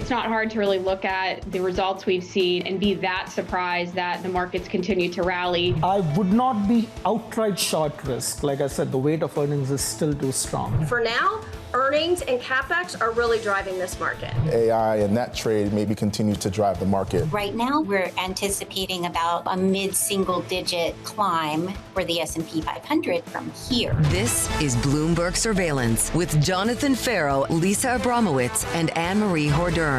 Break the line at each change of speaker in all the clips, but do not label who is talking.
It's not hard to really look at the results we've seen and be that surprised that the markets continue to rally.
I would not be outright short risk. Like I said, the weight of earnings is still too strong.
For now, earnings and CapEx are really driving this market.
AI and that trade maybe continues to drive the market.
Right now, we're anticipating about a mid-single-digit climb for the S&P 500 from here.
This is Bloomberg Surveillance with Jonathan Ferro, Lisa Abramowicz, and Annmarie Hordern.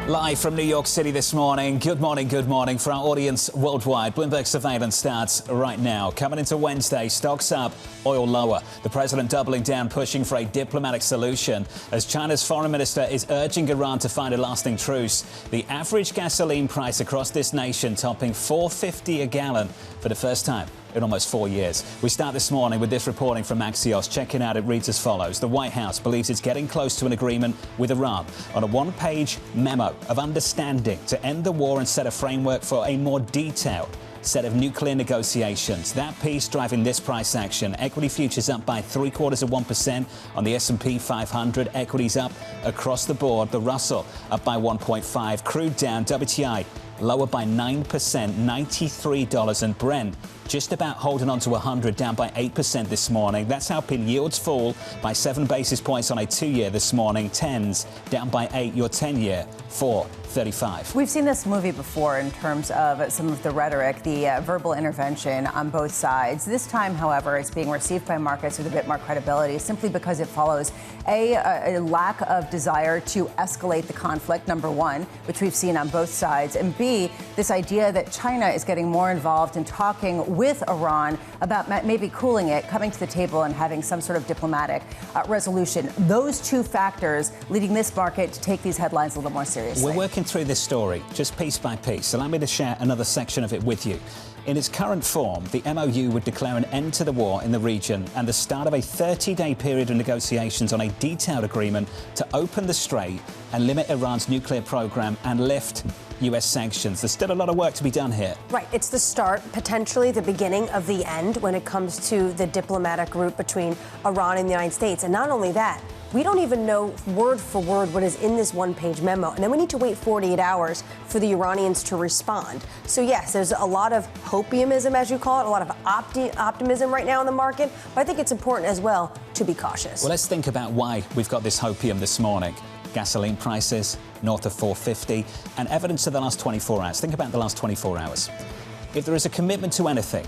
Live from New York City this morning. Good morning for our audience worldwide. Bloomberg Surveillance starts right now. Coming into Wednesday, stocks up, oil lower. The president doubling down, pushing for a diplomatic solution as China's foreign minister is urging Iran to find a lasting truce. The average gasoline price across this nation topping $4.50 a gallon for the first time in almost 4 years. We start this morning with this reporting from Axios. Checking out, it reads as follows. The White House believes it's getting close to an agreement with Iran on a one-page memo of understanding to end the war and set a framework for a more detailed set of nuclear negotiations. That piece driving this price action. Equity futures up by 0.75% on the S&P 500. Equities up across the board. The Russell up by 1.5. Crude down. WTI lower by 9%, $93, and Brent just about holding on to 100, down by 8% this morning. That's helping yields fall by 7 basis points on a 2-year this morning. 10s down by 8, your 10-year 4.35.
We've seen this movie before in terms of some of the rhetoric, the verbal intervention on both sides. This time, however, it's being received by markets with a bit more credibility simply because it follows a lack of desire to escalate the conflict, number one, which we've seen on both sides, and B, this idea that China is getting more involved in talking with Iran about maybe cooling it, coming to the table and having some sort of diplomatic resolution. Those two factors leading this market to take these headlines a little more seriously.
We're working through this story just piece by piece. Allow me to share another section of it with you. In its current form, the MOU would declare an end to the war in the region and the start of a 30-day period of negotiations on a detailed agreement to open the Strait and limit Iran's nuclear program and lift U.S. sanctions. There's still a lot of work to be done here.
Right. It's the start, potentially the beginning of the end when it comes to the diplomatic route between Iran and the United States. And not only that, we don't even know word for word what is in this one-page memo. And then we need to wait 48 hours for the Iranians to respond. So, yes, there's a lot of hopiumism, as you call it, a lot of optimism right now in the market. But I think it's important as well to be cautious.
Well, let's think about why we've got this hopium this morning. Gasoline prices north of $4.50 and evidence of the last 24 hours. Think about the last 24 hours. If there is a commitment to anything,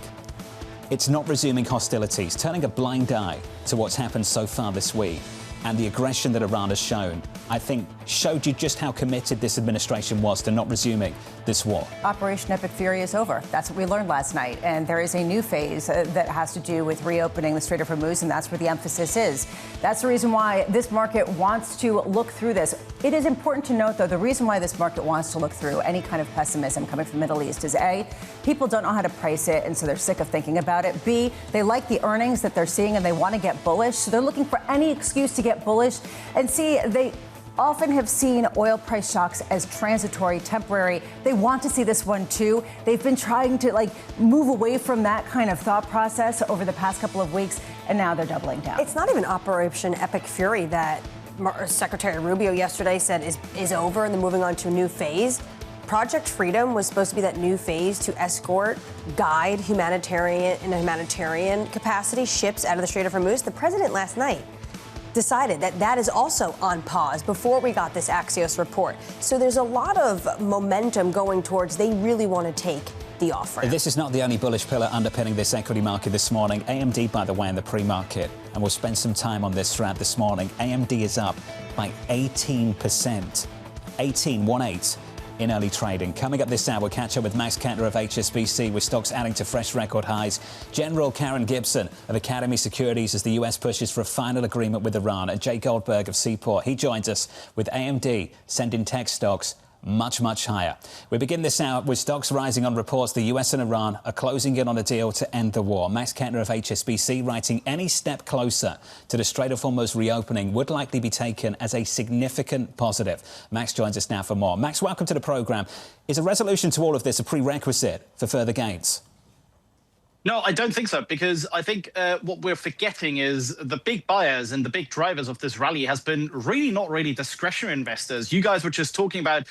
it's not resuming hostilities, turning a blind eye to what's happened so far this week. And the aggression that Iran has shown, I think, showed you just how committed this administration was to not resuming this war.
Operation Epic Fury is over. That's what we learned last night. And there is a new phase that has to do with reopening the Strait of Hormuz, and that's where the emphasis is. That's the reason why this market wants to look through this. It is important to note, though, the reason why this market wants to look through any kind of pessimism coming from the Middle East is A, people don't know how to price it, and so they're sick of thinking about it. B, they like the earnings that they're seeing, and they want to get bullish, so they're looking for any excuse to get bullish. And C, they often have seen oil price shocks as transitory, temporary. They want to see this one, too. They've been trying to, move away from that kind of thought process over the past couple of weeks, and now they're doubling down.
It's not even Operation Epic Fury that Secretary Rubio yesterday said is over and they're moving on to a new phase. Project Freedom was supposed to be that new phase to escort, guide humanitarian capacity ships out of the Strait of Hormuz. The president last night decided that is also on pause before we got this Axios report. So there's a lot of momentum going towards they really want to take the offer.
This is not the only bullish pillar underpinning this equity market this morning. AMD, by the way, in the pre-market, and we'll spend some time on this throughout this morning. AMD is up by 18%. 18 in early trading. Coming up this hour, we'll catch up with Max Kettner of HSBC with stocks adding to fresh record highs. General Karen Gibson of Academy Securities as the U.S. pushes for a final agreement with Iran. And Jay Goldberg of Seaport, he joins us with AMD sending tech stocks much higher. We begin this hour with stocks rising on reports the US and Iran are closing in on a deal to end the war. Max Kettner of HSBC writing any step closer to the Strait of Hormuz reopening would likely be taken as a significant positive. Max joins us now for more. Max, welcome to the program. Is a resolution to all of this a prerequisite for further gains?
No, I don't think so, because I think what we're forgetting is the big buyers and the big drivers of this rally has been really not really discretionary investors. You guys were just talking about,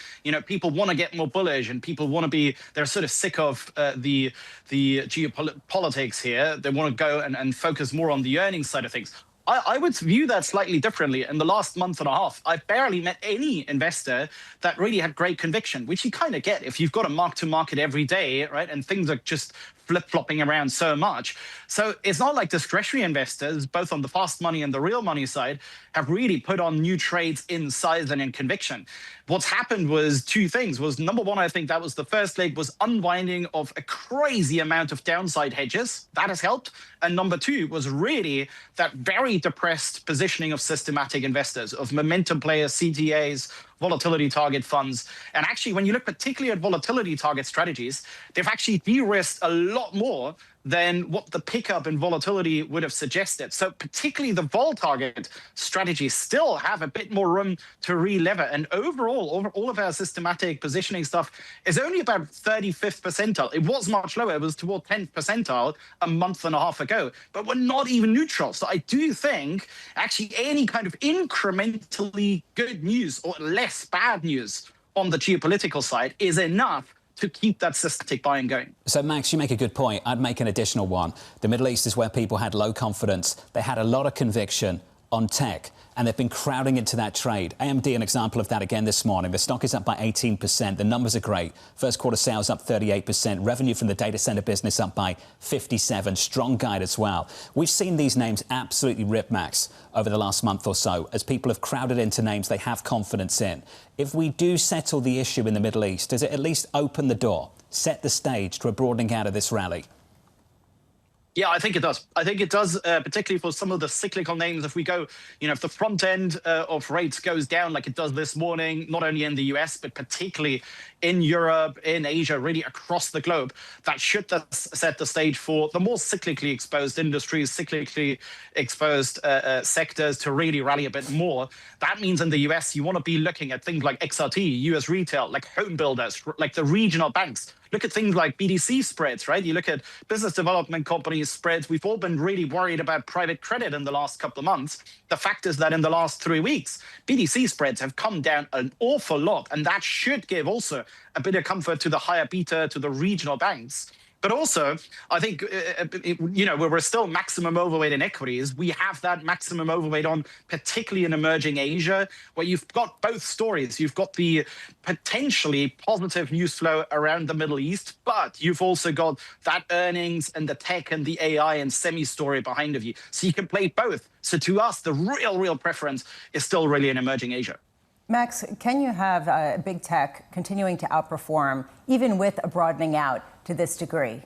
people want to get more bullish and people want to be, they're sort of sick of the geopolitics here. They want to go and focus more on the earnings side of things. I would view that slightly differently. In the last month and a half, I've barely met any investor that really had great conviction, which you kind of get if you've got a mark to market every day, right? And things are just flip-flopping around so much. So it's not like discretionary investors, both on the fast money and the real money side, have really put on new trades in size and in conviction. What's happened was two things. Number one, I think that was the first leg, was unwinding of a crazy amount of downside hedges. That has helped. And number two was really that very depressed positioning of systematic investors, of momentum players, CTAs, volatility target funds. And actually, when you look particularly at volatility target strategies, they've actually de-risked a lot more than what the pickup in volatility would have suggested. So particularly the vol target strategies still have a bit more room to re-lever. And overall, all of our systematic positioning stuff is only about 35th percentile. It was much lower. It was toward 10th percentile a month and a half ago. But we're not even neutral. So I do think actually any kind of incrementally good news or less bad news on the geopolitical side is enough to keep that systematic buying going.
So, Max, you make a good point. I'd make an additional one. The Middle East is where people had low confidence. They had a lot of conviction on tech, and they've been crowding into that trade. AMD, an example of that again this morning. The stock is up by 18%. The numbers are great. First quarter sales up 38%. Revenue from the data center business up by 57%. Strong guide as well. We've seen these names absolutely rip, Max, over the last month or so, as people have crowded into names they have confidence in. If we do settle the issue in the Middle East, does it at least open the door, set the stage to a broadening out of this rally?
Yeah, I think it does. I think it does, particularly for some of the cyclical names. If we go, if the front end of rates goes down like it does this morning, not only in the US, but particularly in Europe, in Asia, really across the globe, that should set the stage for the more cyclically exposed industries, cyclically exposed sectors to really rally a bit more. That means in the US, you want to be looking at things like XRT, US retail, like home builders, like the regional banks. Look at things like BDC spreads, right? You look at business development companies spreads. We've all been really worried about private credit in the last couple of months. The fact is that in the last 3 weeks, BDC spreads have come down an awful lot. And that should give also a bit of comfort to the higher beta, to the regional banks. But also, I think, we're still maximum overweight in equities. We have that maximum overweight on, particularly in emerging Asia, where you've got both stories. You've got the potentially positive news flow around the Middle East, but you've also got that earnings and the tech and the AI and semi story behind of you. So you can play both. So to us, the real preference is still really in emerging Asia.
Max, can you have big tech continuing to outperform, even with a broadening out to this degree?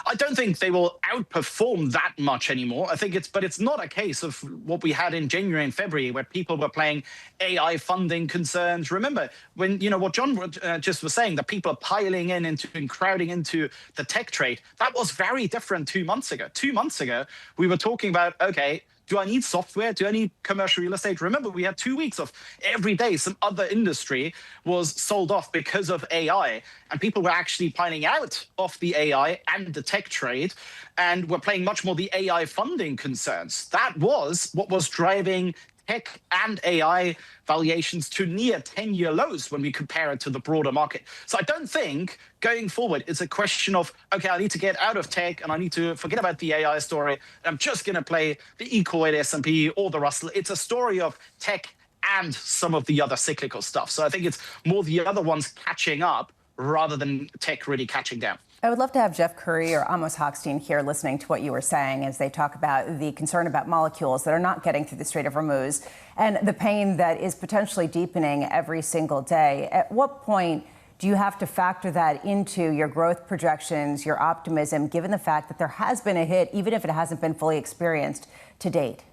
I don't think they will outperform that much anymore. I think it's not a case of what we had in January and February, where people were playing AI funding concerns. Remember when, what John just was saying, that people are piling in and crowding into the tech trade. That was very different 2 months ago. 2 months ago, we were talking about, okay, do I need software? Do I need commercial real estate? Remember, we had 2 weeks of every day some other industry was sold off because of AI. And people were actually piling out of the AI and the tech trade and were playing much more the AI funding concerns. That was what was driving tech and AI valuations to near 10-year lows when we compare it to the broader market. So I don't think going forward it's a question of, okay, I need to get out of tech and I need to forget about the AI story. I'm just going to play the equal weight S&P or the Russell. It's a story of tech and some of the other cyclical stuff. So I think it's more the other ones catching up rather than tech really catching down.
I would love to have Jeff Curry or Amos Hochstein here listening to what you were saying as they talk about the concern about molecules that are not getting through the Strait of Hormuz and the pain that is potentially deepening every single day. At what point do you have to factor that into your growth projections, your optimism, given the fact that there has been a hit, even if it hasn't been fully experienced to date?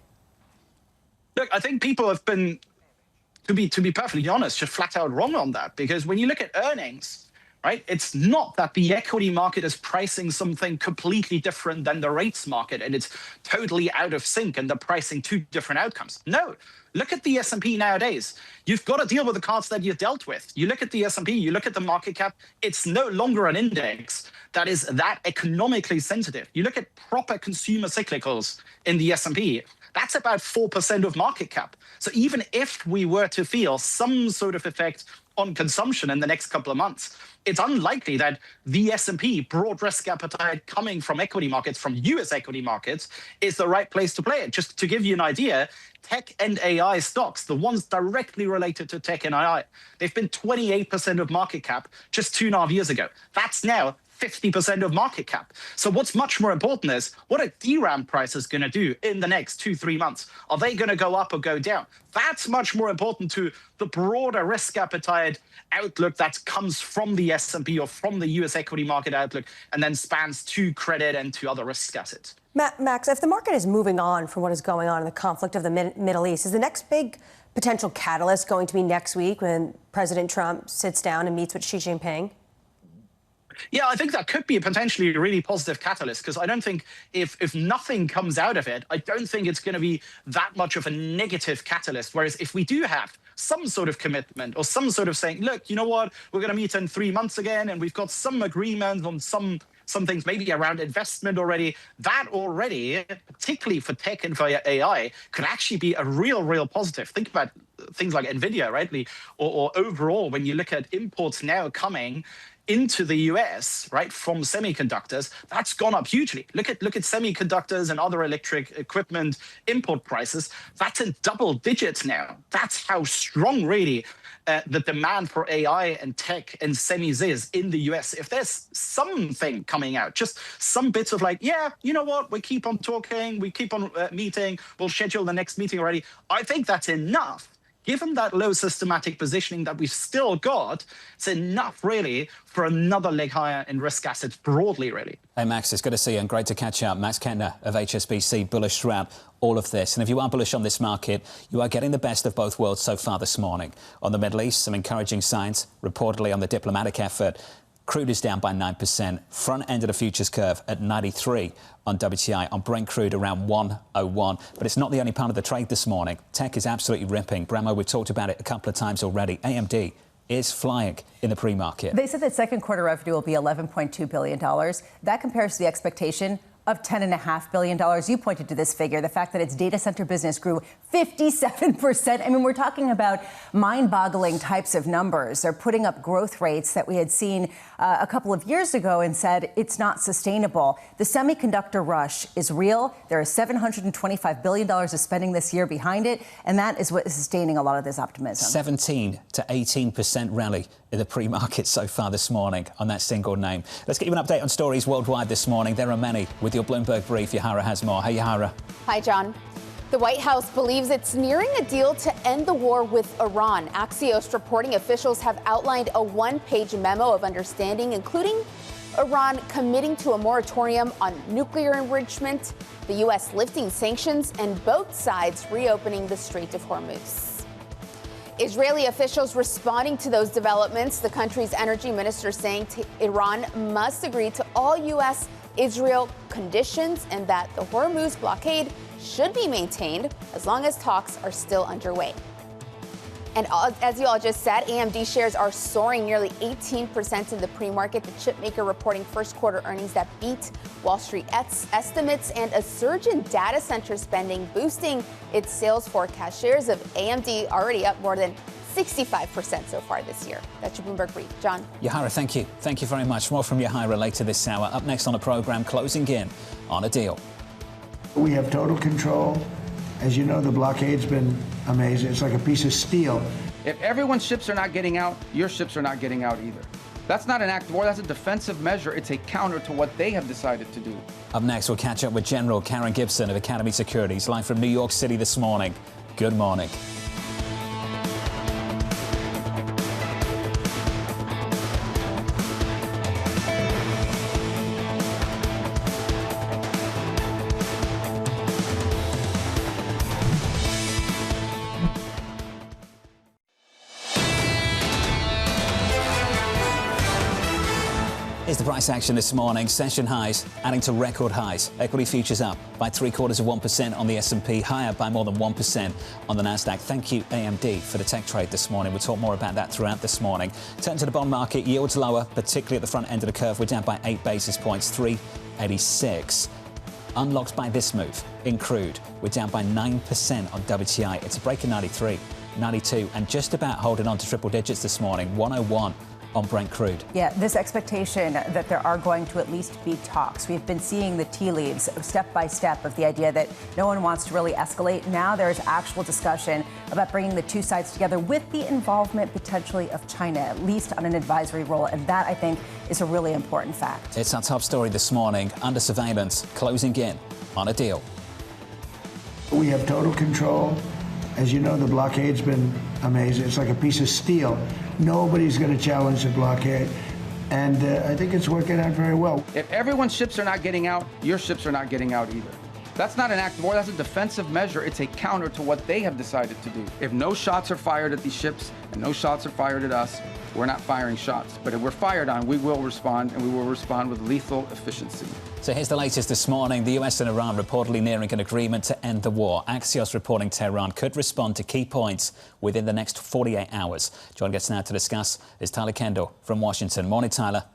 Look, I think people have been, to be perfectly honest, just flat out wrong on that. Because when you look at earnings, right? It's not that the equity market is pricing something completely different than the rates market and it's totally out of sync and they're pricing two different outcomes. No, look at the S&P nowadays. You've got to deal with the cards that you've dealt with. You look at the S&P, you look at the market cap, it's no longer an index that is that economically sensitive. You look at proper consumer cyclicals in the S&P, that's about 4% of market cap. So even if we were to feel some sort of effect on consumption in the next couple of months, it's unlikely that the S&P broad risk appetite coming from equity markets, from US equity markets, is the right place to play it. Just to give you an idea, tech and AI stocks, the ones directly related to tech and AI, they've been 28% of market cap just 2.5 years ago. That's now 50% of market cap. So what's much more important is, what are DRAM prices going to do in the next 2-3 months? Are they going to go up or go down? That's much more important to the broader risk appetite outlook that comes from the S&P or from the US equity market outlook and then spans to credit and to other risk assets.
Max, if the market is moving on from what is going on in the conflict of the Middle East, is the next big potential catalyst going to be next week when President Trump sits down and meets with Xi Jinping?
Yeah, I think that could be a potentially really positive catalyst, because I don't think if nothing comes out of it, I don't think it's going to be that much of a negative catalyst. Whereas if we do have some sort of commitment or some sort of saying, look, you know what, we're going to meet in 3 months again, and we've got some agreement on some things maybe around investment already, that already, particularly for tech and via AI, could actually be a real positive. Think about things like NVIDIA, right? Or overall, when you look at imports now coming into the US, right, from semiconductors, that's gone up hugely. Look at semiconductors and other electric equipment import prices. That's in double digits now. That's how strong, really, the demand for AI and tech and semis is in the US. If there's something coming out, just some bits of like, yeah, you know what, we keep on talking, we keep on meeting, we'll schedule the next meeting already, I think that's enough. Given that low systematic positioning that we've still got, it's enough, really, for another leg higher in risk assets broadly, really.
Hey, Max, it's good to see you and great to catch up. Max Kettner of HSBC, bullish throughout all of this. And if you are bullish on this market, you are getting the best of both worlds so far this morning. On the Middle East, some encouraging signs, reportedly on the diplomatic effort. Crude is down by 9%. Front end of the futures curve at 93 on WTI. On Brent crude around 101. But it's not the only part of the trade this morning. Tech is absolutely ripping. Bramo, we've talked about it a couple of times already. AMD is flying in the pre-market.
They said that second quarter revenue will be $11.2 billion. That compares to the expectation of $10.5 billion. You pointed to this figure, the fact that its data center business grew 57%. I mean, we're talking about mind-boggling types of numbers. They're putting up growth rates that we had seen a couple of years ago and said it's not sustainable. The semiconductor rush is real. There is $725 billion of spending this year behind it, and that is what is sustaining a lot of this optimism.
17 to 18% rally in the pre-market so far this morning on that single name. Let's get you an update on stories worldwide this morning. There are many. With your Bloomberg brief, Yahara has more. Hey, Yahara.
Hi, John. The White House believes it's nearing a deal to end the war with Iran. Axios reporting officials have outlined a one-page memo of understanding, including Iran committing to a moratorium on nuclear enrichment, the U.S. lifting sanctions, and both sides reopening the Strait of Hormuz. Israeli officials responding to those developments, the country's energy minister saying Iran must agree to all U.S.-Israel conditions and that the Hormuz blockade should be maintained as long as talks are still underway. And as you all just said, AMD shares are soaring nearly 18% in the pre-market. The chipmaker reporting first quarter earnings that beat Wall Street estimates and a surge in data center spending boosting its sales forecast. Shares of AMD already up more than 65% so far this year. That's your Bloomberg brief. John.
Yahara, thank you. Thank you very much. More from Yahara later this hour. Up next on the program, closing in on a deal.
We have total control. As you know, the blockade's been amazing. It's like a piece of steel.
If everyone's ships are not getting out, your ships are not getting out either. That's not an act of war. That's a defensive measure. It's a counter to what they have decided to do.
Up next, we'll catch up with General Karen Gibson of Academy Securities, live from New York City this morning. Good morning. Here's the price action this morning. Session highs adding to record highs. Equity futures up by 0.75% on the S&P, higher by more than 1% on the Nasdaq. Thank you, AMD, for the tech trade this morning. We'll talk more about that throughout this morning. Turn to the bond market. Yields lower, particularly at the front end of the curve. We're down by 8 basis points, 386. Unlocked by this move in crude. We're down by 9% on WTI. It's a break in 93, 92, and just about holding on to triple digits this morning, 101. On Brent crude.
Yeah, this expectation that there are going to at least be talks. We've been seeing the tea leaves step by step of the idea that no one wants to really escalate. Now there's actual discussion about bringing the two sides together with the involvement potentially of China, at least on an advisory role. And that, I think, is a really important fact.
It's our top story this morning. Under surveillance, closing in on a deal.
We have total control. As you know, the blockade's been amazing. It's like a piece of steel. Nobody's going to challenge the blockade. And I think it's working out very well.
If everyone's ships are not getting out, your ships are not getting out either. That's not an act of war. That's a defensive measure. It's a counter to what they have decided to do. If no shots are fired at these ships and no shots are fired at us, we're not firing shots. But if we're fired on, we will respond, and we will respond with lethal efficiency.
So here's the latest this morning. The US and Iran reportedly nearing an agreement to end the war. Axios reporting Tehran could respond to key points within the next 48 hours. Joining us now to discuss is Tyler Kendall from Washington. Morning, Tyler.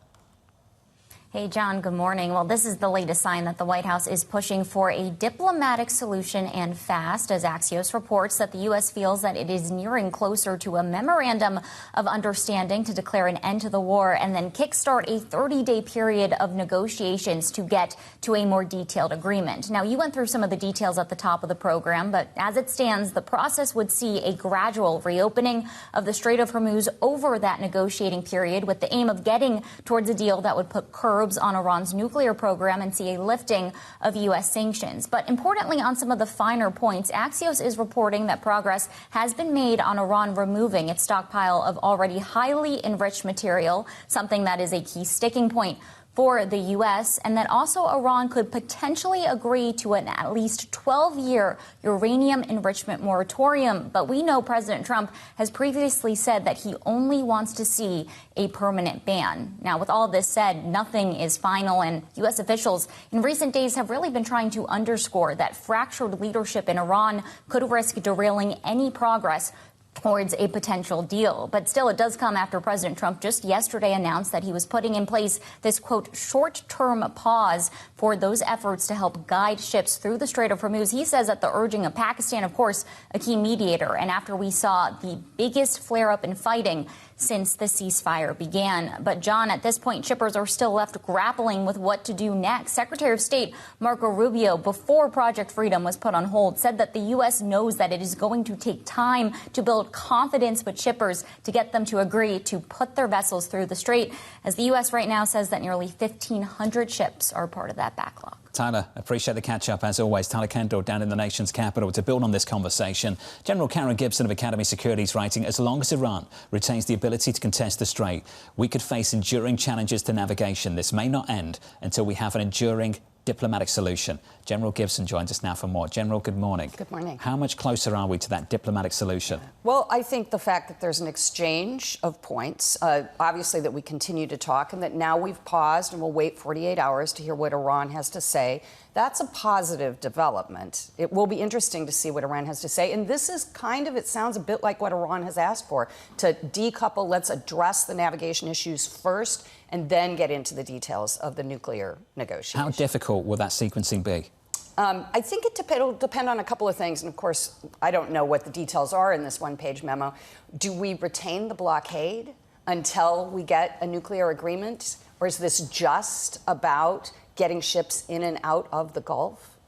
Hey, John, good morning. Well, this is the latest sign that the White House is pushing for a diplomatic solution and fast, as Axios reports that the U.S. feels that it is nearing closer to a memorandum of understanding to declare an end to the war and then kickstart a 30-day period of negotiations to get to a more detailed agreement. Now, you went through some of the details at the top of the program, but as it stands, the process would see a gradual reopening of the Strait of Hormuz over that negotiating period with the aim of getting towards a deal that would put curbs on Iran's nuclear program and see a lifting of U.S. sanctions. But importantly, on some of the finer points, Axios is reporting that progress has been made on Iran removing its stockpile of already highly enriched material, something that is a key sticking point for the U.S., and that also Iran could potentially agree to an at least 12-year uranium enrichment moratorium. But we know President Trump has previously said that he only wants to see a permanent ban. Now, with all of this said, nothing is final, and U.S. officials in recent days have really been trying to underscore that fractured leadership in Iran could risk derailing any progress towards a potential deal. But still, it does come after President Trump just yesterday announced that he was putting in place this, quote, short-term pause for those efforts to help guide ships through the Strait of Hormuz. He says at the urging of Pakistan, of course, a key mediator. And after we saw the biggest flare-up in fighting since the ceasefire began. But, John, at this point, shippers are still left grappling with what to do next. Secretary of State Marco Rubio, before Project Freedom was put on hold, said that the U.S. knows that it is going to take time to build confidence with shippers to get them to agree to put their vessels through the strait, as the U.S. right now says that nearly 1,500 ships are part of that backlog.
Tyler, appreciate the catch-up, as always. Tyler Kendall down in the nation's capital. To build on this conversation, General Karen Gibson of Academy Securities writing, as long as Iran retains the ability to contest the Strait, we could face enduring challenges to navigation. This may not end until we have an enduring diplomatic solution. General Gibson joins us now for more. General, good morning.
Good morning.
How much closer are we to that diplomatic solution?
Well, I think the fact that there's an exchange of points, obviously that we continue to talk, and that now we've paused and we'll wait 48 hours to hear what Iran has to say, that's a positive development. It will be interesting to see what Iran has to say. And this is kind of, it sounds a bit like what Iran has asked for, to decouple, let's address the navigation issues first, and then get into the details of the nuclear negotiations.
How difficult will that sequencing be?
I think it'll depend on a couple of things. And of course, I don't know what the details are in this one-page memo. Do we retain the blockade until we get a nuclear agreement? Or is this just about getting ships in and out of the Gulf?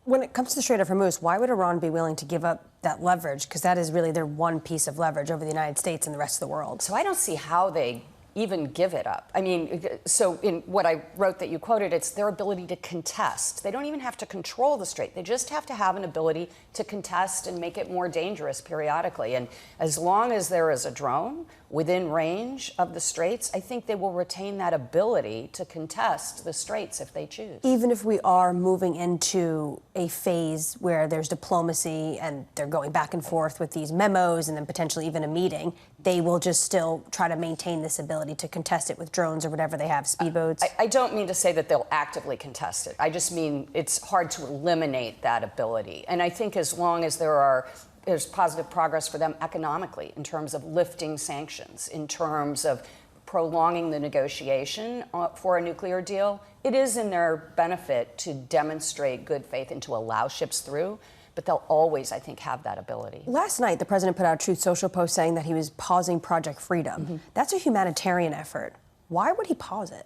When it comes to the Strait of Hormuz, why would Iran be willing to give up that leverage? Because that is really their one piece of leverage over the United States and the rest of the world.
So I don't see how they even give it up. I mean, so in what I wrote that you quoted, it's their ability to contest. They don't even have to control the strait. They just have to have an ability to contest and make it more dangerous periodically. And as long as there is a drone within range of the Straits, I think they will retain that ability to contest the Straits if they choose.
Even if we are moving into a phase where there's diplomacy and they're going back and forth with these memos and then potentially even a meeting, they will just still try to maintain this ability to contest it with drones or whatever they have, speedboats?
I don't mean to say that they'll actively contest it. I just mean it's hard to eliminate that ability. And I think as long as there's positive progress for them economically in terms of lifting sanctions, in terms of prolonging the negotiation for a nuclear deal, it is in their benefit to demonstrate good faith and to allow ships through. But they'll always, I think, have that ability.
Last night, the president put out a Truth Social post saying that he was pausing Project Freedom. That's a humanitarian effort. Why would he pause it?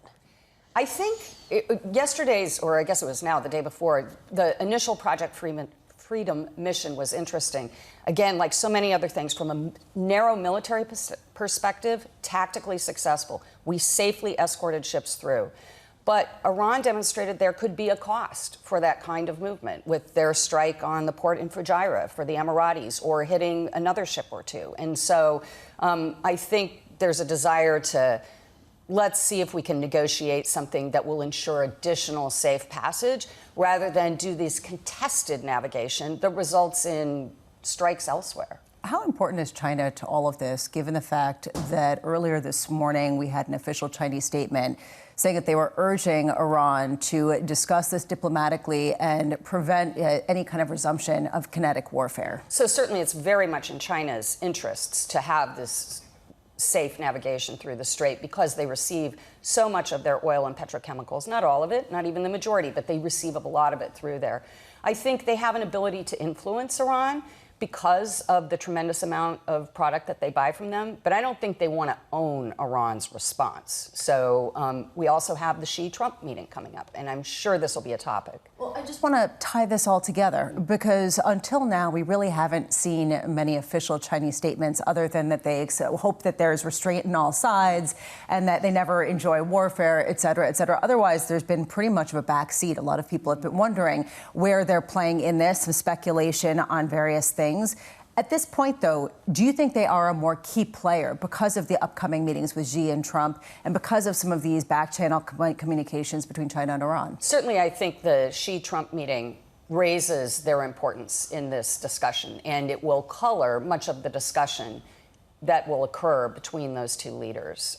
I think yesterday's, or I guess it was now, the day before, the initial Project Freedom mission was interesting. Again, like so many other things, from a narrow military perspective, tactically successful. We safely escorted ships through. But Iran demonstrated there could be a cost for that kind of movement with their strike on the port in Fujairah for the Emiratis or hitting another ship or two. And so I think there's a desire to let's see if we can negotiate something that will ensure additional safe passage rather than do this contested navigation that results in strikes elsewhere.
How important is China to all of this, given the fact that earlier this morning we had an official Chinese statement saying that they were urging Iran to discuss this diplomatically and prevent any kind of resumption of kinetic warfare?
So certainly it's very much in China's interests to have this safe navigation through the Strait because they receive so much of their oil and petrochemicals, not all of it, not even the majority, but they receive a lot of it through there. I think they have an ability to influence Iran because of the tremendous amount of product that they buy from them, but I don't think they want to own Iran's response. So we also have the Xi-Trump meeting coming up, and I'm sure this will be a topic.
Well, I just want to tie this all together because until now, we really haven't seen many official Chinese statements other than that they hope that there's restraint on all sides and that they never enjoy warfare, et cetera, et cetera. Otherwise, there's been pretty much of a backseat. A lot of people have been wondering where they're playing in this, some speculation on various things. At this point, though, do you think they are a more key player because of the upcoming meetings with Xi and Trump and because of some of these back-channel communications between China and Iran?
Certainly, I think the Xi-Trump meeting raises their importance in this discussion, and it will color much of the discussion that will occur between those two leaders.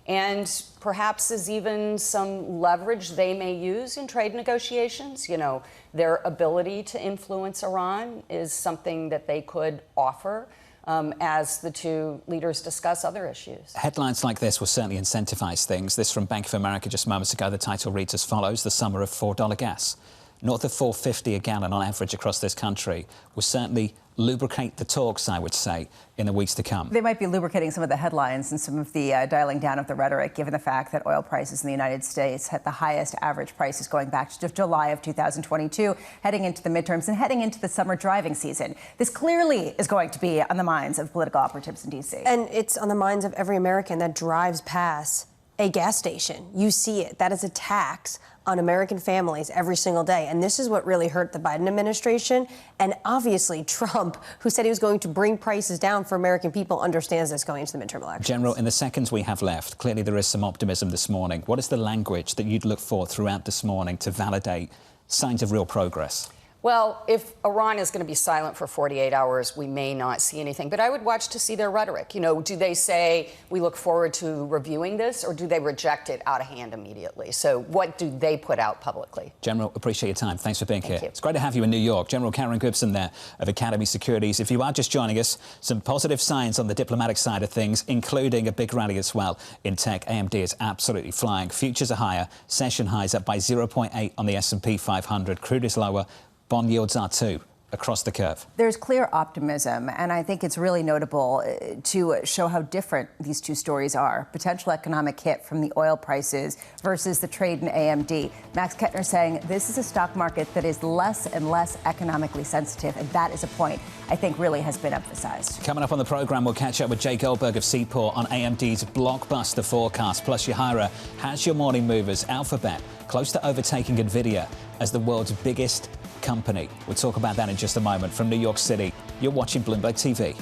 And perhaps is even some leverage they may use in trade negotiations. You know, their ability to influence Iran is something that they could offer as the two leaders discuss other issues.
Headlines like this will certainly incentivize things. This from Bank of America just moments ago. The title reads as follows: the summer of $4 gas. North of $4.50 a gallon on average across this country will certainly lubricate the talks, I would say, in the weeks to come.
They might be lubricating some of the headlines and some of the dialing down of the rhetoric, given the fact that oil prices in the United States hit the highest average prices going back to July of 2022, heading into the midterms and heading into the summer driving season. This clearly is going to be on the minds of political operatives in D.C.
And it's on the minds of every American that drives past a gas station. You see it. That is a tax on American families every single day. And this is what really hurt the Biden administration. And obviously, Trump, who said he was going to bring prices down for American people, understands this going into the midterm elections.
General, in the seconds we have left, clearly there is some optimism this morning. What is the language that you'd look for throughout this morning to validate signs of real progress?
Well, if Iran is going to be silent for 48 hours, we may not see anything. But I would watch to see their rhetoric. You know, do they say, we look forward to reviewing this, or do they reject it out of hand immediately? So what do they put out publicly?
General, appreciate your time. Thanks for being here.
You.
It's great to have you in New York. General Karen Gibson there of Academy Securities. If you are just joining us, some positive signs on the diplomatic side of things, including a big rally as well in tech. AMD is absolutely flying. Futures are higher. Session highs up by 0.8 on the S&P 500. Crude is lower. Bond yields are too, across the curve.
There's clear optimism, and I think it's really notable to show how different these two stories are. Potential economic hit from the oil prices versus the trade in AMD. Max Kettner saying this is a stock market that is less and less economically sensitive, and that is a point I think really has been emphasized.
Coming up on the programme, we'll catch up with Jay Goldberg of Seaport on AMD's blockbuster forecast. Plus, Yahira has your morning movers. Alphabet close to overtaking NVIDIA as the world's biggest company. We'll talk about that in just a moment. From New York City, you're watching Bloomberg TV.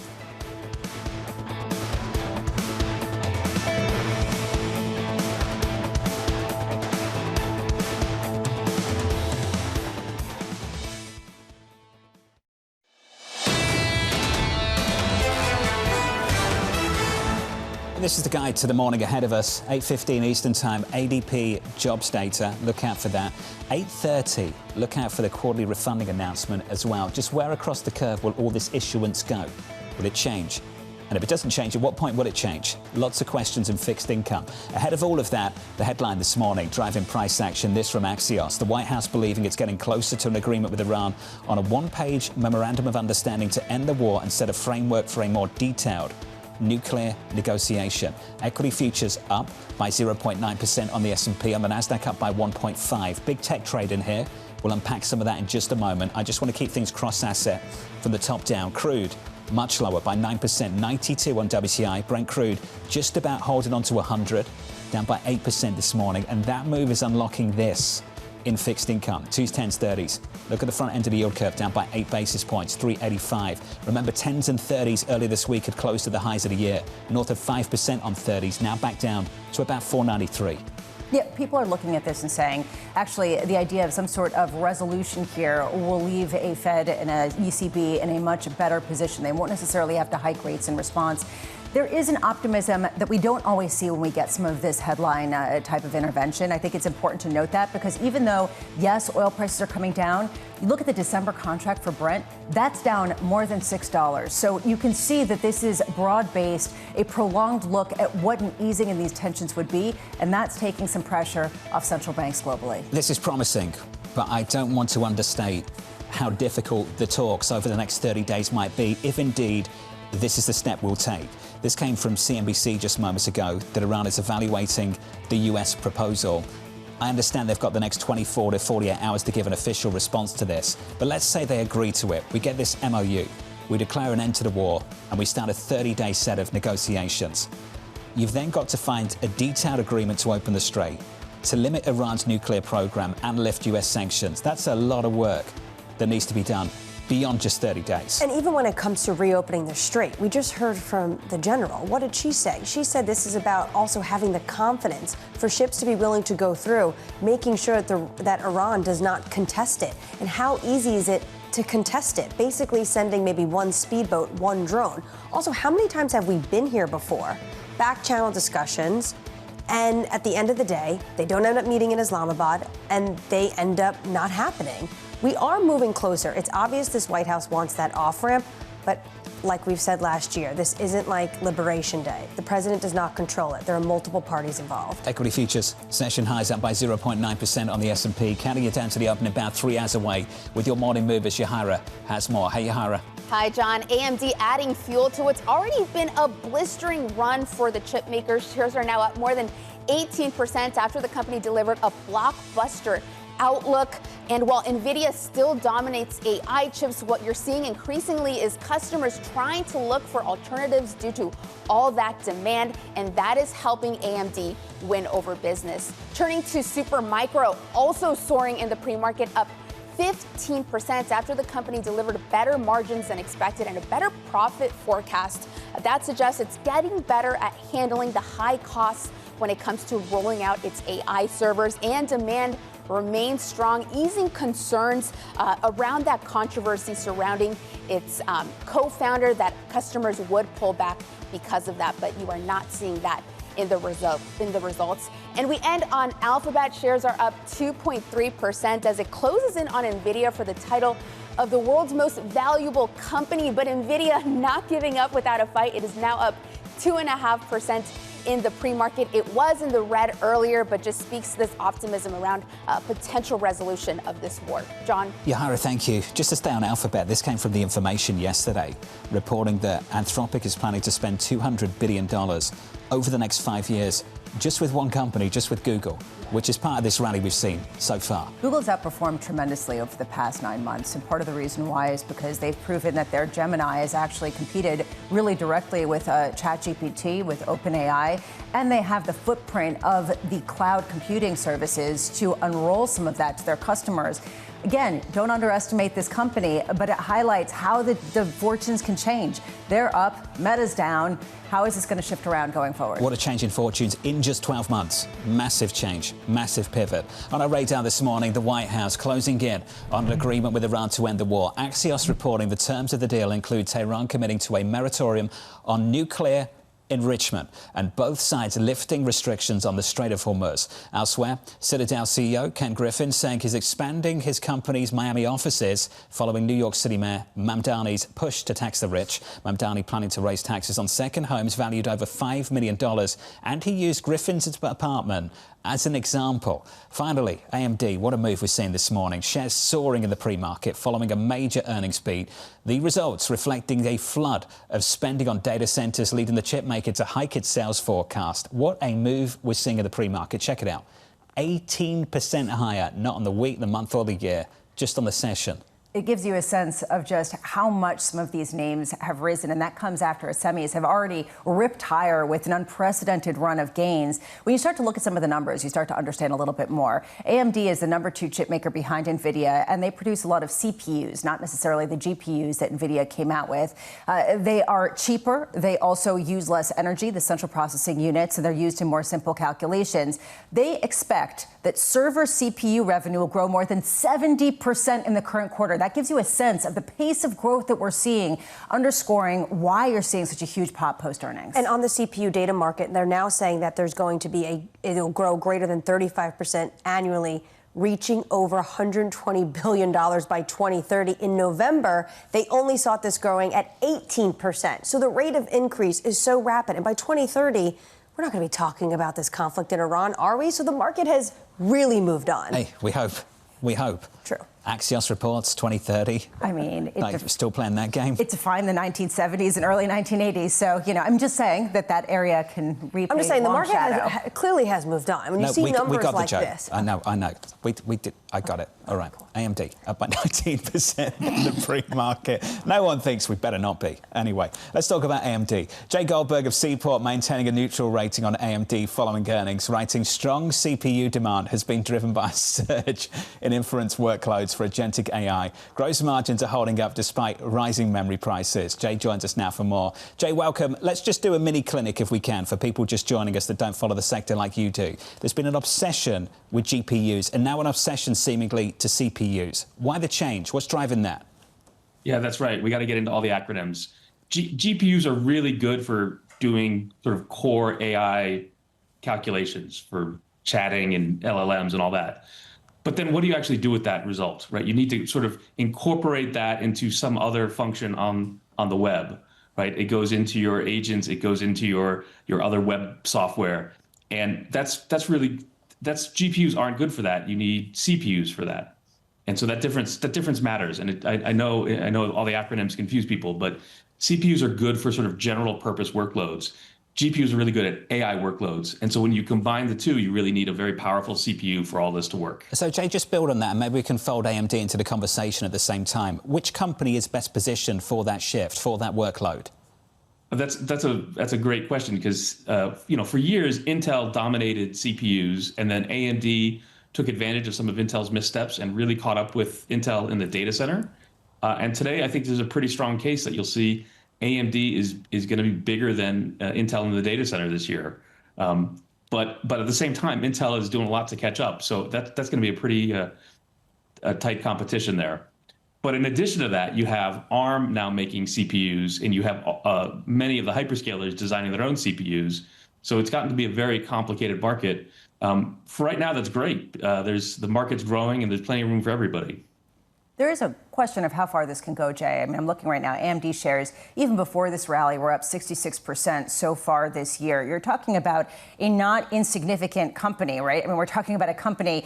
this is the guide to the morning ahead of us. 8:15 Eastern Time, ADP jobs data. Look out for that. 8:30, look out for the quarterly refunding announcement as well. Just where across the curve will all this issuance go? Will it change? And if it doesn't change, at what point will it change? Lots of questions in fixed income. Ahead of all of that, the headline this morning, driving price action, this from Axios. The White House believing it's getting closer to an agreement with Iran on a one-page memorandum of understanding to end the war and set a framework for a more detailed nuclear negotiation. Equity futures up by 0.9% on the S&P, on the Nasdaq up by 1.5%. Big tech trade in here. We'll unpack some of that in just a moment. I just want to keep things cross-asset from the top down. Crude much lower by 9%, 92 on WTI. Brent crude just about holding on to 100, down by 8% this morning. And that move is unlocking this in fixed income. 2s, 10s, 30s. Look at the front end of the yield curve, down by 8 basis points, 385. Remember, 10s and 30s earlier this week had closed at the highs of the year. North of 5% on 30s, now back down to about 493.
Yeah, people are looking at this and saying, actually, the idea of some sort of resolution here will leave a Fed and a ECB in a much better position. They won't necessarily have to hike rates in response. There is an optimism that we don't always see when we get some of this headline type of intervention. I think it's important to note that because even though, yes, oil prices are coming down, you look at the December contract for Brent, that's down more than $6. So you can see that this is broad-based, a prolonged look at what an easing in these tensions would be, and that's taking some pressure off central banks globally.
This is promising, but I don't want to understate how difficult the talks over the next 30 days might be, if indeed this is the step we'll take. This came from CNBC just moments ago, that Iran is evaluating the US proposal. I understand they've got the next 24 to 48 hours to give an official response to this. But let's say they agree to it. We get this MOU. We declare an end to the war, and we start a 30-day set of negotiations. You've then got to find a detailed agreement to open the Strait, to limit Iran's nuclear program and lift US sanctions. That's a lot of work that needs to be done beyond just 30 days.
And even when it comes to reopening the Strait, we just heard from the general. What did she say? She said this is about also having the confidence for ships to be willing to go through, making sure that Iran does not contest it. And how easy is it to contest it? Basically sending maybe one speedboat, one drone. Also, how many times have we been here before? Back channel discussions. And at the end of the day, they don't end up meeting in Islamabad, and they end up not happening. We are moving closer. It's obvious this White House wants that off-ramp, but like we've said last year, this isn't like Liberation Day. The president does not control it. There are multiple parties involved.
Equity futures, session highs up by 0.9% on the S&P, counting it down to the open about 3 hours away. With your morning movers, Yahara has more. Hey, Yahara.
Hi, John. AMD adding fuel to what's already been a blistering run for the chip makers. Shares are now up more than 18% after the company delivered a blockbuster outlook. And while NVIDIA still dominates AI chips, what you're seeing increasingly is customers trying to look for alternatives due to all that demand, and that is helping AMD win over business. Turning to Supermicro, also soaring in the pre-market, up 15% after the company delivered better margins than expected and a better profit forecast. That suggests it's getting better at handling the high costs when it comes to rolling out its AI servers, and demand remains strong, easing concerns around that controversy surrounding its co-founder, that customers would pull back because of that, but you are not seeing that in the results. And we end on Alphabet. Shares are up 2.3% as it closes in on NVIDIA for the title of the world's most valuable company. But NVIDIA not giving up without a fight. It is now up 2.5% in the pre-market. It was in the red earlier, but just speaks to this optimism around potential resolution of this war. John?
Yahara, thank you. Just to stay on Alphabet, this came from The Information yesterday, reporting that Anthropic is planning to spend $200 billion over the next 5 years, just with one company, just with Google, which is part of this rally we've seen so far.
Google's outperformed tremendously over the past 9 months, and part of the reason why is because they've proven that their Gemini has actually competed really directly with ChatGPT, with OpenAI, and they have the footprint of the cloud computing services to unroll some of that to their customers. Again, don't underestimate this company, but it highlights how the fortunes can change. They're up, Meta's down. How is this going to shift around going forward?
What a change in fortunes in just 12 months. Massive change, massive pivot. On our radar this morning, the White House closing in on an agreement with Iran to end the war. Axios reporting the terms of the deal include Tehran committing to a moratorium on nuclear enrichment, and both sides lifting restrictions on the Strait of Hormuz. Elsewhere, Citadel CEO Ken Griffin saying he's expanding his company's Miami offices following New York City Mayor Mamdani's push to tax the rich. Mamdani planning to raise taxes on second homes valued over $5 million, and he used Griffin's apartment as an example. Finally, AMD, what a move we're seeing this morning. Shares soaring in the pre-market following a major earnings beat. The results reflecting a flood of spending on data centers, leading the chip maker to hike its sales forecast. What a move we're seeing in the pre-market. Check it out. 18% higher, not on the week, the month or the year, just on the session.
It gives you a sense of just how much some of these names have risen, and that comes after semis have already ripped higher with an unprecedented run of gains. When you start to look at some of the numbers, you start to understand a little bit more. AMD is the number 2 chip maker behind NVIDIA, and they produce a lot of CPUs, not necessarily the GPUs that NVIDIA came out with. They are cheaper. They also use less energy, the central processing units, and they're used in more simple calculations. They expect that server CPU revenue will grow more than 70% in the current quarter. That gives you a sense of the pace of growth that we're seeing, underscoring why you're seeing such a huge pop post-earnings.
And on the CPU data market, they're now saying that there's going to be it'll grow greater than 35% annually, reaching over $120 billion by 2030. In November, they only saw this growing at 18%. So the rate of increase is so rapid. And by 2030, we're not going to be talking about this conflict in Iran, are we? So the market has really moved on.
Hey, we hope. We hope.
True.
Axios reports 2030.
I mean,
still playing that game.
It defined the 1970s and early 1980s. So, I'm just saying that area can reap.
I'm just saying the market clearly has moved on. When you see numbers like this.
I know. We did. I got it. All right. Cool. AMD up by 19% in the pre-market. No one thinks we better not be. Anyway, let's talk about AMD. Jay Goldberg of Seaport maintaining a neutral rating on AMD following earnings, writing strong CPU demand has been driven by a surge in inference workloads for agentic AI. Gross margins are holding up despite rising memory prices. Jay joins us now for more. Jay, welcome. Let's just do a mini clinic if we can for people just joining us that don't follow the sector like you do. There's been an obsession with GPUs and now an obsession seemingly to CPUs. Why the change? What's driving that?
Yeah, that's right. We got to get into all the acronyms. GPUs are really good for doing sort of core AI calculations for chatting and LLMs and all that. But then what do you actually do with that result, right? You need to sort of incorporate that into some other function on the web, right? It goes into your agents, it goes into your other web software. And that's GPUs aren't good for that. You need CPUs for that. And so that difference matters. And I know all the acronyms confuse people, but CPUs are good for sort of general purpose workloads. GPUs are really good at AI workloads. And so when you combine the two, you really need a very powerful CPU for all this to work.
So Jay, just build on that, and maybe we can fold AMD into the conversation at the same time. Which company is best positioned for that shift, for that workload?
That's a great question because, for years, Intel dominated CPUs, and then AMD took advantage of some of Intel's missteps and really caught up with Intel in the data center. And today, I think there's a pretty strong case that you'll see AMD is going to be bigger than Intel in the data center this year. But at the same time, Intel is doing a lot to catch up. So that's going to be a pretty tight competition there. But in addition to that, you have ARM now making CPUs, and you have many of the hyperscalers designing their own CPUs. So it's gotten to be a very complicated market. For right now, that's great. The market's growing, and there's plenty of room for everybody.
There is a question of how far this can go, Jay. I mean, I'm looking right now. AMD shares, even before this rally, were up 66% so far this year. You're talking about a not insignificant company, right? I mean, we're talking about a company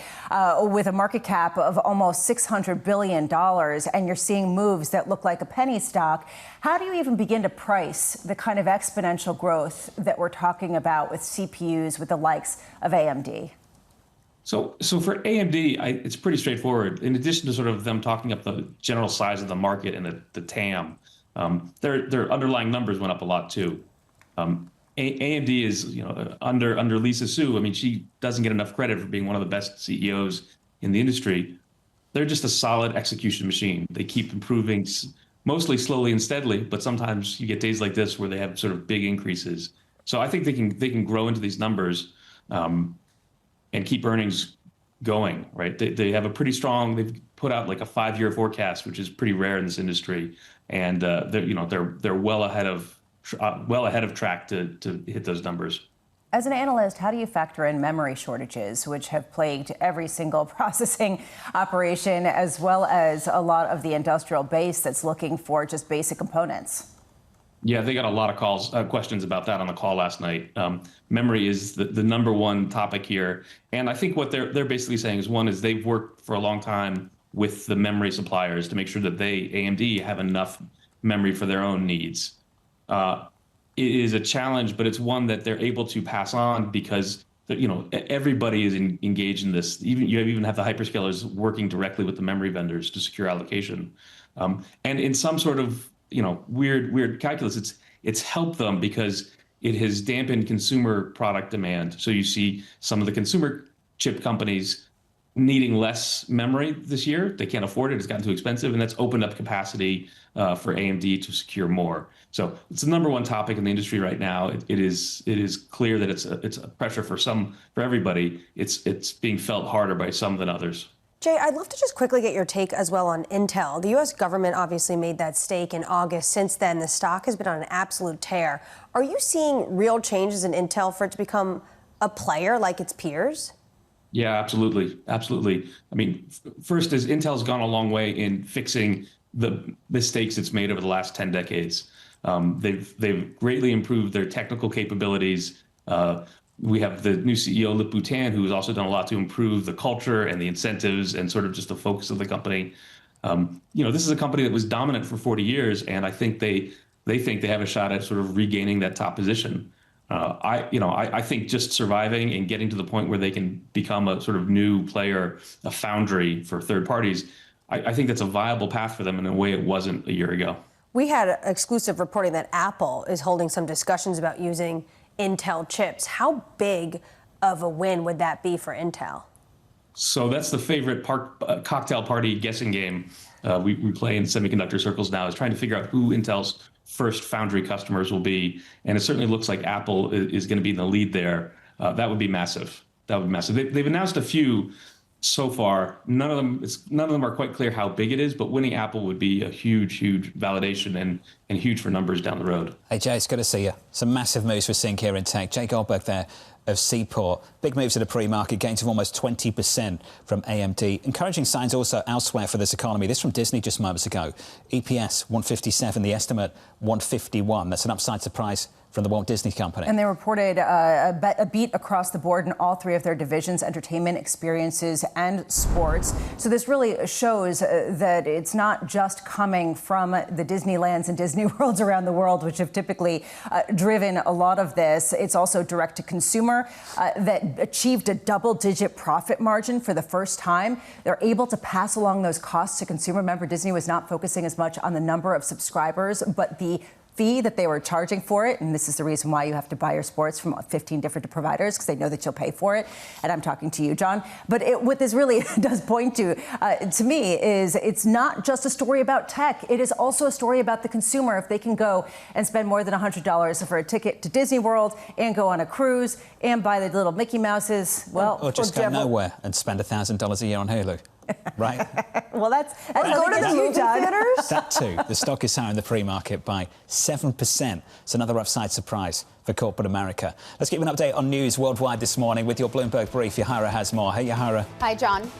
with a market cap of almost $600 billion, and you're seeing moves that look like a penny stock. How do you even begin to price the kind of exponential growth that we're talking about with CPUs with the likes of AMD?
So for AMD, it's pretty straightforward. In addition to sort of them talking up the general size of the market and the TAM, their underlying numbers went up a lot too. AMD is, under Lisa Su, I mean, she doesn't get enough credit for being one of the best CEOs in the industry. They're just a solid execution machine. They keep improving, mostly slowly and steadily, but sometimes you get days like this where they have sort of big increases. So I think they can grow into these numbers. And keep earnings going, right? They have a pretty strong. They've put out like a 5-year forecast, which is pretty rare in this industry, and they're well ahead of well ahead of track to hit those numbers.
As an analyst, how do you factor in memory shortages, which have plagued every single processing operation, as well as a lot of the industrial base that's looking for just basic components?
Yeah, they got a lot of questions about that on the call last night. Memory is the number one topic here. And I think what they're basically saying is, one is they've worked for a long time with the memory suppliers to make sure that AMD, have enough memory for their own needs. It is a challenge, but it's one that they're able to pass on because everybody is engaged in this. You even have the hyperscalers working directly with the memory vendors to secure allocation. And in some sort of weird calculus, it's helped them because it has dampened consumer product demand. So you see some of the consumer chip companies needing less memory this year. They can't afford it. It's gotten too expensive, and that's opened up capacity for AMD to secure more. So it's the number one topic in the industry right now. It is clear that it's a pressure for everybody. It's being felt harder by some than others.
Jay, I'd love to just quickly get your take as well on Intel. The U.S. government obviously made that stake in August. Since then, the stock has been on an absolute tear. Are you seeing real changes in Intel for it to become a player like its peers?
Yeah, absolutely. Absolutely. I mean, first is Intel's gone a long way in fixing the mistakes it's made over the last 10 decades. They've greatly improved their technical capabilities. We have the new CEO, Lip Bhutan, who has also done a lot to improve the culture and the incentives and sort of just the focus of the company. This is a company that was dominant for 40 years, and I think they think they have a shot at sort of regaining that top position. I think just surviving and getting to the point where they can become a sort of new player, a foundry for third parties, I think that's a viable path for them in a way it wasn't a year ago.
We had exclusive reporting that Apple is holding some discussions about using Intel chips. How big of a win would that be for Intel?
So that's the favorite cocktail party guessing game we play in semiconductor circles now, is trying to figure out who Intel's first foundry customers will be. And it certainly looks like Apple is going to be in the lead there. That would be massive. That would be massive. They've announced a few so far. None of them are quite clear how big it is, but winning Apple would be a huge validation and huge for numbers down the road.
Hey, Jay, it's good to see you. Some massive moves we're seeing here in tech. Jay Goldberg there of Seaport. Big moves at the pre-market, gains of almost 20% from AMD. Encouraging signs also elsewhere for this economy. This from Disney just moments ago. EPS 157, the estimate 151. That's an upside surprise from the Walt Disney Company.
And they reported a beat across the board in all three of their divisions: entertainment, experiences, and sports. So this really shows that it's not just coming from the Disneylands and Disney Worlds around the world, which have typically driven a lot of this. It's also direct to consumer that achieved a double-digit profit margin for the first time. They're able to pass along those costs to consumer. Remember, Disney was not focusing as much on the number of subscribers, but the fee that they were charging for it. And this is the reason why you have to buy your sports from 15 different providers, because they know that you'll pay for it. And I'm talking to you, John. But what this really does point to me, is it's not just a story about tech. It is also a story about the consumer. If they can go and spend more than $100 for a ticket to Disney World and go on a cruise and buy the little Mickey Mouses, well,
or just go nowhere and spend $1,000 a year on Hulu. Right?
Well, that's go to the movie theaters.
That too. The stock is higher in the pre-market by 7%. It's another upside surprise for corporate America. Let's give you an update on news worldwide this morning with your Bloomberg brief. Yahara has more. Hey, Yahara.
Hi, John.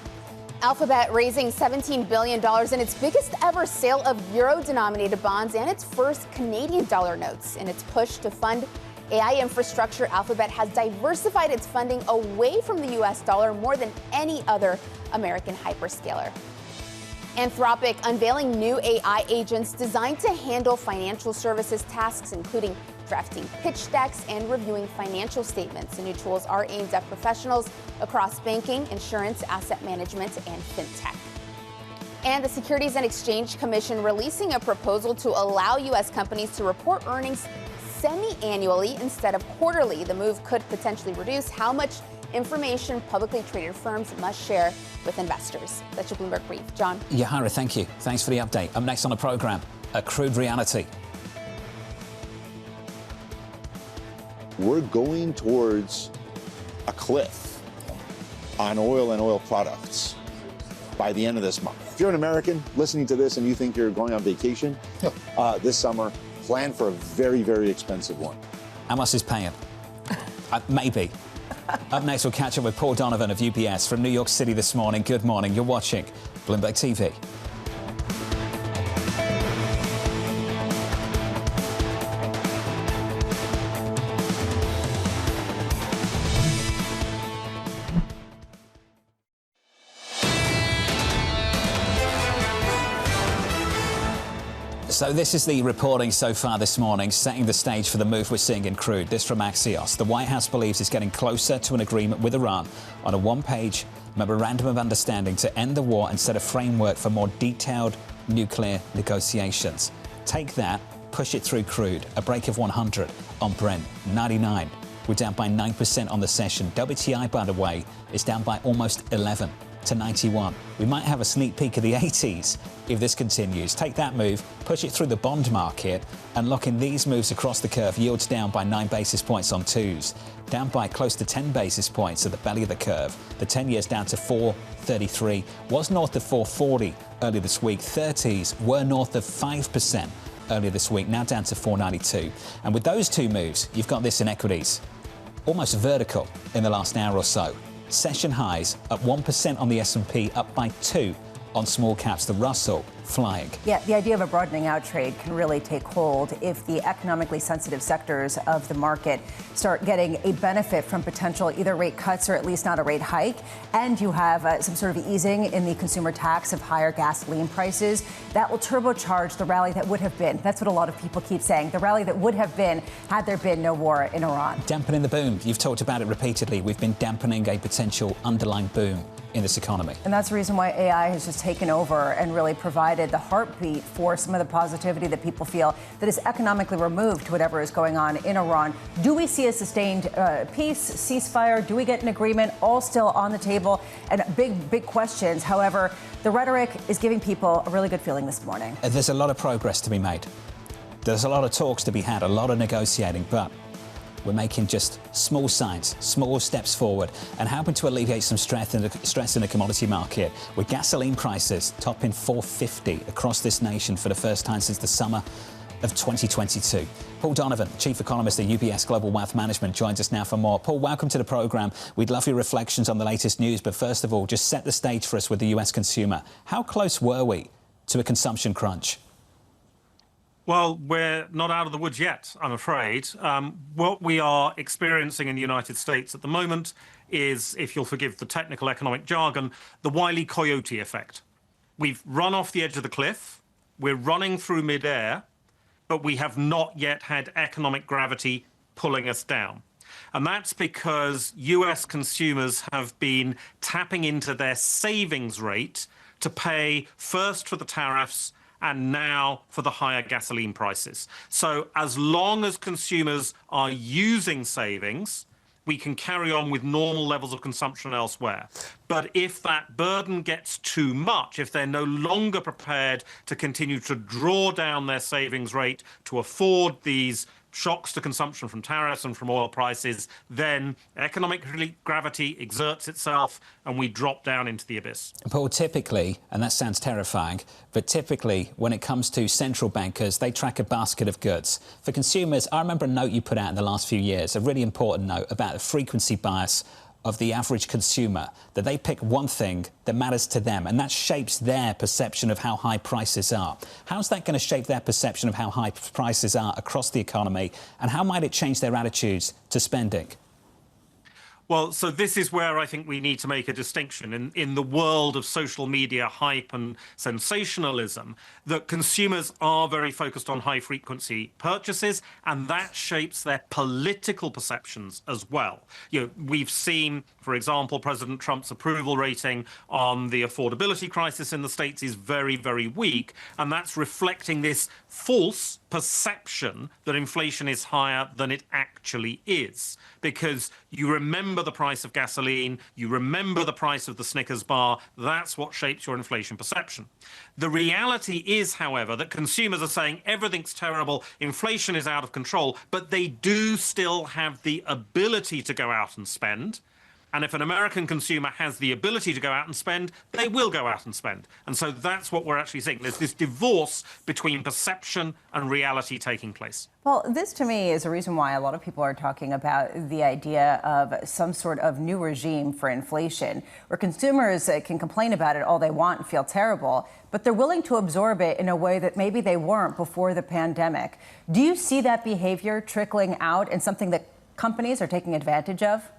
Alphabet raising $17 billion in its biggest ever sale of euro-denominated bonds and its first Canadian dollar notes. In its push to fund AI infrastructure, Alphabet has diversified its funding away from the U.S. dollar more than any other American hyperscaler. Anthropic unveiling new AI agents designed to handle financial services tasks, including drafting pitch decks and reviewing financial statements. The new tools are aimed at professionals across banking, insurance, asset management, and fintech. And the Securities and Exchange Commission releasing a proposal to allow U.S. companies to report earnings semi-annually instead of quarterly. The move could potentially reduce how much information publicly traded firms must share with investors. That's your Bloomberg brief. John.
Yahara, thank you. Thanks for the update. Up next on the program, a crude reality.
We're going towards a cliff on oil and oil products by the end of this month. If you're an American listening to this and you think you're going on vacation this summer, plan for a very, very expensive one.
How much is paying? Maybe. Up next, we'll catch up with Paul Donovan of UBS from New York City this morning. Good morning. You're watching Bloomberg TV. So this is the reporting so far this morning, setting the stage for the move we're seeing in crude. This from Axios. The White House believes it's getting closer to an agreement with Iran on a one-page memorandum of understanding to end the war and set a framework for more detailed nuclear negotiations. Take that, push it through crude. A break of 100 on Brent, 99. We're down by 9% on the session. WTI, by the way, is down by almost 11 to 91. We might have a sneak peek of the 80s if this continues. Take that move, push it through the bond market, and lock in these moves across the curve. Yields down by 9 basis points on twos, down by close to 10 basis points at the belly of the curve. The 10 years down to 4.33, was north of 4.40 earlier this week. 30s were north of 5% earlier this week, now down to 4.92. And with those two moves, you've got this in equities, almost vertical in the last hour or so. Session highs up 1% on the S&P, up by 2 on small caps. The Russell flying.
Yeah, the idea of a broadening out trade can really take hold if the economically sensitive sectors of the market start getting a benefit from potential either rate cuts or at least not a rate hike, and you have some sort of easing in the consumer tax of higher gasoline prices. That will turbocharge the rally that would have been. That's what a lot of people keep saying. The rally that would have been had there been no war in Iran.
Dampening the boom. You've talked about it repeatedly. We've been dampening a potential underlying boom in this economy.
And that's the reason why AI has just taken over and really provided the heartbeat for some of the positivity that people feel that is economically removed to whatever is going on in Iran. Do we see a sustained peace, ceasefire? Do we get an agreement? All still on the table and big questions. However, the rhetoric is giving people a really good feeling this morning.
There's a lot of progress to be made. There's a lot of talks to be had, a lot of negotiating, but we're making just small signs, small steps forward, and helping to alleviate some stress in the commodity market, with gasoline prices topping $4.50 across this nation for the first time since the summer of 2022. Paul Donovan, Chief Economist at UBS Global Wealth Management, joins us now for more. Paul, welcome to the programme. We'd love your reflections on the latest news, but first of all, just set the stage for us with the US consumer. How close were we to a consumption crunch?
Well, we're not out of the woods yet, I'm afraid. What we are experiencing in the United States at the moment is, if you'll forgive the technical economic jargon, the Wile E. Coyote effect. We've run off the edge of the cliff, we're running through midair, but we have not yet had economic gravity pulling us down. And that's because US consumers have been tapping into their savings rate to pay first for the tariffs and now for the higher gasoline prices. So as long as consumers are using savings, we can carry on with normal levels of consumption elsewhere. But if that burden gets too much, if they're no longer prepared to continue to draw down their savings rate to afford these shocks to consumption from tariffs and from oil prices, then economic gravity exerts itself and we drop down into the abyss.
Paul, typically, and that sounds terrifying, but typically when it comes to central bankers, they track a basket of goods. For consumers, I remember a note you put out in the last few years, a really important note about the frequency bias of the average consumer, that they pick one thing that matters to them, and that shapes their perception of how high prices are. How's that going to shape their perception of how high prices are across the economy, and how might it change their attitudes to spending?
Well, so this is where I think we need to make a distinction in the world of social media hype and sensationalism, that consumers are very focused on high frequency purchases, and that shapes their political perceptions as well. You know, we've seen, for example, President Trump's approval rating on the affordability crisis in the States is very, very weak, and that's reflecting this false perception that inflation is higher than it actually is. Because you remember the price of gasoline, you remember the price of the Snickers bar, that's what shapes your inflation perception. The reality is, however, that consumers are saying everything's terrible, inflation is out of control, but they do still have the ability to go out and spend. And if an American consumer has the ability to go out and spend, they will go out and spend. And so that's what we're actually seeing. There's this divorce between perception and reality taking place.
Well, this to me is a reason why a lot of people are talking about the idea of some sort of new regime for inflation, where consumers can complain about it all they want and feel terrible, but they're willing to absorb it in a way that maybe they weren't before the pandemic. Do you see that behavior trickling out and something that companies are taking advantage of?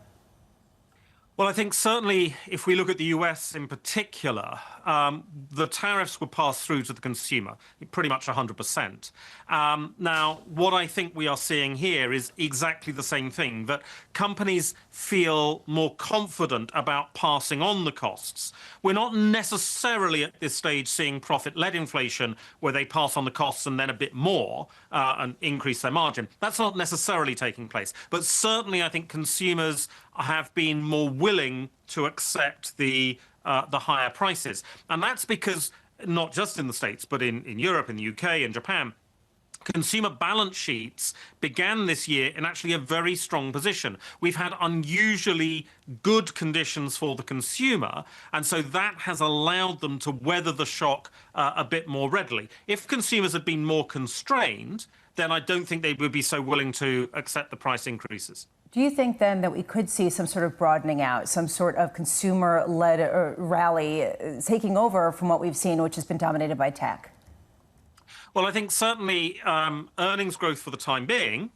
Well, I think certainly if we look at the US in particular, the tariffs were passed through to the consumer, pretty much 100%. Now, what I think we are seeing here is exactly the same thing, that companies feel more confident about passing on the costs. We're not necessarily at this stage seeing profit-led inflation where they pass on the costs and then a bit more and increase their margin. That's not necessarily taking place. But certainly I think consumers have been more willing to accept the higher prices. And that's because not just in the States, but in Europe, in the UK, and Japan, consumer balance sheets began this year in actually a very strong position. We've had unusually good conditions for the consumer, and so that has allowed them to weather the shock a bit more readily. If consumers had been more constrained, then I don't think they would be so willing to accept the price increases.
Do you think then that we could see some sort of broadening out, some sort of consumer-led rally taking over from what we've seen, which has been dominated by tech?
Well, I think certainly earnings growth for the time being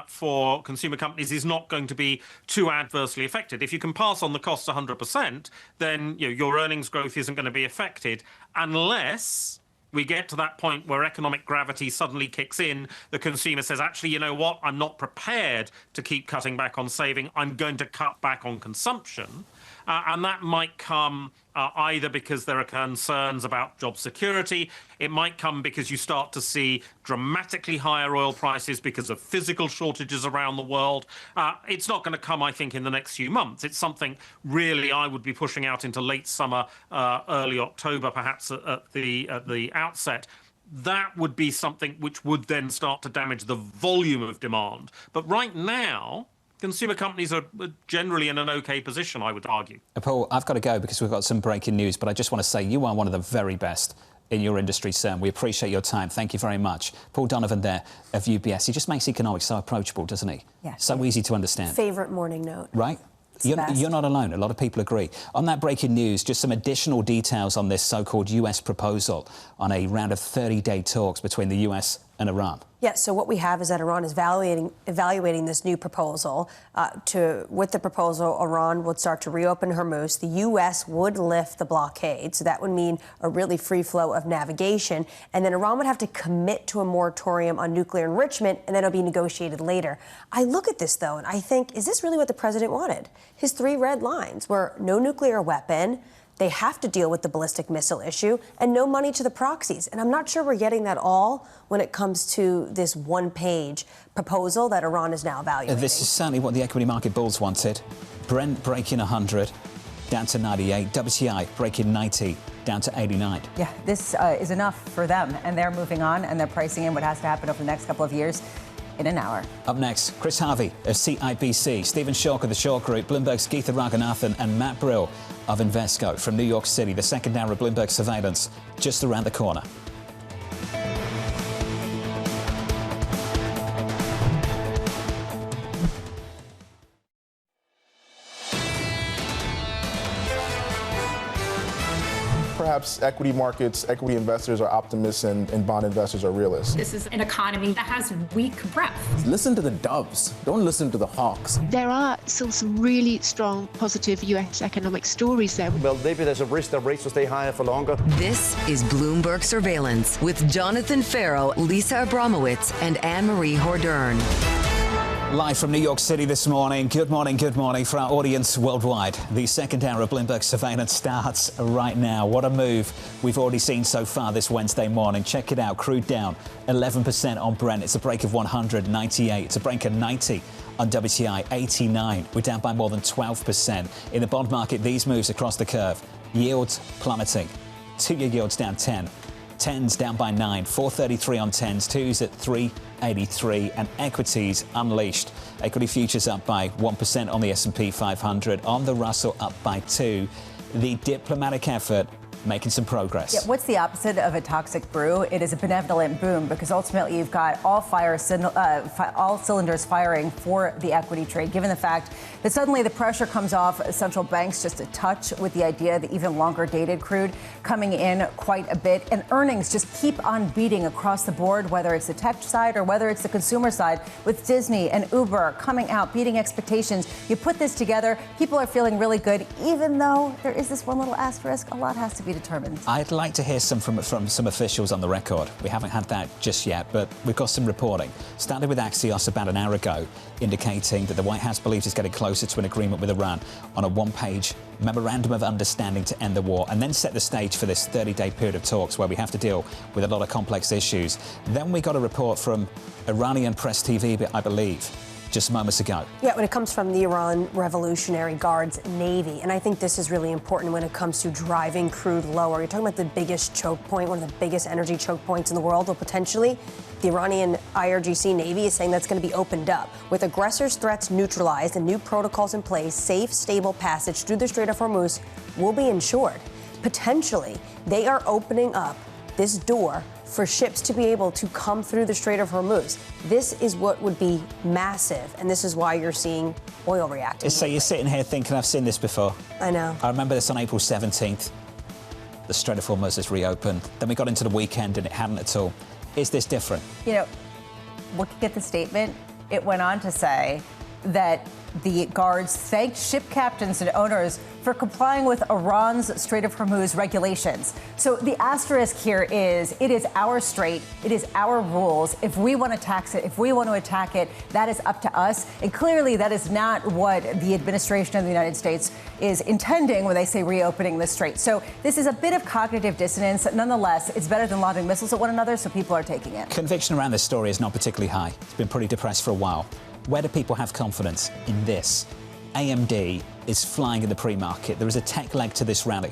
for consumer companies is not going to be too adversely affected. If you can pass on the costs 100%, then your earnings growth isn't going to be affected unless we get to that point where economic gravity suddenly kicks in. The consumer says, actually, you know what? I'm not prepared to keep cutting back on saving. I'm going to cut back on consumption. And that might come either because there are concerns about job security. It might come because you start to see dramatically higher oil prices because of physical shortages around the world. It's not going to come, I think, in the next few months. It's something really I would be pushing out into late summer, early October, perhaps at the outset. That would be something which would then start to damage the volume of demand. But right now, consumer companies are generally in an okay position, I would argue.
Paul, I've got to go because we've got some breaking news, but I just want to say you are one of the very best in your industry, sir. We appreciate your time. Thank you very much. Paul Donovan there of UBS. He just makes economics so approachable, doesn't he?
Yeah.
So easy to understand.
Favorite morning note.
Right? You're not alone. A lot of people agree. On that breaking news, just some additional details on this so-called US proposal on a round of 30-day talks between the US and Iran.
Yeah, so what we have is that Iran is evaluating this new proposal. With the proposal, Iran would start to reopen Hormuz. The U.S. would lift the blockade, so that would mean a really free flow of navigation. And then Iran would have to commit to a moratorium on nuclear enrichment, and then it'll be negotiated later. I look at this, though, and I think, is this really what the president wanted? His 3 red lines were no nuclear weapon, they have to deal with the ballistic missile issue, and no money to the proxies. And I'm not sure we're getting that all when it comes to this one-page proposal that Iran is now evaluating.
This is certainly what the equity market bulls wanted. Brent breaking 100, down to 98. WTI breaking 90, down to 89.
Yeah, this is enough for them, and they're moving on, and they're pricing in what has to happen over the next couple of years. In an hour.
Up next, Chris Harvey of CIBC, Stephen Schork of the Schork Group, Bloomberg's Geetha Raghunathan and Matt Brill of Invesco from New York City. The second hour of Bloomberg Surveillance just around the corner.
Perhaps equity markets, equity investors are optimists and bond investors are realists.
This is an economy that has weak breadth.
Listen to the doves. Don't listen to the hawks.
There are still some really strong, positive U.S. economic stories there.
Well, maybe there's a risk that rates will stay higher for longer.
This is Bloomberg Surveillance with Jonathan Ferro, Lisa Abramowicz, and Annmarie Hordern.
Live from New York City this morning. Good morning for our audience worldwide. The second hour of Bloomberg Surveillance starts right now. What a move we've already seen so far this Wednesday morning. Check it out. Crude down 11% on Brent. It's a break of 198. It's a break of 90 on WTI, 89. We're down by more than 12%. In the bond market, these moves across the curve. Yields plummeting. 2-year yields down 10. 10s down by 9, 433 on 10s, 2s at 383, and equities unleashed. Equity futures up by 1% on the S&P 500, on the Russell up by 2. The diplomatic effort making some progress.
Yeah, what's the opposite of a toxic brew? It is a benevolent boom, because ultimately you've got all cylinders firing for the equity trade, given the fact that suddenly the pressure comes off central banks just a touch, with the idea that even longer dated crude coming in quite a bit, and earnings just keep on beating across the board, whether it's the tech side or whether it's the consumer side, with Disney and Uber coming out, beating expectations. You put this together, people are feeling really good, even though there is this one little asterisk: a lot has to be determined.
I'd like to hear some from some officials on the record. We haven't had that just yet, but we've got some reporting. Started with Axios about an hour ago, indicating that the White House believes it's getting closer to an agreement with Iran on a one-page memorandum of understanding to end the war, and then set the stage for this 30-day period of talks where we have to deal with a lot of complex issues. Then we got a report from Iranian Press TV, I believe, just moments ago.
Yeah, when it comes from the Iran Revolutionary Guard's Navy. And I think this is really important when it comes to driving crude lower. You're talking about the biggest choke point, one of the biggest energy choke points in the world. Well, potentially, the Iranian IRGC Navy is saying that's going to be opened up. With aggressors' threats neutralized and new protocols in place, safe, stable passage through the Strait of Hormuz will be ensured. Potentially, they are opening up this door for ships to be able to come through the Strait of Hormuz. This is what would be massive, and this is why you're seeing oil reacting.
So you're sitting here thinking, I've seen this before.
I know.
I remember this on April 17th. The Strait of Hormuz is reopened. Then we got into the weekend and it hadn't at all. Is this different?
You know, looking at the statement, it went on to say that the guards thanked ship captains and owners for complying with Iran's Strait of Hormuz regulations. So the asterisk here is, it is our strait, it is our rules. If we want to tax it, if we want to attack it, that is up to us. And clearly that is not what the administration of the United States is intending when they say reopening the strait. So this is a bit of cognitive dissonance. Nonetheless, it's better than lobbing missiles at one another, so people are taking it.
Conviction around this story is not particularly high. It's been pretty depressed for a while. Where do people have confidence in this? AMD is flying in the pre-market. There is a tech leg to this rally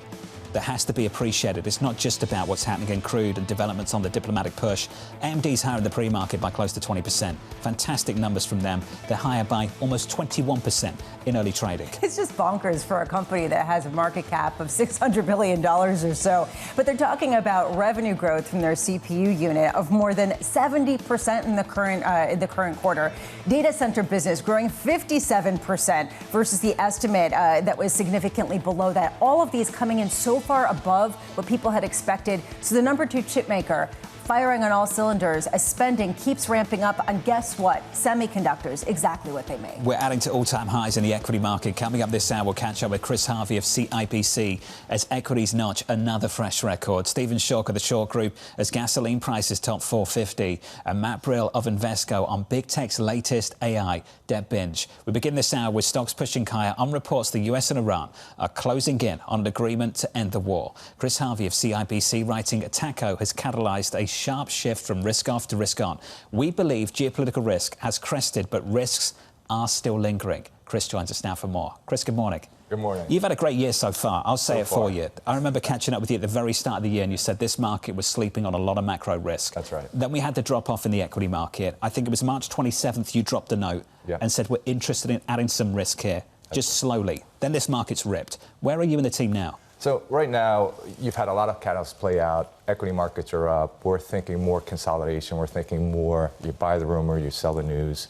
that has to be appreciated. It's not just about what's happening in crude and developments on the diplomatic push. AMD's higher in the pre-market by close to 20%. Fantastic numbers from them. They're higher by almost 21% in early trading.
It's just bonkers for a company that has a market cap of $600 billion or so. But they're talking about revenue growth from their CPU unit of more than 70% in the current quarter. Data center business growing 57% versus the estimate that was significantly below that. All of these coming in so far above what people had expected. So the number 2 chip maker firing on all cylinders as spending keeps ramping up on, guess what? Semiconductors, exactly what they make.
We're adding to all-time highs in the equity market. Coming up this hour, we'll catch up with Chris Harvey of CIBC as equities notch another fresh record. Stephen Schork of the Schork Group as gasoline prices top 450. And Matt Brill of Invesco on big tech's latest AI debt binge. We begin this hour with stocks pushing higher on reports the US and Iran are closing in on an agreement to end the war. Chris Harvey of CIBC writing, TACO has catalyzed a sharp shift from risk off to risk on. We believe geopolitical risk has crested, but risks are still lingering. Chris joins us now for more. Chris, good morning.
Good morning.
You've had a great year so far. I'll say it for you. I remember catching up with you at the very start of the year, and you said this market was sleeping on a lot of macro risk.
That's right.
Then we had the drop off in the equity market. I think it was March 27th you dropped a note and said we're interested in adding some risk here, just slowly. Then this market's ripped. Where are you and the team now?
So right now, you've had a lot of catalysts play out. Equity markets are up. We're thinking more consolidation. We're thinking more you buy the rumor, you sell the news.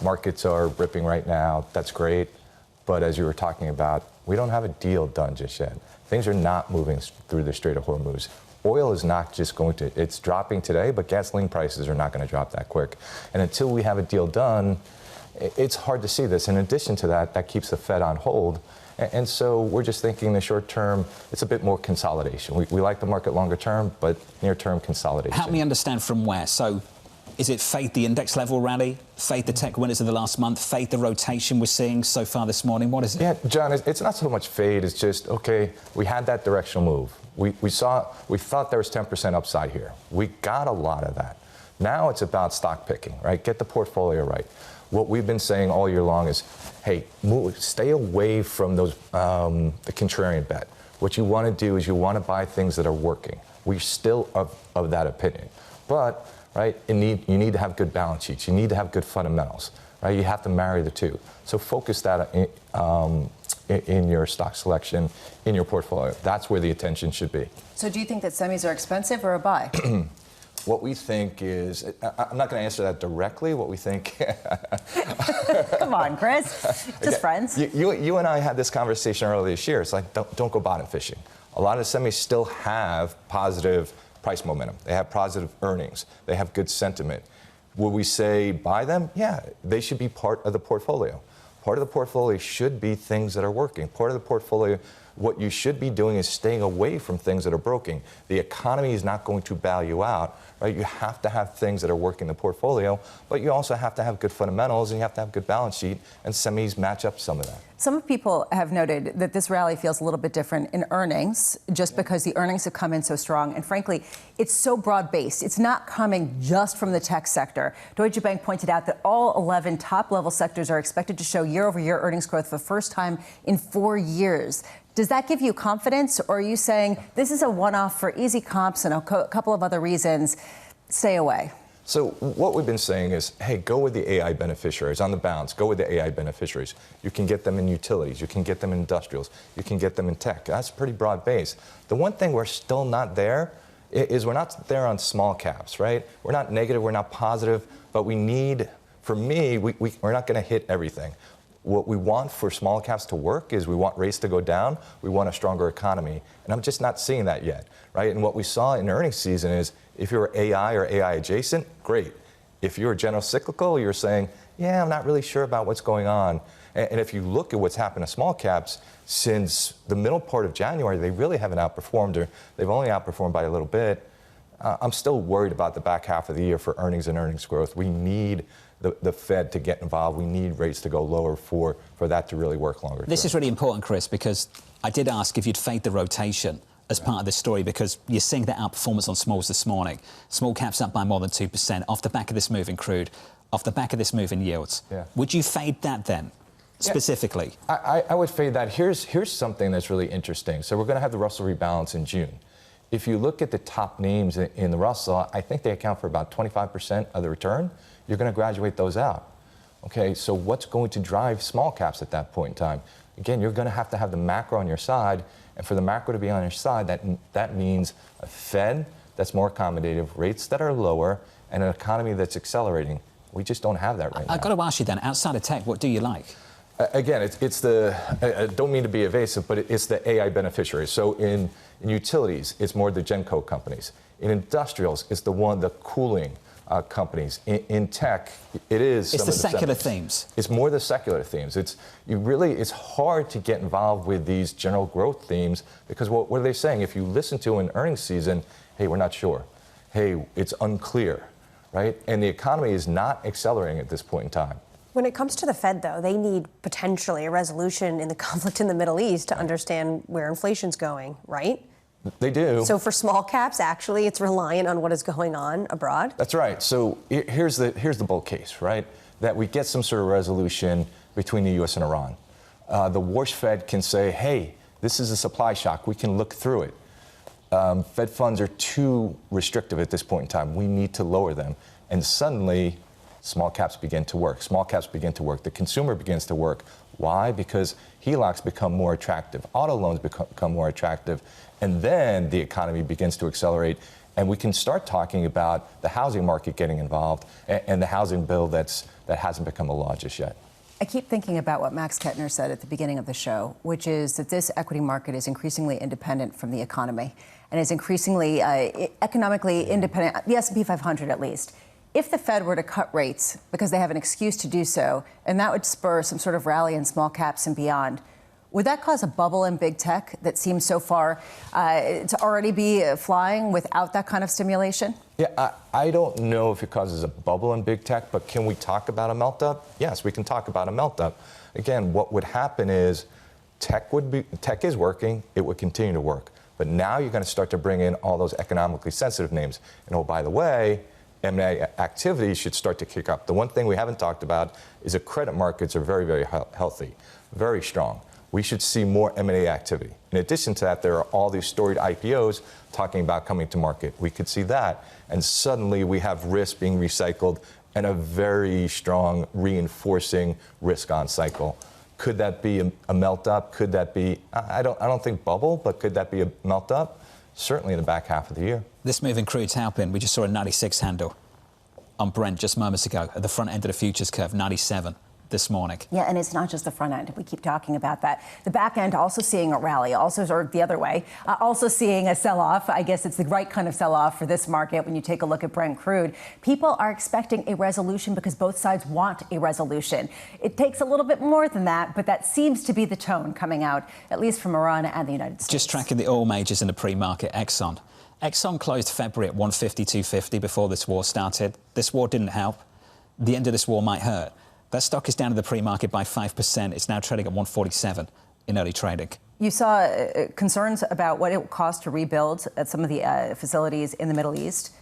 Markets are ripping right now. That's great. But as you were talking about, we don't have a deal done just yet. Things are not moving through the Strait of Hormuz. Oil is not just going to, it's dropping today, but gasoline prices are not going to drop that quick. And until we have a deal done, it's hard to see this. In addition to that, that keeps the Fed on hold. And so we're just thinking in the short term, it's a bit more consolidation. We like the market longer term, but near term consolidation.
Help me understand from where. So is it fade the index level rally, fade the tech winners of the last month, fade the rotation we're seeing so far this morning? What is it?
Yeah, John, it's not so much fade. It's just, okay, we had that directional move. We thought there was 10% upside here. We got a lot of that. Now it's about stock picking, right? Get the portfolio right. What we've been saying all year long is, hey, stay away from those the contrarian bet. What you want to do is you want to buy things that are working. We're still of that opinion. But, right, you need to have good balance sheets. You need to have good fundamentals, right? You have to marry the two. So focus that in your stock selection, in your portfolio. That's where the attention should be.
So do you think that semis are expensive or a buy?
What we think is, I'm not going to answer that directly. What we think.
Come on, Chris. Just friends.
You and I had this conversation earlier this year. It's like, don't go bottom fishing. A lot of semis still have positive price momentum. They have positive earnings. They have good sentiment. Will we say buy them? Yeah, they should be part of the portfolio. Part of the portfolio should be things that are working. Part of the portfolio, what you should be doing is staying away from things that are broken. The economy is not going to bail you out, right? You have to have things that are working in the portfolio, but you also have to have good fundamentals and you have to have good balance sheet, and semis match up some of that.
Some people have noted that this rally feels a little bit different in earnings, just because the earnings have come in so strong. And frankly, it's so broad-based. It's not coming just from the tech sector. Deutsche Bank pointed out that all 11 top-level sectors are expected to show year-over-year earnings growth for the first time in 4 years. Does that give you confidence, or are you saying this is a one-off for easy comps and a couple of other reasons? Stay away.
So what we've been saying is, hey, go with the AI beneficiaries on the bounce. Go with the AI beneficiaries. You can get them in utilities. You can get them in industrials. You can get them in tech. That's pretty broad base. The one thing we're still not there is we're not there on small caps, right? We're not negative. We're not positive. But we need, for me, we're not going to hit everything. What we want for small caps to work is we want rates to go down. We want a stronger economy. And I'm just not seeing that yet, right? And what we saw in earnings season is if you're AI or AI adjacent, great. If you're general cyclical, you're saying, yeah, I'm not really sure about what's going on. And if you look at what's happened to small caps since the middle part of January, they really haven't outperformed, or they've only outperformed by a little bit. I'm still worried about the back half of the year for earnings and earnings growth. We need the Fed to get involved. We need rates to go lower for that to really work longer term.
This is really important, Chris, because I did ask if you'd fade the rotation as part of this story, because you're seeing that outperformance on smalls this morning. Small caps up by more than 2% off the back of this move in crude, off the back of this move in yields. Yeah. Would you fade that then, specifically?
Yeah, I would fade that. Here's something that's really interesting. So we're going to have the Russell rebalance in June. If you look at the top names in the Russell, I think they account for about 25% of the return. You're going to graduate those out. Okay, so what's going to drive small caps at that point in time? Again, you're going to have the macro on your side, and for the macro to be on your side, that means a Fed that's more accommodative, rates that are lower, and an economy that's accelerating. We just don't have that right now.
I've got to ask you then, outside of tech, what do you like?
Again, it's the, I don't mean to be evasive, but it's the AI beneficiaries. So in utilities, it's more the Genco companies. In industrials, it's the cooling companies. In tech, it is
it's
some
the
of the
secular
semis.
themes.
It's more the secular themes. It's hard to get involved with these general growth themes, because what are they saying? If you listen to an earnings season, hey, we're not sure. Hey, it's unclear, right? And the economy is not accelerating at this point in time.
When it comes to the Fed, though, they need potentially a resolution in the conflict in the Middle East to understand where inflation's going, right?
They do.
So for small caps, actually, it's reliant on what is going on abroad?
That's right. So here's the bull case, right? That we get some sort of resolution between the U.S. and Iran. The worst Fed can say, hey, this is a supply shock. We can look through it. Fed funds are too restrictive at this point in time. We need to lower them. And suddenly, small caps begin to work. Small caps begin to work. The consumer begins to work. Why? Because HELOCs become more attractive. Auto loans become more attractive. And then the economy begins to accelerate. And we can start talking about the housing market getting involved and the housing bill that hasn't become a law just yet.
I keep thinking about what Max Kettner said at the beginning of the show, which is that this equity market is increasingly independent from the economy and is increasingly economically independent, the S&P 500 at least. If the Fed were to cut rates because they have an excuse to do so, and that would spur some sort of rally in small caps and beyond, would that cause a bubble in big tech that seems so far to already be flying without that kind of stimulation?
Yeah, I don't know if it causes a bubble in big tech, but can we talk about a melt-up? Yes, we can talk about a melt-up. Again, what would happen is tech is working, it would continue to work. But now you're going to start to bring in all those economically sensitive names. And oh, by the way, M&A activity should start to kick up. The one thing we haven't talked about is that credit markets are very, very healthy, very strong. we should see more M&A activity. In addition to that, there are all these storied IPOs talking about coming to market. We could see that, and suddenly we have risk being recycled and a very strong reinforcing risk-on cycle. Could that be a melt-up? Could that be, I don't think bubble, but could that be a melt-up? Certainly in the back half of the year.
This move in crude's helping. We just saw a 96 handle on Brent just moments ago at the front end of the futures curve, 97 this morning.
Yeah, and it's not just the front end. We keep talking about that. The back end also seeing a rally, also or the other way, also seeing a sell-off. I guess it's the right kind of sell-off for this market when you take a look at Brent crude. People are expecting a resolution because both sides want a resolution. It takes a little bit more than that, but that seems to be the tone coming out, at least from Iran and the United States.
Just tracking the oil majors in the pre-market, Exxon. Exxon closed February at 150.250 before this war started. This war didn't help. The end of this war might hurt. That stock is down in the pre-market by 5%. It's now trading at 147 in early trading.
You saw concerns about what it would cost to rebuild at some of the facilities in the Middle East.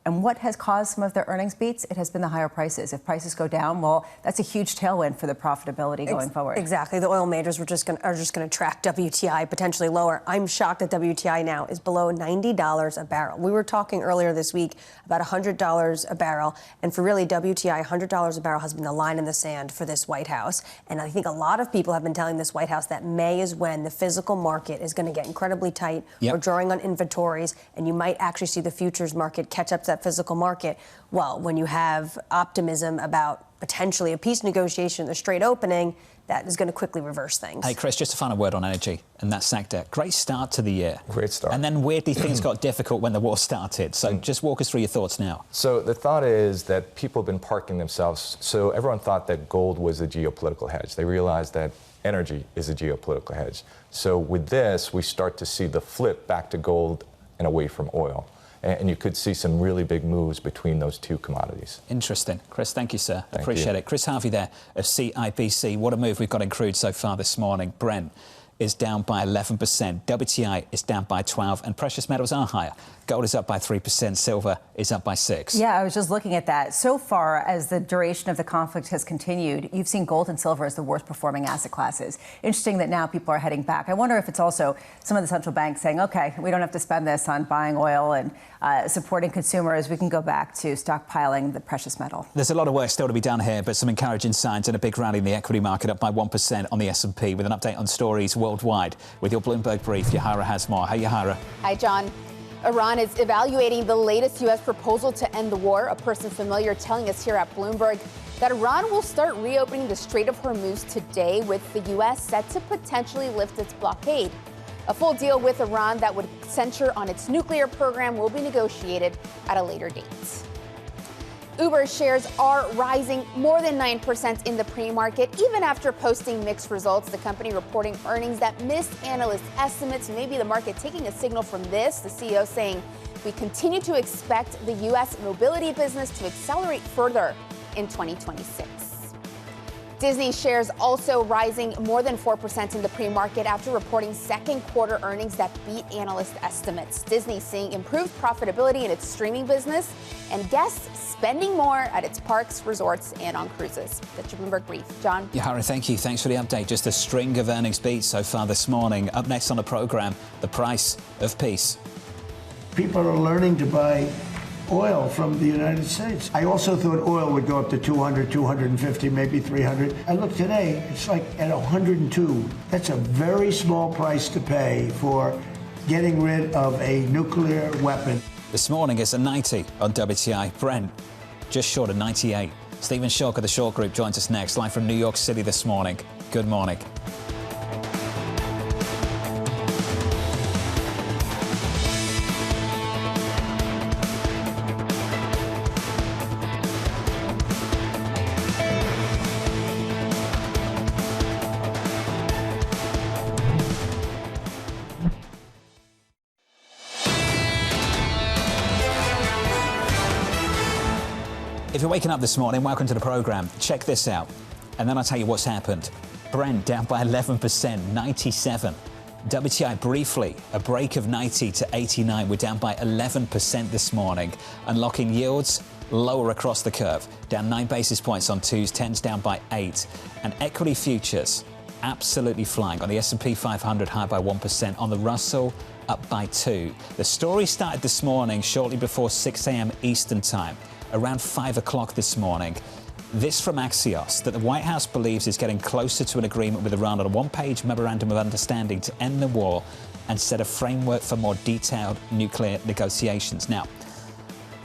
And what has caused some of their earnings beats? It has been the higher prices. If prices go down, well, that's a huge tailwind for the profitability going forward.
Exactly. The oil majors are just going to track WTI potentially lower. I'm shocked that WTI now is below $90 a barrel. We were talking earlier this week about $100 a barrel. And for really WTI, $100 a barrel has been the line in the sand for this White House. And I think a lot of people have been telling this White House that May is when the physical market is going to get incredibly tight.
Yep.
We're drawing on inventories, and you might actually see the futures market catch up to that physical market. Well, when you have optimism about potentially a peace negotiation, the Strait opening, that is going to quickly reverse things.
Hey, Chris, just a final word on energy and that sector. Great start to the year.
Great start.
And then weirdly things got difficult when the war started. So just walk us through your thoughts now.
So the thought is that people have been parking themselves. So everyone thought that gold was a geopolitical hedge. They realized that energy is a geopolitical hedge. So with this, we start to see the flip back to gold and away from oil. And you could see some really big moves between those two commodities.
Interesting. Chris, thank you, sir.
Thank
Appreciate
you.
it. Chris Harvey there of CIBC. What a move we've got in crude so far this morning. Brent is down by 11%. WTI is down by 12%. And precious metals are higher. Gold is up by 3%. Silver is up by 6%.
Yeah, I was just looking at that. So far, as the duration of the conflict has continued, you've seen gold and silver as the worst performing asset classes. Interesting that now people are heading back. I wonder if it's also some of the central banks saying, OK, we don't have to spend this on buying oil and supporting consumers. We can go back to stockpiling the precious metal.
There's a lot of work still to be done here, but some encouraging signs and a big rally in the equity market, up by 1% on the S&P, with an update on stories worldwide. With your Bloomberg brief, Yahara has more. Hey, Yahara.
Hi, John. Iran is evaluating the latest U.S. proposal to end the war. A person familiar telling us here at Bloomberg that Iran will start reopening the Strait of Hormuz today, with the U.S. set to potentially lift its blockade. A full deal with Iran that would center on its nuclear program will be negotiated at a later date. Uber shares are rising more than 9% in the pre-market, even after posting mixed results. The company reporting earnings that missed analyst estimates. Maybe the market taking a signal from this. The CEO saying, we continue to expect the U.S. mobility business to accelerate further in 2026. Disney shares also rising more than 4% in the pre-market after reporting second quarter earnings that beat analyst estimates. Disney seeing improved profitability in its streaming business and guests spending more at its parks, resorts, and on cruises. That's your Bloomberg brief. John?
Yahara, thank you. Thanks for the update. Just a string of earnings beats so far this morning. Up next on the program, the price of peace.
People are learning to buy oil from the United States. I also thought oil would go up to 200, 250, maybe 300. And look, today, it's like at 102. That's a very small price to pay for getting rid of a nuclear weapon.
This morning, it's a 90 on WTI. Brent, just short of 98. Stephen Schork of the Schork Group joins us next, live from New York City this morning. Good morning. If you're waking up this morning, welcome to the program. Check this out, and then I'll tell you what's happened. Brent down by 11%, 97. WTI briefly, a break of 90 to 89. We're down by 11% this morning. Unlocking yields lower across the curve, down 9 basis points on 2s, 10s down by 8. And equity futures absolutely flying. On the S&P 500, higher by 1%. On the Russell, up by 2%. The story started this morning shortly before 6 a.m. Eastern Time, around 5 o'clock this morning. This from Axios, that the White House believes is getting closer to an agreement with Iran on a one-page memorandum of understanding to end the war and set a framework for more detailed nuclear negotiations. Now,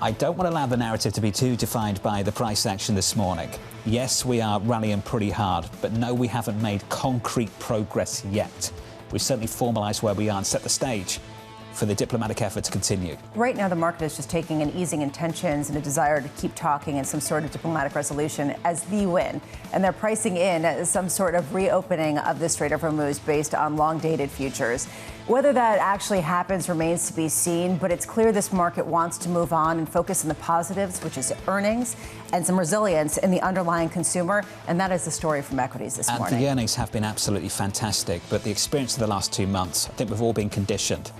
I don't want to allow the narrative to be too defined by the price action this morning. Yes, we are rallying pretty hard, but no, we haven't made concrete progress yet. We've certainly formalised where we are and set the stage for the diplomatic effort to continue.
Right now, the market is just taking an easing in tensions and a desire to keep talking and some sort of diplomatic resolution as the win. And they're pricing in some sort of reopening of the Strait of Hormuz based on long-dated futures. Whether that actually happens remains to be seen, but it's clear this market wants to move on and focus on the positives, which is earnings and some resilience in the underlying consumer. And that is the story from Equities this morning.
And the earnings have been absolutely fantastic, but the experience of the last 2 months, I think we've all been conditioned.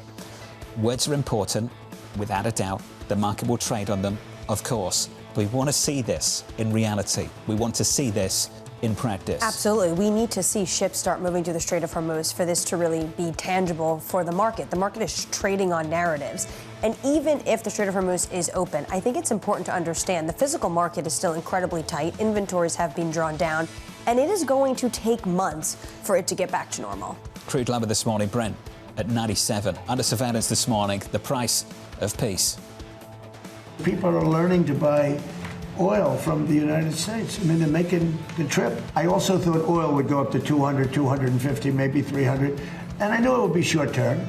Words are important, without a doubt. The market will trade on them, of course. But we want to see this in reality. We want to see this in practice.
Absolutely. We need to see ships start moving to the Strait of Hormuz for this to really be tangible for the market. The market is trading on narratives. And even if the Strait of Hormuz is open, I think it's important to understand the physical market is still incredibly tight. Inventories have been drawn down, and it is going to take months for it to get back to normal.
Crude lower this morning, Brent at 97. Under surveillance this morning, the price of peace.
People are learning to buy oil from the United States. I mean, they're making the trip. I also thought oil would go up to 200, 250, maybe 300. And I know it would be short term,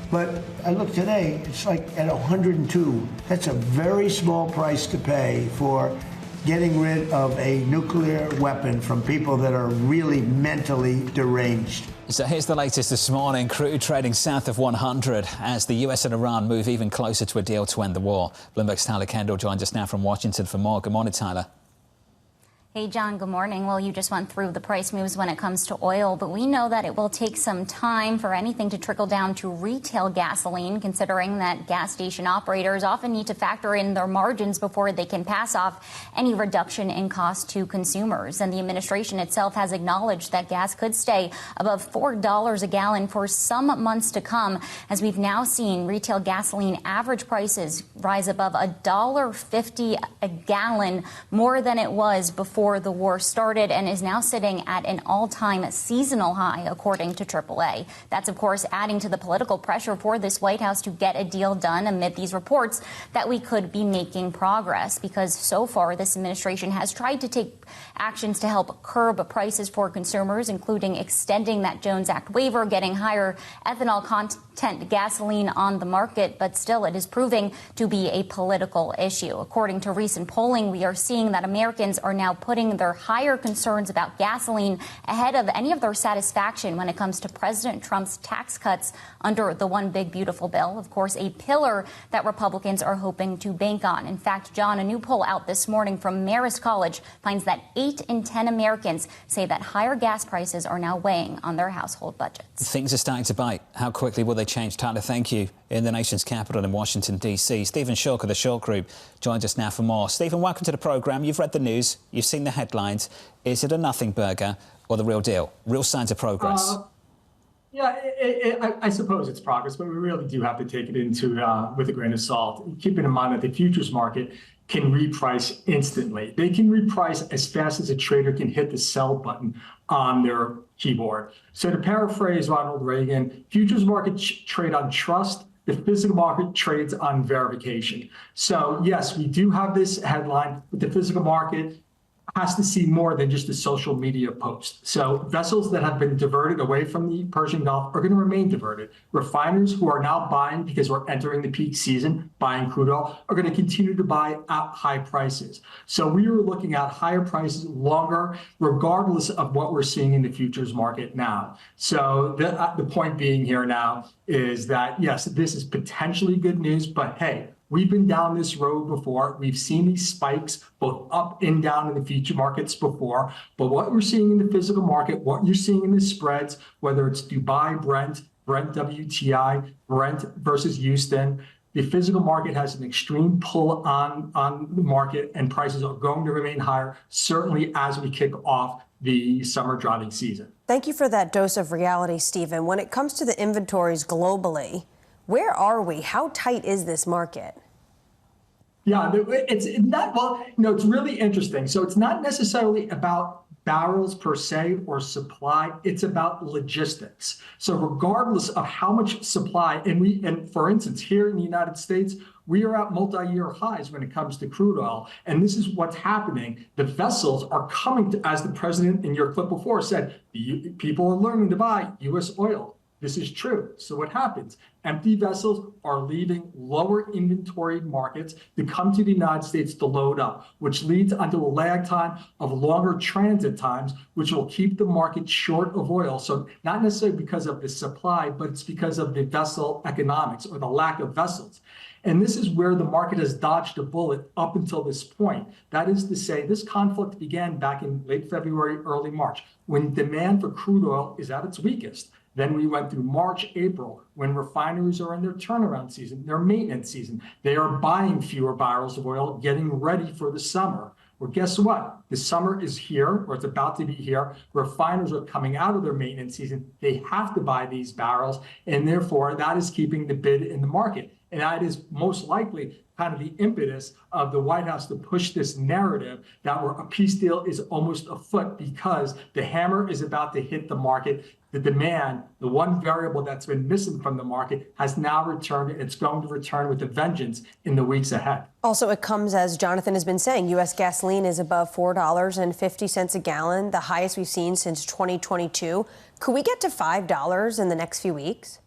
but I look today, it's like at 102. That's a very small price to pay for getting rid of a nuclear weapon from people that are really mentally deranged.
So here's the latest this morning. Crude trading south of 100 as the US and Iran move even closer to a deal to end the war. Bloomberg's Tyler Kendall joins us now from Washington for more. Good morning, Tyler.
Hey, John, good morning. Well, you just went through the price moves when it comes to oil, but we know that it will take some time for anything to trickle down to retail gasoline, considering that gas station operators often need to factor in their margins before they can pass off any reduction in cost to consumers. And the administration itself has acknowledged that gas could stay above $4 a gallon for some months to come, as we've now seen retail gasoline average prices rise above $1.50 a gallon, more than it was before the war started, and is now sitting at an all-time seasonal high, according to AAA. That's, of course, adding to the political pressure for this White House to get a deal done amid these reports that we could be making progress, because so far this administration has tried to take actions to help curb prices for consumers, including extending that Jones Act waiver, getting higher ethanol content gasoline on the market, but still it is proving to be a political issue. According to recent polling, we are seeing that Americans are now putting their higher concerns about gasoline ahead of any of their satisfaction when it comes to President Trump's tax cuts under the One Big Beautiful Bill. Of course, a pillar that Republicans are hoping to bank on. In fact, John, a new poll out this morning from Marist College finds that 8 in 10 Americans say that higher gas prices are now weighing on their household budgets.
Things are starting to bite. How quickly will they change? Tyler, thank you. In the nation's capital in Washington, D.C. Stephen Schork of the Schork Group joins us now for more. Stephen, welcome to the programme. You've read the news. You've seen the headlines. Is it a nothing burger or the real deal? Real signs of progress?
Yeah, I suppose it's progress, but we really do have to take it into with a grain of salt. Keeping in mind that the futures market can reprice instantly. They can reprice as fast as a trader can hit the sell button on their keyboard. So to paraphrase Ronald Reagan, futures markets trade on trust. The physical market trades on verification. So yes, we do have this headline, but the physical market has to see more than just a social media post. So vessels that have been diverted away from the Persian Gulf are going to remain diverted. Refiners who are now buying because we're entering the peak season, buying crude oil, are going to continue to buy at high prices. So we are looking at higher prices longer, regardless of what we're seeing in the futures market now. So the point being here now is that, yes, this is potentially good news, but hey, we've been down this road before. We've seen these spikes both up and down in the future markets before. But what we're seeing in the physical market, what you're seeing in the spreads, whether it's Dubai, Brent WTI, Brent versus Houston, The physical market has an extreme pull on the market, and prices are going to remain higher, certainly as we kick off the summer driving season.
Thank you for that dose of reality, Stephen. When it comes to the inventories globally, where are we? How tight is this market?
Yeah, it's not, well, it's really interesting. So it's not necessarily about barrels per se or supply, it's about logistics. So regardless of how much supply, and for instance, here in the United States, we are at multi-year highs when it comes to crude oil. And this is what's happening. The vessels are coming to, as the president in your clip before said, people are learning to buy U.S. oil. This is true. So what happens? Empty vessels are leaving lower inventory markets to come to the United States to load up, which leads onto a lag time of longer transit times, which will keep the market short of oil. So not necessarily because of the supply, but it's because of the vessel economics or the lack of vessels. And this is where the market has dodged a bullet up until this point. That is to say, this conflict began back in late February, early March, when demand for crude oil is at its weakest. Then we went through March, April, when refineries are in their turnaround season, their maintenance season. They are buying fewer barrels of oil, getting ready for the summer. Well, guess what? The summer is here, or it's about to be here. Refiners are coming out of their maintenance season. They have to buy these barrels, and therefore that is keeping the bid in the market. And that is most likely kind of the impetus of the White House to push this narrative that a peace deal is almost afoot because the hammer is about to hit the market. The demand, the one variable that's been missing from the market, has now returned, and it's going to return with a vengeance in the weeks ahead.
Also, it comes, as Jonathan has been saying, U.S. gasoline is above $4.50 a gallon, the highest we've seen since 2022. Could we get to $5 in the next few weeks?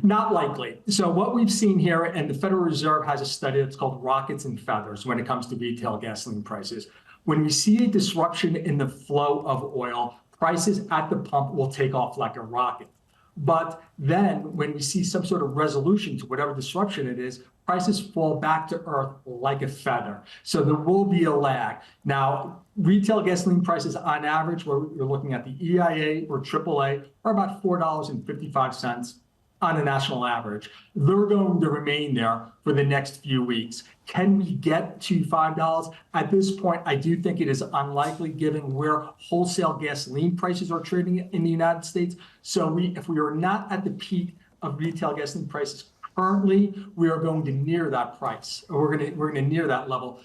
Not likely. So what we've seen here, and the Federal Reserve has a study that's called Rockets and Feathers when it comes to retail gasoline prices. When we see a disruption in the flow of oil, prices at the pump will take off like a rocket. But then when we see some sort of resolution to whatever disruption it is, prices fall back to earth like a feather. So there will be a lag. Now, retail gasoline prices on average, where you're looking at the EIA or AAA, are about $4.55 on a national average. They're going to remain there for the next few weeks. Can we get to $5? At this point, I do think it is unlikely given where wholesale gasoline prices are trading in the United States. So if we are not at the peak of retail gasoline prices currently, we are going to near that price. We're going to near that level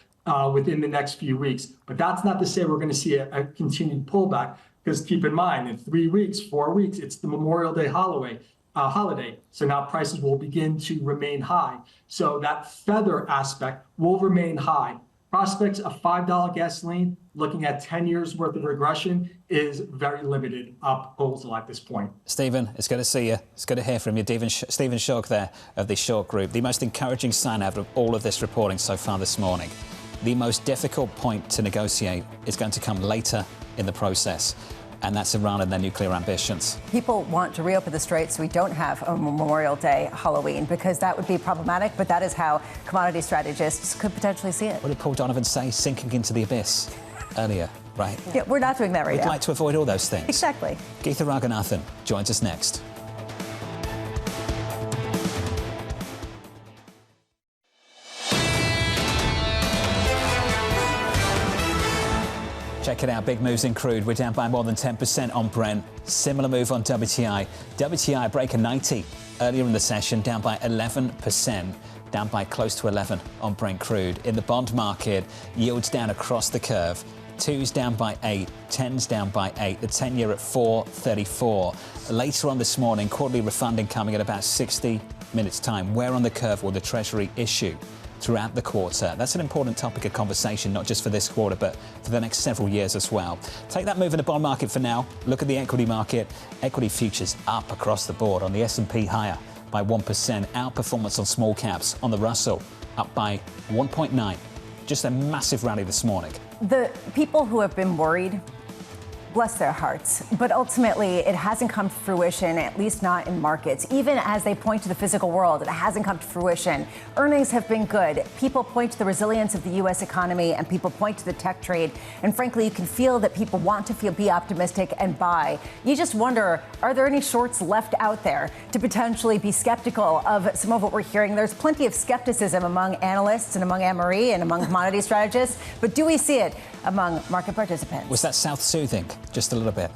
within the next few weeks. But that's not to say we're going to see a continued pullback, because keep in mind, in 3 weeks, 4 weeks, it's the Memorial Day holiday. So now prices will begin to remain high. So that feather aspect will remain high. Prospects of $5 gasoline, looking at 10 years worth of regression, is very limited proposal at this point.
Stephen, it's good to see you. It's good to hear from you. Stephen Schork there of the Schork Group. The most encouraging sign out of all of this reporting so far this morning. The most difficult point to negotiate is going to come later in the process, and that's Iran and their nuclear ambitions.
People want to reopen the Strait so we don't have a Memorial Day Halloween, because that would be problematic, but that is how commodity strategists could potentially see it.
What did Paul Donovan say? Sinking into the abyss earlier, right?
Yeah, we're not doing that right now.
We'd like to avoid all those things.
Exactly.
Geetha Raghunathan joins us next. Check it out, big moves in crude. We're down by more than 10% on Brent. Similar move on WTI. WTI breaking 90 earlier in the session, down by 11%, down by close to 11 on Brent crude. In the bond market, yields down across the curve. 2's down by 8, 10's down by 8, the 10-year at 4.34. Later on this morning, quarterly refunding coming at about 60 minutes' time. Where on the curve will the Treasury issue throughout the quarter? That's an important topic of conversation, not just for this quarter, but for the next several years as well. Take that move in the bond market for now. Look at the equity market. Equity futures up across the board. On the S&P, higher by 1%. Outperformance on small caps. On the Russell, up by 1.9. Just a massive rally this morning.
The people who have been worried Bless their hearts. But ultimately, it hasn't come to fruition, at least not in markets. Even as they point to the physical world, it hasn't come to fruition. Earnings have been good. People point to the resilience of the U.S. economy, and people point to the tech trade. And frankly, you can feel that people want to be optimistic and buy. You just wonder, are there any shorts left out there to potentially be skeptical of some of what we're hearing? There's plenty of skepticism among analysts and among Annmarie and among commodity strategists. But do we see it among market participants?
Was that self-soothing? Just a little bit.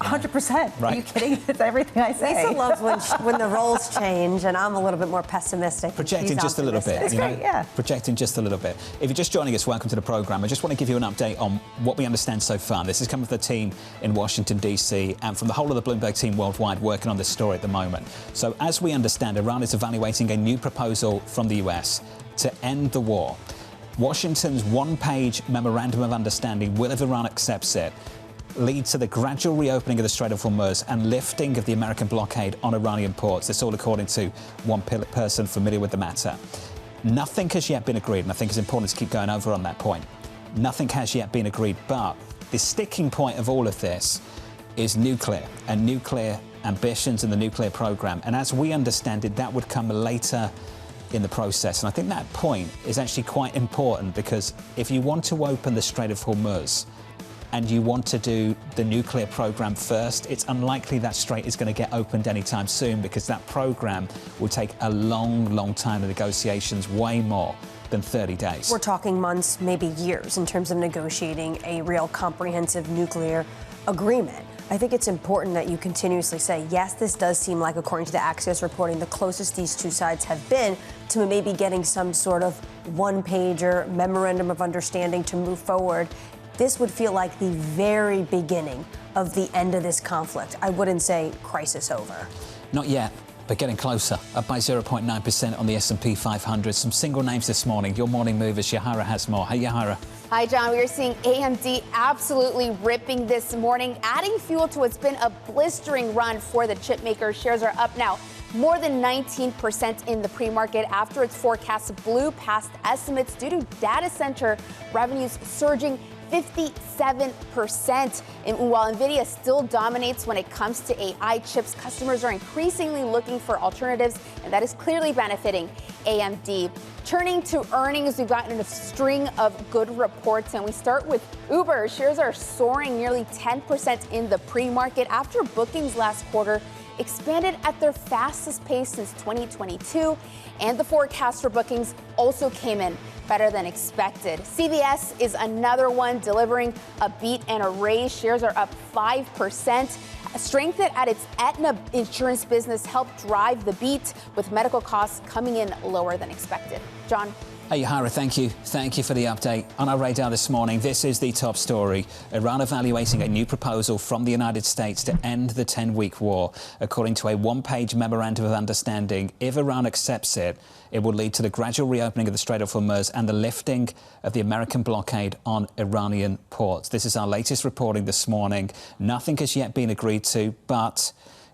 100%.
Right.
Are you kidding? It's everything I say.
Lisa loves when the roles change, and I'm a little bit more pessimistic.
Projecting just a little bit.
It's great, yeah.
Projecting just a little bit. If you're just joining us, welcome to the program. I just want to give you an update on what we understand so far. This has come from the team in Washington, D.C., and from the whole of the Bloomberg team worldwide working on this story at the moment. So as we understand, Iran is evaluating a new proposal from the U.S. to end the war. Washington's one-page memorandum of understanding, will, if Iran accepts it, lead to the gradual reopening of the Strait of Hormuz and lifting of the American blockade on Iranian ports. This all according to one person familiar with the matter. Nothing has yet been agreed, and I think it's important to keep going over on that point. Nothing has yet been agreed, but the sticking point of all of this is nuclear and nuclear ambitions and the nuclear program. And as we understand it, that would come later in the process. And I think that point is actually quite important, because if you want to open the Strait of Hormuz and you want to do the nuclear program first, it's unlikely that strait is going to get opened anytime soon, because that program will take a long, long time of negotiations, way more than 30 days.
We're talking months, maybe years, in terms of negotiating a real comprehensive nuclear agreement. I think it's important that you continuously say, yes, this does seem like, according to the Axios reporting, the closest these two sides have been to maybe getting some sort of one-pager memorandum of understanding to move forward. This would feel like the very beginning of the end of this conflict. I wouldn't say crisis over.
Not yet, but getting closer. Up by 0.9% on the S&P 500. Some single names this morning. Your morning movers, Yahara has more. Hey, Yahara.
Hi, John. We are seeing AMD absolutely ripping this morning, adding fuel to what's been a blistering run for the chip maker. Shares are up now more than 19% in the pre-market after its forecasts blew past estimates due to data center revenues surging 57%. And while NVIDIA still dominates when it comes to AI chips, customers are increasingly looking for alternatives, and that is clearly benefiting AMD. Turning to earnings, we've gotten a string of good reports, and we start with Uber. Shares are soaring nearly 10% in the pre-market after bookings last quarter expanded at their fastest pace since 2022, and the forecast for bookings also came in better than expected. CVS is another one delivering a beat and a raise. Shares are up 5%. Strength at its Aetna insurance business helped drive the beat, with medical costs coming in lower than expected. John?
Hey, Yahara, thank you. Thank you for the update. On our radar this morning, this is the top story. Iran evaluating a new proposal from the United States to end the 10-week war. According to a one-page memorandum of understanding, if Iran accepts it, it will lead to the gradual reopening of the Strait of Hormuz and the lifting of the American blockade on Iranian ports. This is our latest reporting this morning. Nothing has yet been agreed to, but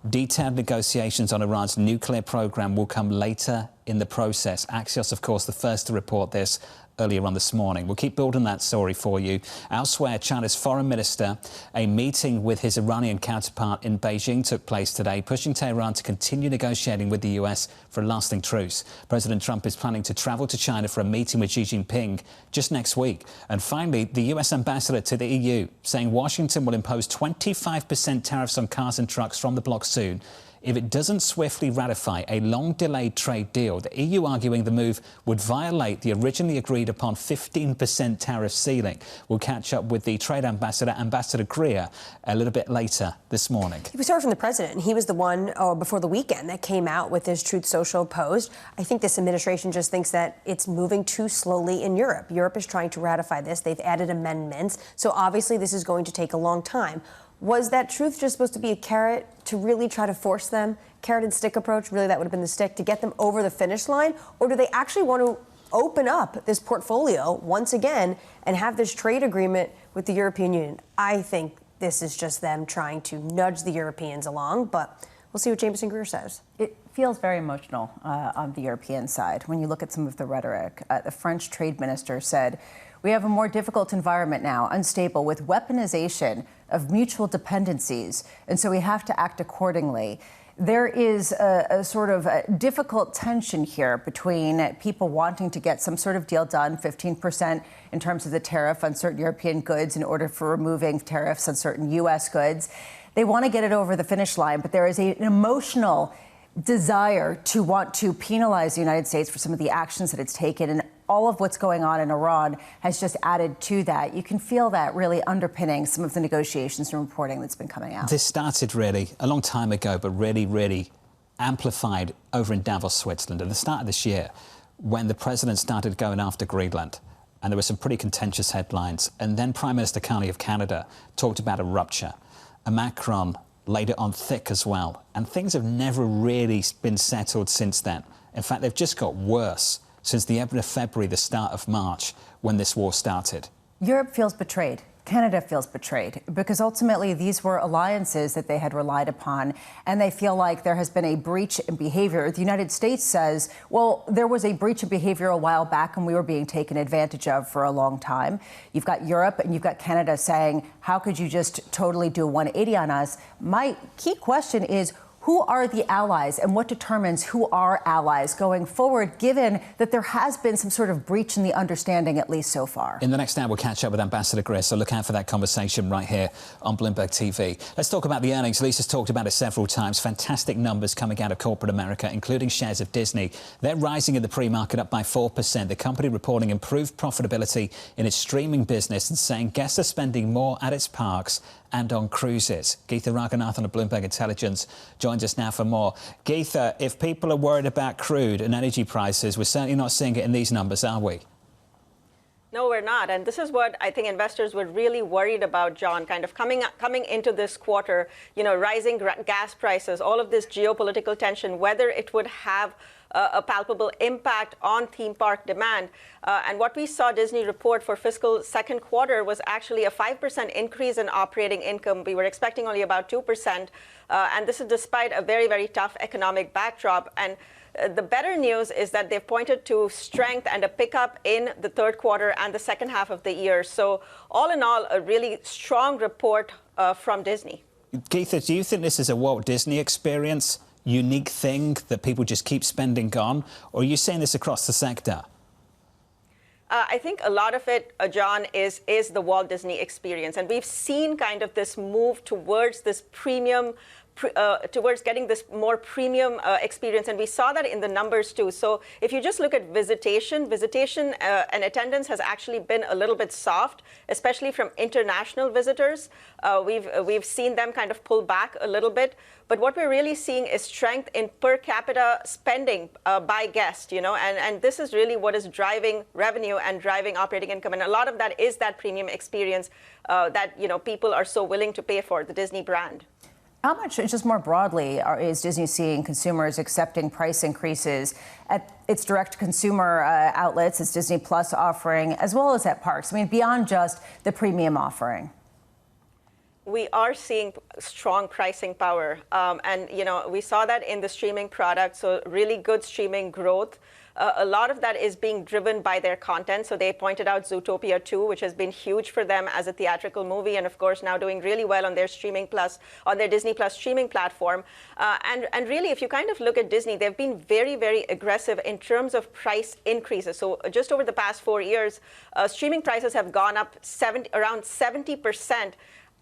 detailed negotiations on Iran's nuclear program will come later in the process. Axios, of course, the first to report this earlier on this morning. We'll keep building that story for you. Elsewhere, China's foreign minister, a meeting with his Iranian counterpart in Beijing took place today, pushing Tehran to continue negotiating with the US for a lasting truce. President Trump is planning to travel to China for a meeting with Xi Jinping just next week. And finally, the US ambassador to the EU saying Washington will impose 25% tariffs on cars and trucks from the bloc soon if it doesn't swiftly ratify a long-delayed trade deal. The EU arguing the move would violate the originally agreed-upon 15% tariff ceiling. We'll catch up with the trade ambassador, Ambassador Greer, a little bit later this morning.
We started from the president. He was the one before the weekend that came out with this Truth Social post. I think this administration just thinks that it's moving too slowly in Europe. Europe is trying to ratify this. They've added amendments. So obviously this is going to take a long time. Was that truth just supposed to be a carrot to really try to force them? Carrot and stick approach, really that would have been the stick to get them over the finish line? Or do they actually want to open up this portfolio once again and have this trade agreement with the European Union? I think this is just them trying to nudge the Europeans along, but we'll see what Jameson Greer says.
It feels very emotional on the European side when you look at some of the rhetoric. The French trade minister said, We have a more difficult environment now, unstable, with weaponization of mutual dependencies. And so we have to act accordingly. There is a sort of a difficult tension here between people wanting to get some sort of deal done, 15% in terms of the tariff on certain European goods in order for removing tariffs on certain U.S. goods. They want to get it over the finish line, but there is an emotional desire to want to penalize the United States for some of the actions that it's taken. And all of what's going on in Iran has just added to that. You can feel that really underpinning some of the negotiations and reporting that's been coming out.
This started really a long time ago, but really amplified over in Davos, Switzerland at the start of this year, when the president started going after Greenland. And there were some pretty contentious headlines. And then Prime Minister Carney of Canada talked about a rupture. And Macron laid it on thick as well. And things have never really been settled since then. In fact, they've just got worse since the end of February, the start of March, when this war started.
Europe feels betrayed. Canada feels betrayed because ultimately these were alliances that they had relied upon, and they feel like there has been a breach in behavior. The United States says, well, there was a breach of behavior a while back and we were being taken advantage of for a long time. You've got Europe and you've got Canada saying, how could you just totally do a 180 on us? My key question is, who are the allies and what determines who are allies going forward, given that there has been some sort of breach in the understanding, at least so far?
In the next hour, we'll catch up with Ambassador Greer, so look out for that conversation right here on Bloomberg TV. Let's talk about the earnings. Lisa's talked about it several times. Fantastic numbers coming out of corporate America, including shares of Disney. They're rising in the pre-market, up by 4%. The company reporting improved profitability in its streaming business and saying guests are spending more at its parks and on cruises. Geetha Raghunathan of Bloomberg Intelligence joins us now for more. Geetha, if people are worried about crude and energy prices, we're certainly not seeing it in these numbers, are we?
No, we're not. And this is what I think investors were really worried about, John, kind of coming into this quarter, rising gas prices, all of this geopolitical tension, whether it would have a palpable impact on theme park demand. And what we saw Disney report for fiscal second quarter was actually a 5% increase in operating income. We were expecting only about 2%. And this is despite a very tough economic backdrop. And the better news is that they've pointed to strength and a pickup in the third quarter and the second half of the year. So all in all, a really strong report from Disney.
Geetha, do you think this is a Walt Disney experience? Unique thing that people just keep spending on? Or are you seeing this across the sector?
I think a lot of it, John, is the Walt Disney experience. And we've seen kind of this move towards this premium, towards getting this more premium experience. And we saw that in the numbers, too. So if you just look at visitation and attendance has actually been a little bit soft, especially from international visitors. We've seen them kind of pull back a little bit. But what we're really seeing is strength in per capita spending by guest, and this is really what is driving revenue and driving operating income. And a lot of that is that premium experience that, people are so willing to pay for, the Disney brand.
How much, just more broadly, is Disney seeing consumers accepting price increases at its direct-to-consumer outlets, its Disney Plus offering, as well as at parks? I mean, beyond just the premium offering.
We are seeing strong pricing power. And, we saw that in the streaming product. So really good streaming growth. A lot of that is being driven by their content. So they pointed out Zootopia 2, which has been huge for them as a theatrical movie. And of course, now doing really well on their Streaming Plus, on their Disney Plus streaming platform. And really, if you kind of look at Disney, they've been very aggressive in terms of price increases. So just over the past 4 years, streaming prices have gone up around 70%.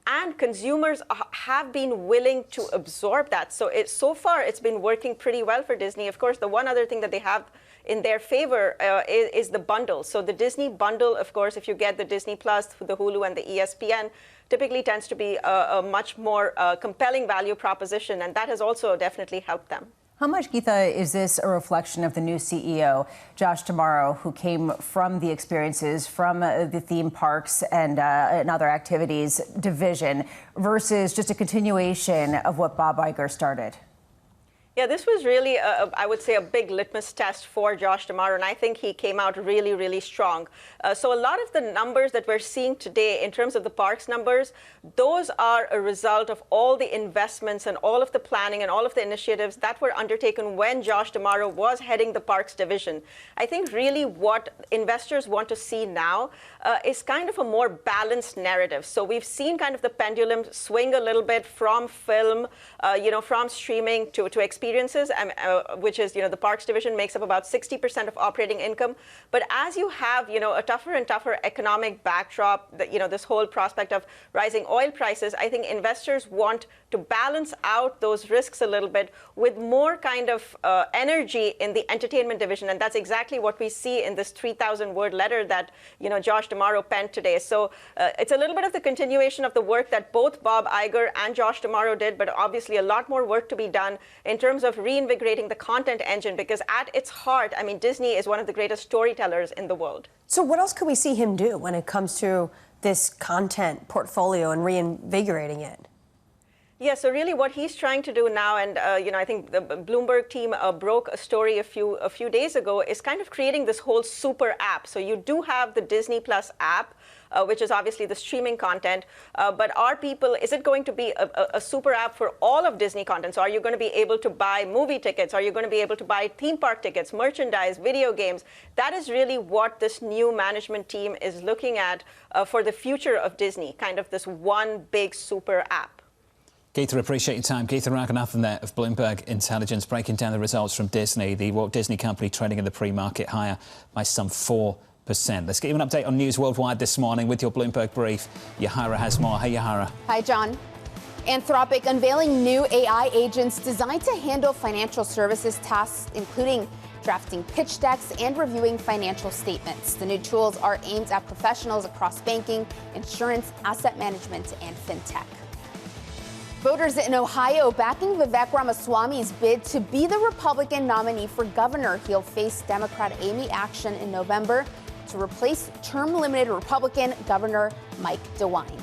And consumers have been willing to absorb that. So far, it's been working pretty well for Disney. Of course, the one other thing that they have in their favor is the bundle. So the Disney bundle, of course, if you get the Disney Plus, the Hulu, and the ESPN, typically tends to be a much more compelling value proposition. And that has also definitely helped them.
How much, Geetha, is this a reflection of the new CEO, Josh D'Amaro, who came from the experiences from the theme parks and other activities division, versus just a continuation of what Bob Iger started?
Yeah, this was really, I would say, a big litmus test for Josh D'Amaro, and I think he came out really, really strong. So a lot of the numbers that we're seeing today in terms of the parks numbers, those are a result of all the investments and all of the planning and all of the initiatives that were undertaken when Josh D'Amaro was heading the parks division. I think really what investors want to see now is kind of a more balanced narrative. So we've seen kind of the pendulum swing a little bit from film, from streaming to experiences, which is, the parks division makes up about 60% of operating income. But as you have, a tougher and tougher economic backdrop, this whole prospect of rising oil prices, I think investors want to balance out those risks a little bit with more kind of energy in the entertainment division. And that's exactly what we see in this 3,000-word letter that, Josh D'Amaro penned today. So it's a little bit of the continuation of the work that both Bob Iger and Josh D'Amaro did, but obviously a lot more work to be done in terms of reinvigorating the content engine, because at its heart, I mean, Disney is one of the greatest storytellers in the world.
So what else could we see him do when it comes to this content portfolio and reinvigorating it?
Yeah, so really what he's trying to do now, and I think the Bloomberg team broke a story a few days ago, is kind of creating this whole super app. So you do have the Disney Plus app, which is obviously the streaming content, but is it going to be a super app for all of Disney content? So are you going to be able to buy movie tickets? Are you going to be able to buy theme park tickets, merchandise, video games? That is really what this new management team is looking at for the future of Disney, kind of this one big super app.
Geetha, appreciate your time. Geetha Raghunathan there of Bloomberg Intelligence, breaking down the results from Disney, the Walt Disney Company trading in the pre-market higher by some 4%. Let's get you an update on news worldwide this morning with your Bloomberg brief. Yahara has more. Hey, Yahara.
Hi, John. Anthropic unveiling new AI agents designed to handle financial services tasks, including drafting pitch decks and reviewing financial statements. The new tools are aimed at professionals across banking, insurance, asset management, and fintech. Voters in Ohio backing Vivek Ramaswamy's bid to be the Republican nominee for governor. He'll face Democrat Amy Action in November to replace term-limited Republican Governor Mike DeWine.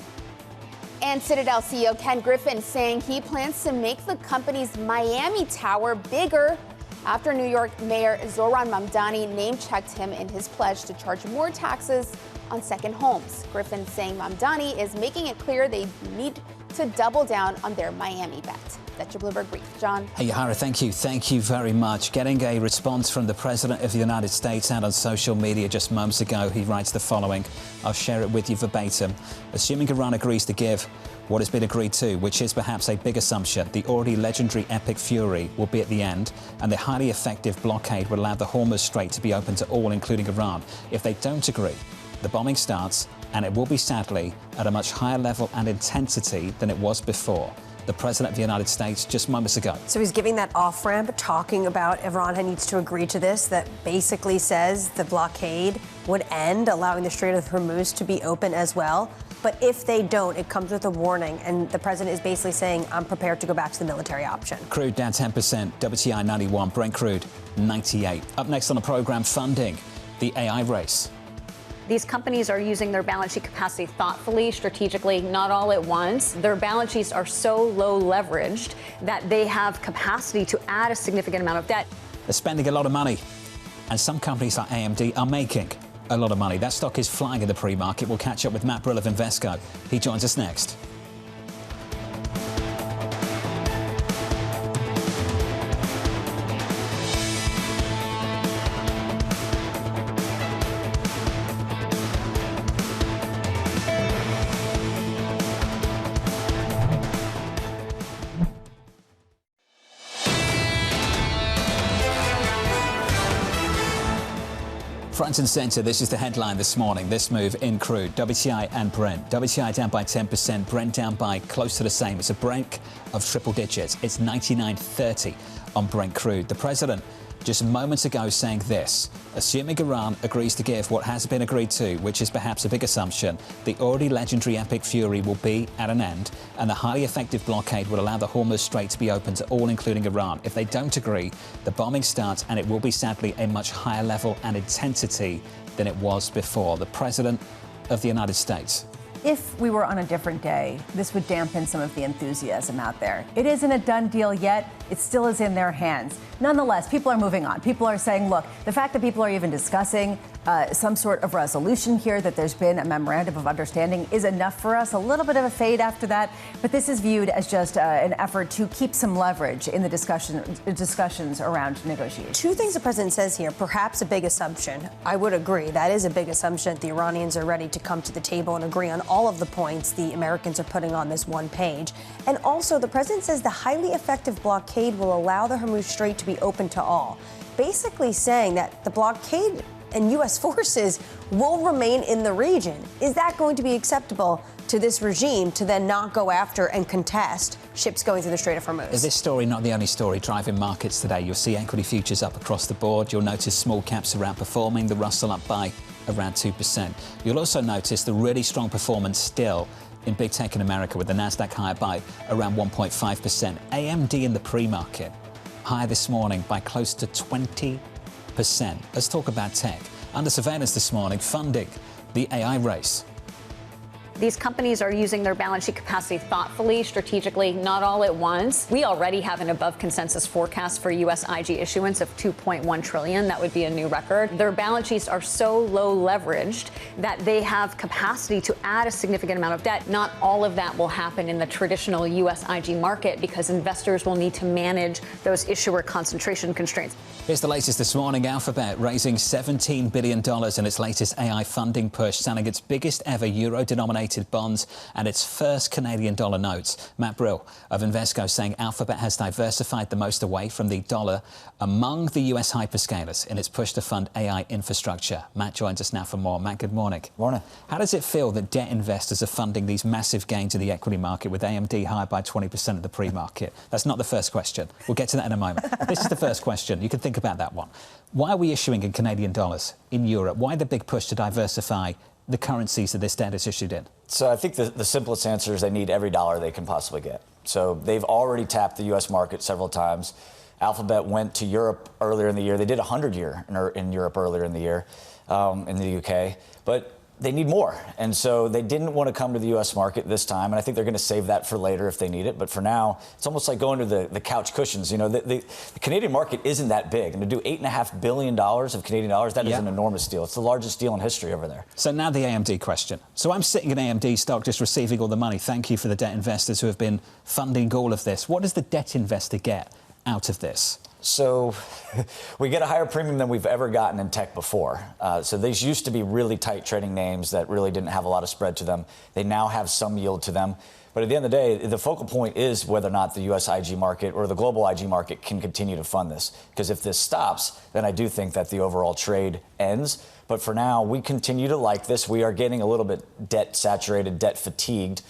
And Citadel CEO Ken Griffin saying he plans to make the company's Miami tower bigger after New York Mayor Zohran Mamdani name-checked him in his pledge to charge more taxes on second homes. Griffin saying Mamdani is making it clear they need to double down on their Miami bet. That's your Bloomberg Brief. John?
Hey, Yahara, thank you. Thank you very much. Getting a response from the President of the United States out on social media just moments ago. He writes the following. I'll share it with you verbatim. Assuming Iran agrees to give what has been agreed to, which is perhaps a big assumption, the already legendary Epic Fury will be at the end, and the highly effective blockade will allow the Hormuz Strait to be open to all, including Iran. If they don't agree, the bombing starts, and it will be, sadly, at a much higher level and intensity than it was before. The President of the United States just moments ago.
So he's giving that off-ramp, talking about Iran needs to agree to this, that basically says the blockade would end, allowing the Strait of Hormuz to be open as well. But if they don't, it comes with a warning, and the president is basically saying, I'm prepared to go back to the military option.
Crude down 10%, WTI 91, Brent crude 98. Up next on the program, funding the AI race.
These companies are using their balance sheet capacity thoughtfully, strategically, not all at once. Their balance sheets are so low leveraged that they have capacity to add a significant amount of debt.
They're spending a lot of money, and some companies like AMD are making a lot of money. That stock is flying in the pre-market. We'll catch up with Matt Brill of Invesco. He joins us next. Front and center, this is the headline this morning. This move in crude, WTI and Brent. WTI down by 10%, Brent down by close to the same. It's a break of triple digits. It's 99.30 on Brent crude. The president just moments ago saying this, assuming Iran agrees to give what has been agreed to, which is perhaps a big assumption, the already legendary Epic Fury will be at an end, and the highly effective blockade will allow the Hormuz Strait to be open to all, including Iran. If they don't agree, the bombing starts, and it will be, sadly, a much higher level and intensity than it was before. The President of the United States
If we were on a different day, this would dampen some of the enthusiasm out there. It isn't a done deal yet. It still is in their hands. Nonetheless, people are moving on. People are saying, look, the fact that people are even discussing some sort of resolution here, that there's been a memorandum of understanding, is enough for us. A little bit of a fade after that, but this is viewed as just an effort to keep some leverage in the discussions around negotiations.
Two things the president says here, perhaps a big assumption. I would agree. That is a big assumption that the Iranians are ready to come to the table and agree on all of the points the Americans are putting on this one page. And also, the president says the highly effective blockade will allow the Hormuz Strait to be open to all, basically saying that the blockade and U.S. forces will remain in the region. Is that going to be acceptable to this regime to then not go after and contest ships going through the Strait of Hormuz?
Is this story not the only story driving markets today? You'll see equity futures up across the board. You'll notice small caps are outperforming, the Russell up by around 2%. You'll also notice the really strong performance still in big tech in America, with the Nasdaq higher by around 1.5%. AMD in the pre-market higher this morning by close to 20%. Let's talk about tech. Under surveillance this morning, funding the AI race.
These companies are using their balance sheet capacity thoughtfully, strategically, not all at once. We already have an above consensus forecast for U.S. IG issuance of $2.1 trillion. That would be a new record. Their balance sheets are so low leveraged that they have capacity to add a significant amount of debt. Not all of that will happen in the traditional U.S. IG market because investors will need to manage those issuer concentration constraints.
Here's the latest this morning. Alphabet raising $17 billion in its latest AI funding push, selling its biggest ever euro-denominated bonds and its first Canadian dollar notes. Matt Brill of Invesco saying Alphabet has diversified the most away from the dollar among the US hyperscalers in its push to fund AI infrastructure. Matt joins us now for more. Matt, good morning.
Morning.
How does it feel that debt investors are funding these massive gains in the equity market, with AMD higher by 20% of the pre-market? That's not the first question. We'll get to that in a moment. This is the first question. You can think about that one. Why are we issuing in Canadian dollars in Europe? Why the big push to diversify the currencies that this debt is issued in?
So I think the simplest answer is they need every dollar they can possibly get. So they've already tapped the U.S. market several times. Alphabet went to Europe earlier in the year. They did 100-year in Europe earlier in the year, in the UK. But they need more. And so they didn't want to come to the U.S. market this time. And I think they're going to save that for later if they need it. But for now, it's almost like going to the couch cushions. You know, the Canadian market isn't that big. And to do $8.5 billion of Canadian dollars, that is an enormous deal. It's the largest deal in history over there.
So now the AMD question. So I'm sitting in AMD stock just receiving all the money. Thank you for the debt investors who have been funding all of this. What does the debt investor get out of this?
So we get a higher premium than we've ever gotten in tech before. So these used to be really tight trading names that really didn't have a lot of spread to them. They now have some yield to them. But at the end of the day, the focal point is whether or not the U.S. IG market or the global IG market can continue to fund this. Because if this stops, then I do think that the overall trade ends. But for now, we continue to like this. We are getting a little bit debt saturated, debt fatigued,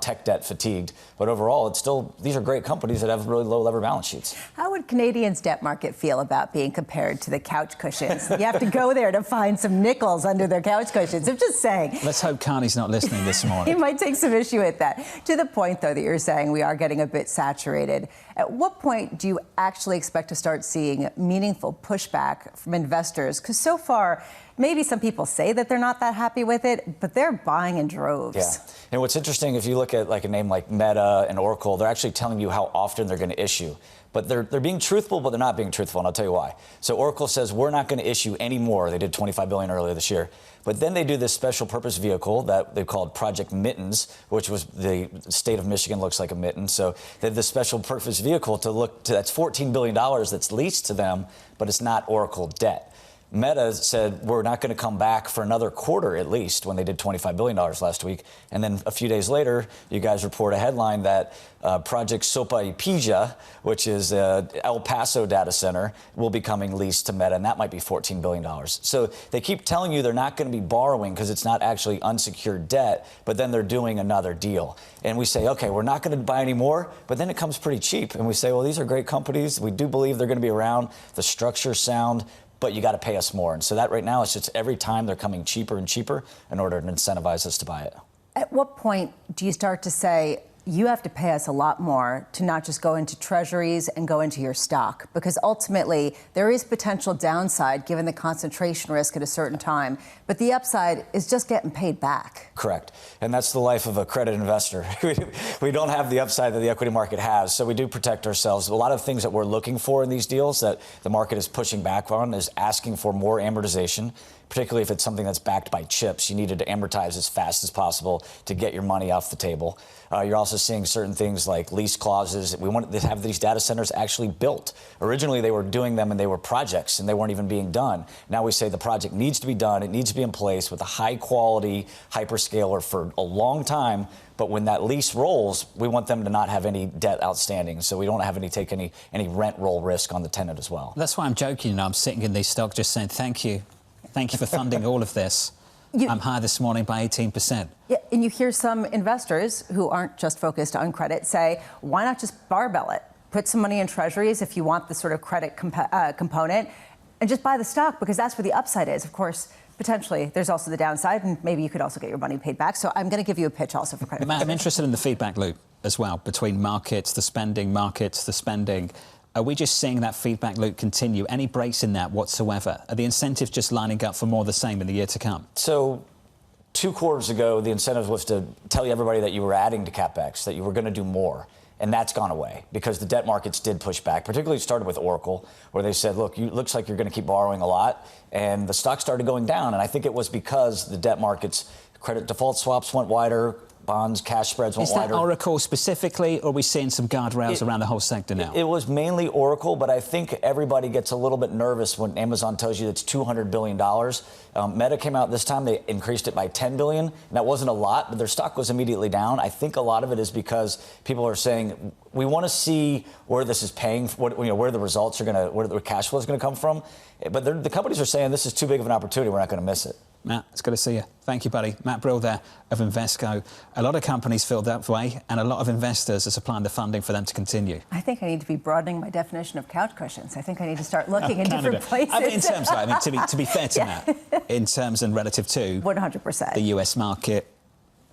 tech debt fatigued. But overall, it's still, these are great companies that have really low lever balance sheets.
How would Canadians' debt market feel about being compared to the couch cushions? You have to go there to find some nickels under their couch cushions. I'm just saying.
Let's hope Carney's not listening this morning.
He might take some issue with that. To the point, though, that you're saying we are getting a bit saturated. At what point do you actually expect to start seeing meaningful pushback from investors? Because so far, maybe some people say that they're not that happy with it, but they're buying in droves.
Yeah. And what's interesting, if you look at like a name like Meta and Oracle, they're actually telling you how often they're going to issue. But they're being truthful, but they're not being truthful, and I'll tell you why. So Oracle says we're not going to issue any more. They did $25 billion earlier this year. But then they do this special purpose vehicle that they called Project Mittens, which was the state of Michigan looks like a mitten. So they have this special purpose vehicle to look to, that's $14 billion that's leased to them, but it's not Oracle debt. Meta said we're not going to come back for another quarter at least, when they did $25 billion last week. And then a few days later, you guys report a headline that Project Sopa Ipija, which is El Paso data center, will be coming leased to Meta, and that might be $14 billion. So they keep telling you they're not going to be borrowing because it's not actually unsecured debt, but then they're doing another deal. And we say, okay, we're not going to buy any more, but then it comes pretty cheap. And we say, well, these are great companies. We do believe they're going to be around. The structure's sound. But you got to pay us more. And so that right now, it's just every time they're coming cheaper and cheaper in order to incentivize us to buy it.
At what point do you start to say, you have to pay us a lot more to not just go into treasuries and go into your stock, because ultimately there is potential downside given the concentration risk at a certain time. But the upside is just getting paid back.
Correct. And that's the life of a credit investor. We don't have the upside that the equity market has, so we do protect ourselves. A lot of things that we're looking for in these deals that the market is pushing back on is asking for more amortization, particularly if it's something that's backed by chips. You needed to amortize as fast as possible to get your money off the table. You're also seeing certain things like lease clauses. We wanted to have these data centers actually built. Originally, they were doing them and they were projects and they weren't even being done. Now we say the project needs to be done. It needs to be in place with a high quality hyperscaler for a long time. But when that lease rolls, we want them to not have any debt outstanding. So we don't have take any rent roll risk on the tenant as well.
That's why I'm joking. I'm sitting in these stocks just saying, thank you. Thank you for funding all of this. I'm high this morning by 18%.
Yeah, and you hear some investors who aren't just focused on credit say, why not just barbell it? Put some money in treasuries if you want the sort of credit component, and just buy the stock, because that's where the upside is. Of course, potentially, there's also the downside, and maybe you could also get your money paid back. So I'm going to give you a pitch also for credit.
Matt, I'm interested in the feedback loop as well between markets, the spending. Are we just seeing that feedback loop continue? Any breaks in that whatsoever? Are the incentives just lining up for more of the same in the year to come?
So 2 quarters ago, the incentive was to tell everybody that you were adding to CapEx, that you were going to do more. And that's gone away because the debt markets did push back. Particularly started with Oracle, where they said, look, it looks like you're going to keep borrowing a lot. And the stock started going down. And I think it was because the debt markets, credit default swaps went wider, bonds, cash spreads went wider.
Is that Oracle specifically, or are we seeing some guardrails around the whole sector now?
It was mainly Oracle, but I think everybody gets a little bit nervous when Amazon tells you it's $200 billion. Meta came out this time, they increased it by $10 billion. And that wasn't a lot, but their stock was immediately down. I think a lot of it is because people are saying, we want to see where this is paying, where the results are going to, where the cash flow is going to come from. But the companies are saying this is too big of an opportunity, we're not going to miss it.
Matt, it's good to see you. Thank you, buddy. Matt Brill there of Invesco. A lot of companies feel that way, and a lot of investors are supplying the funding for them to continue.
I think I need to be broadening my definition of couch cushions. I think I need to start looking in different places.
I mean, in terms of, to be fair to Matt, in terms and relative to
100%.
The US market,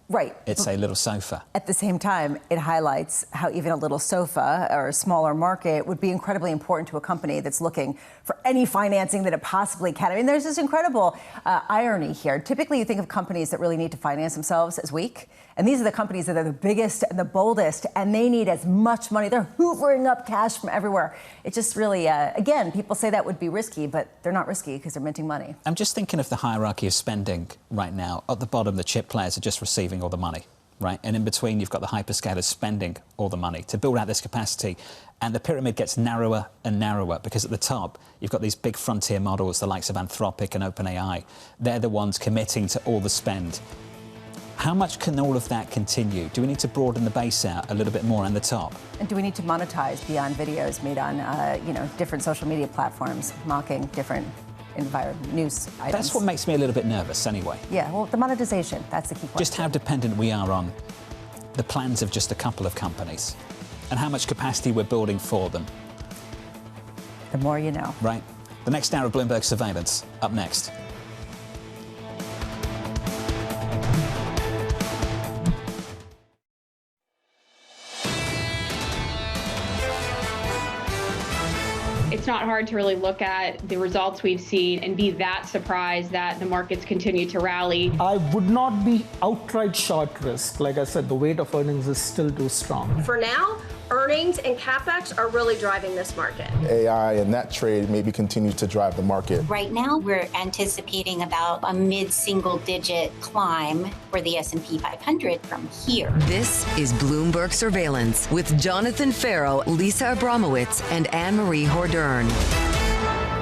right.
It's a little sofa.
At the same time, it highlights how even a little sofa or a smaller market would be incredibly important to a company that's looking for any financing that it possibly can. I mean, there's this incredible irony here. Typically, you think of companies that really need to finance themselves as weak. And these are the companies that are the biggest and the boldest, and they need as much money. They're hoovering up cash from everywhere. It just really, again, people say that would be risky, but they're not risky because they're minting money.
I'm just thinking of the hierarchy of spending right now. At the bottom, the chip players are just receiving all the money, right? And in between, you've got the hyperscalers spending all the money to build out this capacity. And the pyramid gets narrower and narrower because at the top, you've got these big frontier models, the likes of Anthropic and OpenAI. They're the ones committing to all the spend. How much can all of that continue? Do we need to broaden the base out a little bit more on the top?
And do we need to monetize beyond videos made on, different social media platforms, mocking different news items?
That's what makes me a little bit nervous anyway.
Yeah, well, the monetization, that's the key question.
Just how dependent we are on the plans of just a couple of companies and how much capacity we're building for them.
The more you know.
Right. The next hour of Bloomberg Surveillance, up next.
It's not hard to really look at the results we've seen and be that surprised that the markets continue to rally.
I would not be outright short risk. Like I said, the weight of earnings is still too strong.
For now, earnings and CapEx are really driving this market.
AI and that trade maybe continues to drive the market.
Right now, we're anticipating about a mid-single-digit climb for the S&P 500 from here.
This is Bloomberg Surveillance with Jonathan Ferro, Lisa Abramowicz, and Annmarie Hordern.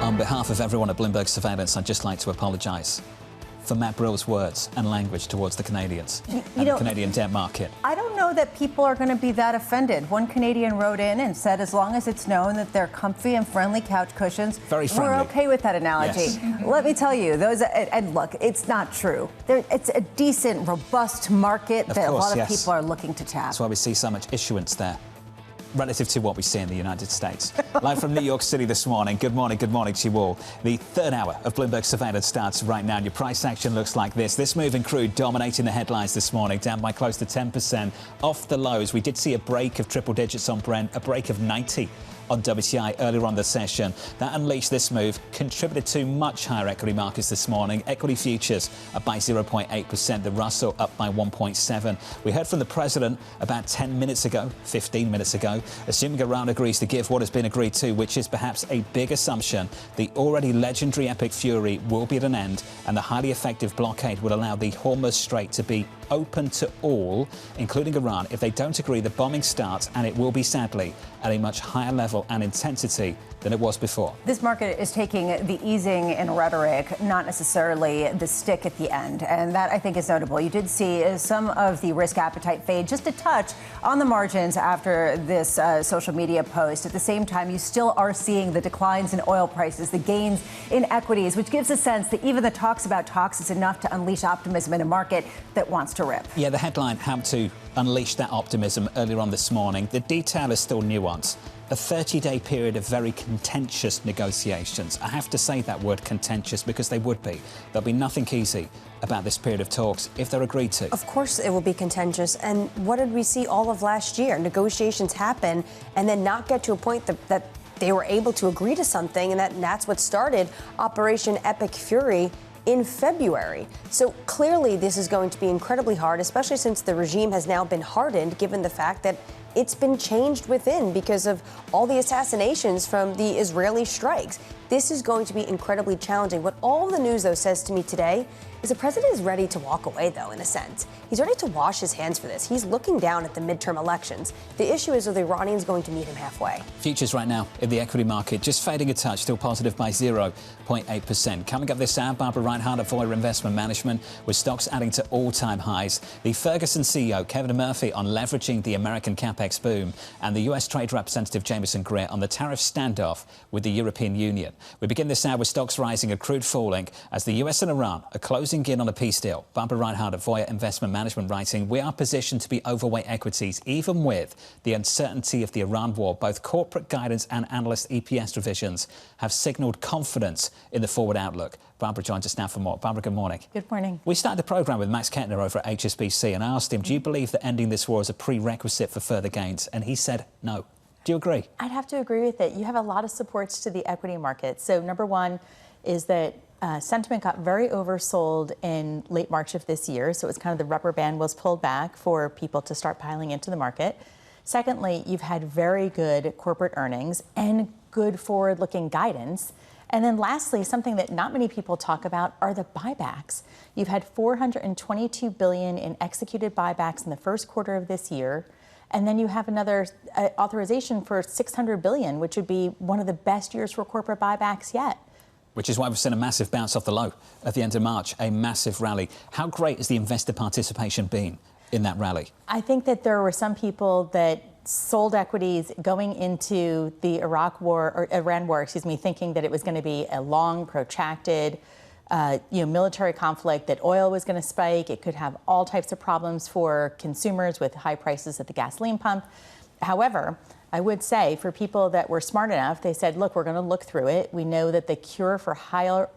On behalf of everyone at Bloomberg Surveillance, I'd just like to apologise for Matt Brill's words and language towards the Canadians and the Canadian debt market.
I don't know that people are going to be that offended. One Canadian wrote in and said, as long as it's known that they're comfy and friendly couch cushions, we're okay with that analogy. Yes. Let me tell you, and look, it's not true. It's a decent, robust market that a lot of people are looking to tap.
That's why we see so much issuance there. relative to what we see in the United States. Live from New York City this morning. Good morning to you all. The third hour of Bloomberg Surveillance starts right now. And your price action looks like this. This move in crude dominating the headlines this morning, down by close to 10% off the lows. We did see a break of triple digits on Brent, a break of 90 on WTI earlier on the session. That unleashed this move, contributed to much higher equity markets this morning. Equity futures up by 0.8%, the Russell up by 1.7%. We heard from the president about 15 minutes ago, assuming Iran agrees to give what has been agreed to, which is perhaps a big assumption. The already legendary Epic Fury will be at an end, and the highly effective blockade will allow the Hormuz Strait to be open to all, including Iran. If they don't agree, the bombing starts, and it will be, sadly, at a much higher level and intensity than it was before.
This market is taking the easing in rhetoric, not necessarily the stick at the end. And that, I think, is notable. You did see some of the risk appetite fade just a touch on the margins after this social media post. At the same time, you still are seeing the declines in oil prices, the gains in equities, which gives a sense that even the talks about talks is enough to unleash optimism in a market that wants to rip.
Yeah, the headline helped to unleash that optimism earlier on this morning. The detail is still nuanced. A 30-day period of very contentious negotiations. I have to say that word contentious because they would be. There'll be nothing easy about this period of talks if they're agreed to.
Of course it will be contentious. And what did we see all of last year? Negotiations happen and then not get to a point that they were able to agree to something, and that's what started Operation Epic Fury in February. So clearly this is going to be incredibly hard, especially since the regime has now been hardened, given the fact that it's been changed within because of all the assassinations from the Israeli strikes. This is going to be incredibly challenging. What all the news, though, says to me today is the president is ready to walk away, though, in a sense. He's ready to wash his hands for this. He's looking down at the midterm elections. The issue is, are the Iranians going to meet him halfway?
Futures right now in the equity market just fading a touch, still positive by 0.8%. Coming up this hour, Barbara Reinhard of Voya Investment Management, with stocks adding to all-time highs. The Ferguson CEO, Kevin Murphy, on leveraging the American CapEx boom, and the US Trade Representative Jameson Greer on the tariff standoff with the European Union. We begin this hour with stocks rising and crude falling as the US and Iran are closing in on a peace deal. Barbara Reinhard of Voya Investment Management writing, we are positioned to be overweight equities, even with the uncertainty of the Iran war. Both corporate guidance and analyst EPS revisions have signalled confidence in the forward outlook. Barbara joins us now for more. Barbara, good morning.
Good morning.
We started the programme with Max Kettner over at HSBC and I asked him, do you believe that ending this war is a prerequisite for further gains? And he said no. Do you agree?
I'd have to agree with it. You have a lot of supports to the equity market. So number one is that sentiment got very oversold in late March of this year. So it was kind of the rubber band was pulled back for people to start piling into the market. Secondly, you've had very good corporate earnings and good forward-looking guidance. And then lastly, something that not many people talk about are the buybacks. You've had $422 billion in executed buybacks in the first quarter of this year. And then you have another authorization for $600 billion, which would be one of the best years for corporate buybacks yet.
Which is why we've seen a massive bounce off the low at the end of March, a massive rally. How great has the investor participation been in that rally?
I think that there were some people that sold equities going into the Iran war, thinking that it was going to be a long, protracted, military conflict, that oil was going to spike. It could have all types of problems for consumers with high prices at the gasoline pump. However, I would say for people that were smart enough, they said, look, we're going to look through it. We know that the cure for higher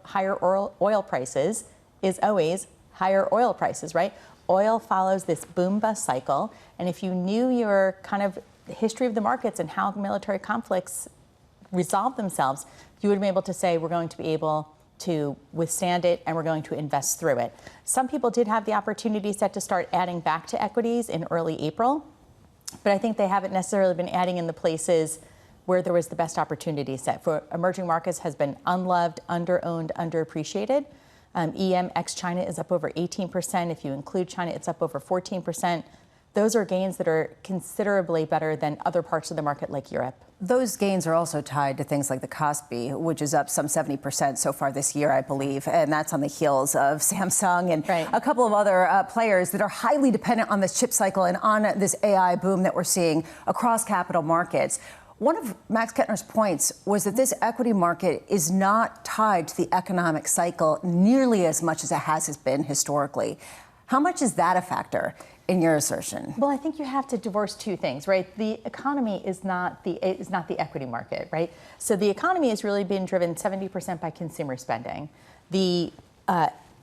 oil prices is always higher oil prices, right? Oil follows this boom-bust cycle. And if you knew your kind of history of the markets and how military conflicts resolve themselves, you would have been able to say, we're going to be able to withstand it and we're going to invest through it. Some people did have the opportunity set to start adding back to equities in early April. But I think they haven't necessarily been adding in the places where there was the best opportunity set. For emerging markets has been unloved, underowned, underappreciated. EM ex-China is up over 18%. If you include China, it's up over 14%. Those are gains that are considerably better than other parts of the market like Europe.
Those gains are also tied to things like the Kospi, which is up some 70% so far this year, I believe. And that's on the heels of Samsung and a couple of other players that are highly dependent on this chip cycle and on this AI boom that we're seeing across capital markets. One of Max Kettner's points was that this equity market is not tied to the economic cycle nearly as much as it has been historically. How much is that a factor? in your assertion?
Well, I think you have to divorce two things, right? The economy is not the equity market, right? So the economy has really been driven 70% by consumer spending. The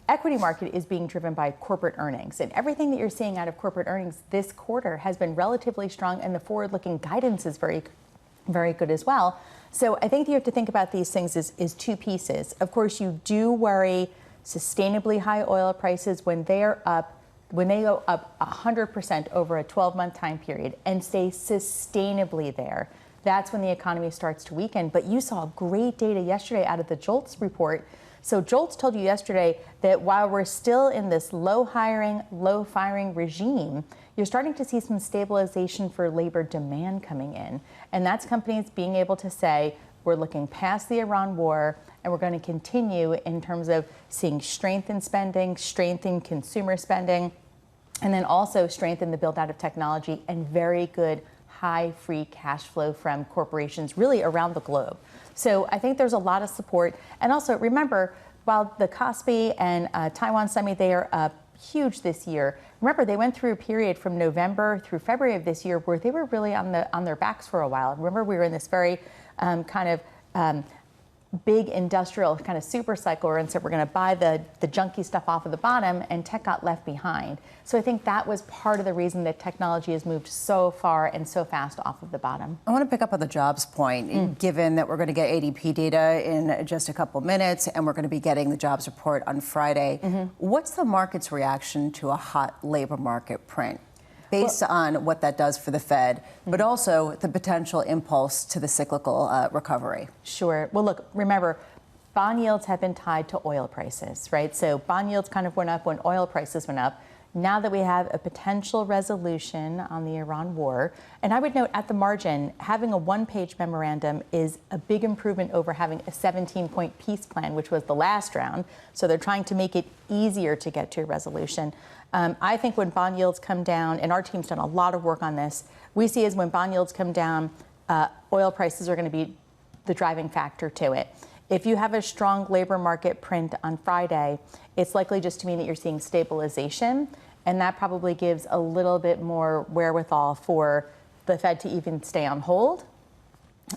equity market is being driven by corporate earnings, and everything that you're seeing out of corporate earnings this quarter has been relatively strong, and the forward-looking guidance is very, very good as well. So I think you have to think about these things as two pieces. Of course, you do worry sustainably high oil prices when they go up 100% over a 12-month time period and stay sustainably there. That's when the economy starts to weaken. But you saw great data yesterday out of the JOLTS report. So JOLTS told you yesterday that while we're still in this low hiring, low firing regime, you're starting to see some stabilization for labor demand coming in. And that's companies being able to say, we're looking past the Iran war, and we're going to continue in terms of seeing strength in spending, strength in consumer spending, and then also strength in the build out of technology and very good high free cash flow from corporations really around the globe. So I think there's a lot of support. And also remember, while the Kospi and Taiwan Semi, they are up huge this year. Remember, they went through a period from November through February of this year where they were really on their backs for a while. Remember, we were in this very big industrial kind of super cycle, and so we're going to buy the junky stuff off of the bottom, and tech got left behind. So I think that was part of the reason that technology has moved so far and so fast off of the bottom.
I want to pick up on the jobs point, given that we're going to get ADP data in just a couple minutes, and we're going to be getting the jobs report on Friday. What's the market's reaction to a hot labor market print? Based on what that does for the Fed, but also the potential impulse to the cyclical recovery.
Sure. Well, look, remember, bond yields have been tied to oil prices, right? So bond yields kind of went up when oil prices went up. Now that we have a potential resolution on the Iran war, and I would note at the margin, having a one-page memorandum is a big improvement over having a 17-point peace plan, which was the last round. So they're trying to make it easier to get to a resolution. I think when bond yields come down, and our team's done a lot of work on this, we see as when bond yields come down, oil prices are going to be the driving factor to it. If you have a strong labor market print on Friday, it's likely just to mean that you're seeing stabilization, and that probably gives a little bit more wherewithal for the Fed to even stay on hold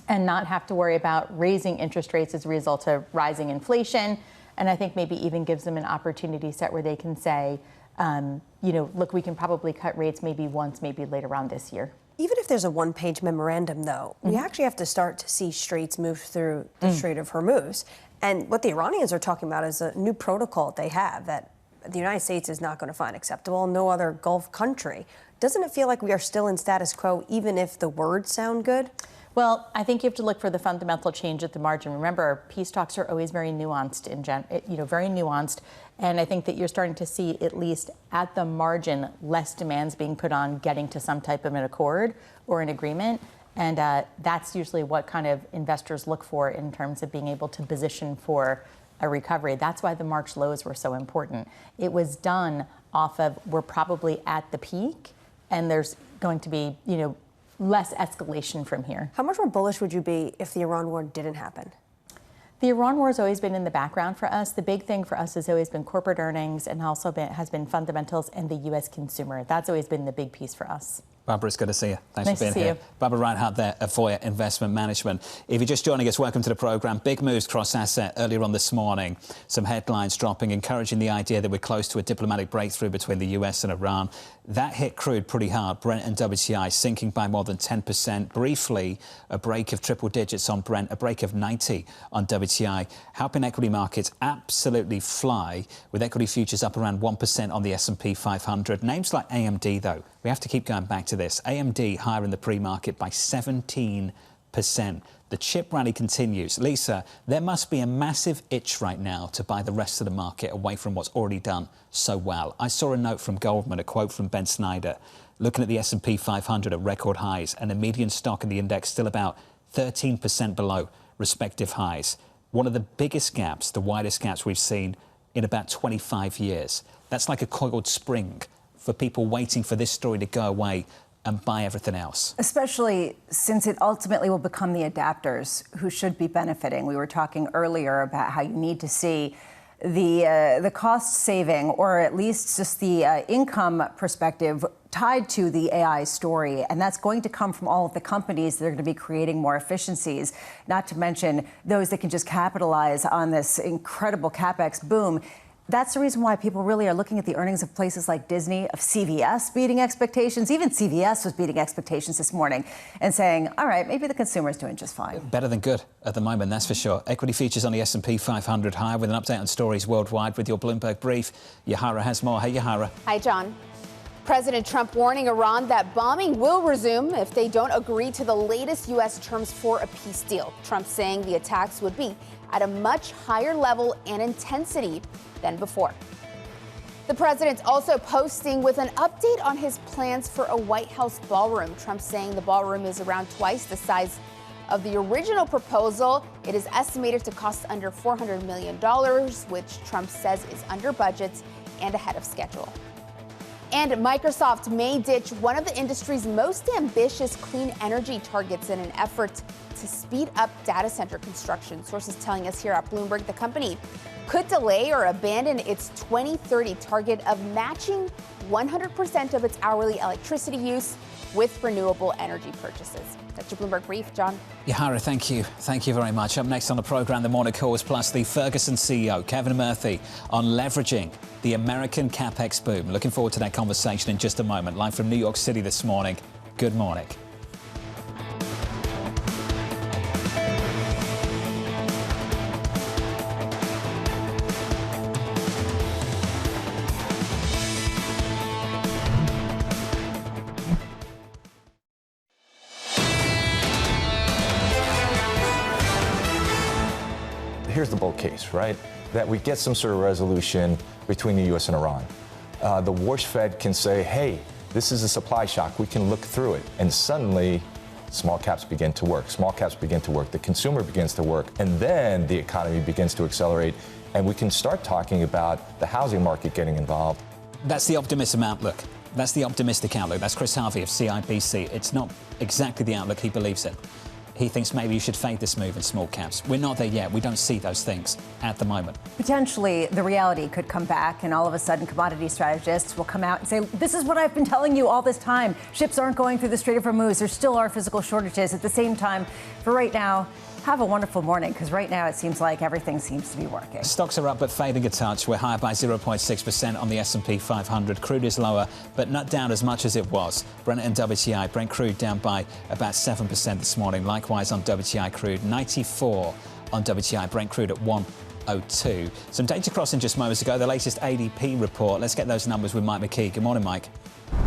and not have to worry about raising interest rates as a result of rising inflation. And I think maybe even gives them an opportunity set where they can say, look, we can probably cut rates maybe once, maybe later on this year.
Even if there's a one-page memorandum, though, we actually have to start to see straits move through the Strait of Hormuz. And what the Iranians are talking about is a new protocol they have that the United States is not going to find acceptable, no other Gulf country. Doesn't it feel like we are still in status quo, even if the words sound good?
Well, I think you have to look for the fundamental change at the margin. Remember, peace talks are always very nuanced, very nuanced. And I think that you're starting to see, at least at the margin, less demands being put on getting to some type of an accord or an agreement. And that's usually what kind of investors look for in terms of being able to position for a recovery. That's why the March lows were so important. It was done off of, we're probably at the peak, and there's going to be, less escalation from here.
How much more bullish would you be if the Iran war didn't happen?
The Iran war has always been in the background for us. The big thing for us has always been corporate earnings and also has been fundamentals and the U.S. consumer. That's always been the big piece for us.
Barbara, it's good to see you. Thanks
nice
for being here. Barbara Reinhard there at Voya Investment Management. If you're just joining us, welcome to the programme. Big moves cross-asset earlier on this morning. Some headlines dropping, encouraging the idea that we're close to a diplomatic breakthrough between the US and Iran. That hit crude pretty hard. Brent and WTI sinking by more than 10%. Briefly, a break of triple digits on Brent, a break of 90 on WTI, helping equity markets absolutely fly, with equity futures up around 1% on the S&P 500. Names like AMD, though, we have to keep going back to this. AMD higher in the pre-market by 17%. The chip rally continues. Lisa, there must be a massive itch right now to buy the rest of the market away from what's already done so well. I saw a note from Goldman, a quote from Ben Snyder, looking at the S&P 500 at record highs and the median stock in the index still about 13% below respective highs. One of the biggest gaps, the widest gaps we've seen in about 25 years. That's like a coiled spring for people waiting for this story to go away and buy everything else.
Especially since it ultimately will become the adapters who should be benefiting. We were talking earlier about how you need to see the cost saving, or at least just the income perspective tied to the AI story. And that's going to come from all of the companies that are going to be creating more efficiencies, not to mention those that can just capitalize on this incredible CapEx boom. That's the reason why people really are looking at the earnings of places like Disney, of CVS beating expectations. Even CVS was beating expectations this morning and saying, all right, maybe the consumer is doing just fine.
Better than good at the moment, that's for sure. Equity futures on the S&P 500 higher with an update on stories worldwide with your Bloomberg brief. Yahara has more. Hey, Yahara.
Hi, John. President Trump warning Iran that bombing will resume if they don't agree to the latest U.S. terms for a peace deal. Trump saying the attacks would be at a much higher level and intensity than before. The president's also posting with an update on his plans for a White House ballroom. Trump saying the ballroom is around twice the size of the original proposal. It is estimated to cost under $400 million, which Trump says is under budget and ahead of schedule. And Microsoft may ditch one of the industry's most ambitious clean energy targets in an effort to speed up data center construction. Sources telling us here at Bloomberg the company could delay or abandon its 2030 target of matching 100% of its hourly electricity use with renewable energy purchases. That's your Bloomberg brief, John.
Yahara, thank you. Thank you very much. Up next on the programme, the morning calls, plus the Ferguson CEO, Kevin Murphy, on leveraging the American CapEx boom. Looking forward to that conversation in just a moment. Live from New York City this morning. Good morning.
Here's the bull case, right? That we get some sort of resolution between the U.S. and Iran. The worst Fed can say, hey, this is a supply shock. We can look through it. And suddenly, small caps begin to work. Small caps begin to work. The consumer begins to work. And then the economy begins to accelerate. And we can start talking about the housing market getting involved.
That's the optimism outlook. That's the optimistic outlook. That's Chris Harvey of CIBC. It's not exactly the outlook he believes in. He thinks maybe you should fade this move in small caps. We're not there yet. We don't see those things at the moment.
Potentially, the reality could come back, and all of a sudden, commodity strategists will come out and say, this is what I've been telling you all this time. Ships aren't going through the Strait of Hormuz. There still are physical shortages. At the same time, for right now, have a wonderful morning, because right now it seems like everything seems to be working.
Stocks are up but fading a touch. We're higher by 0.6% on the S&P 500. Crude is lower, but not down as much as it was. Brent and WTI. Brent crude down by about 7% this morning. Likewise on WTI crude, 94 on WTI. Brent crude at 102. Some data crossing just moments ago. The latest ADP report. Let's get those numbers with Mike McKee. Good morning, Mike.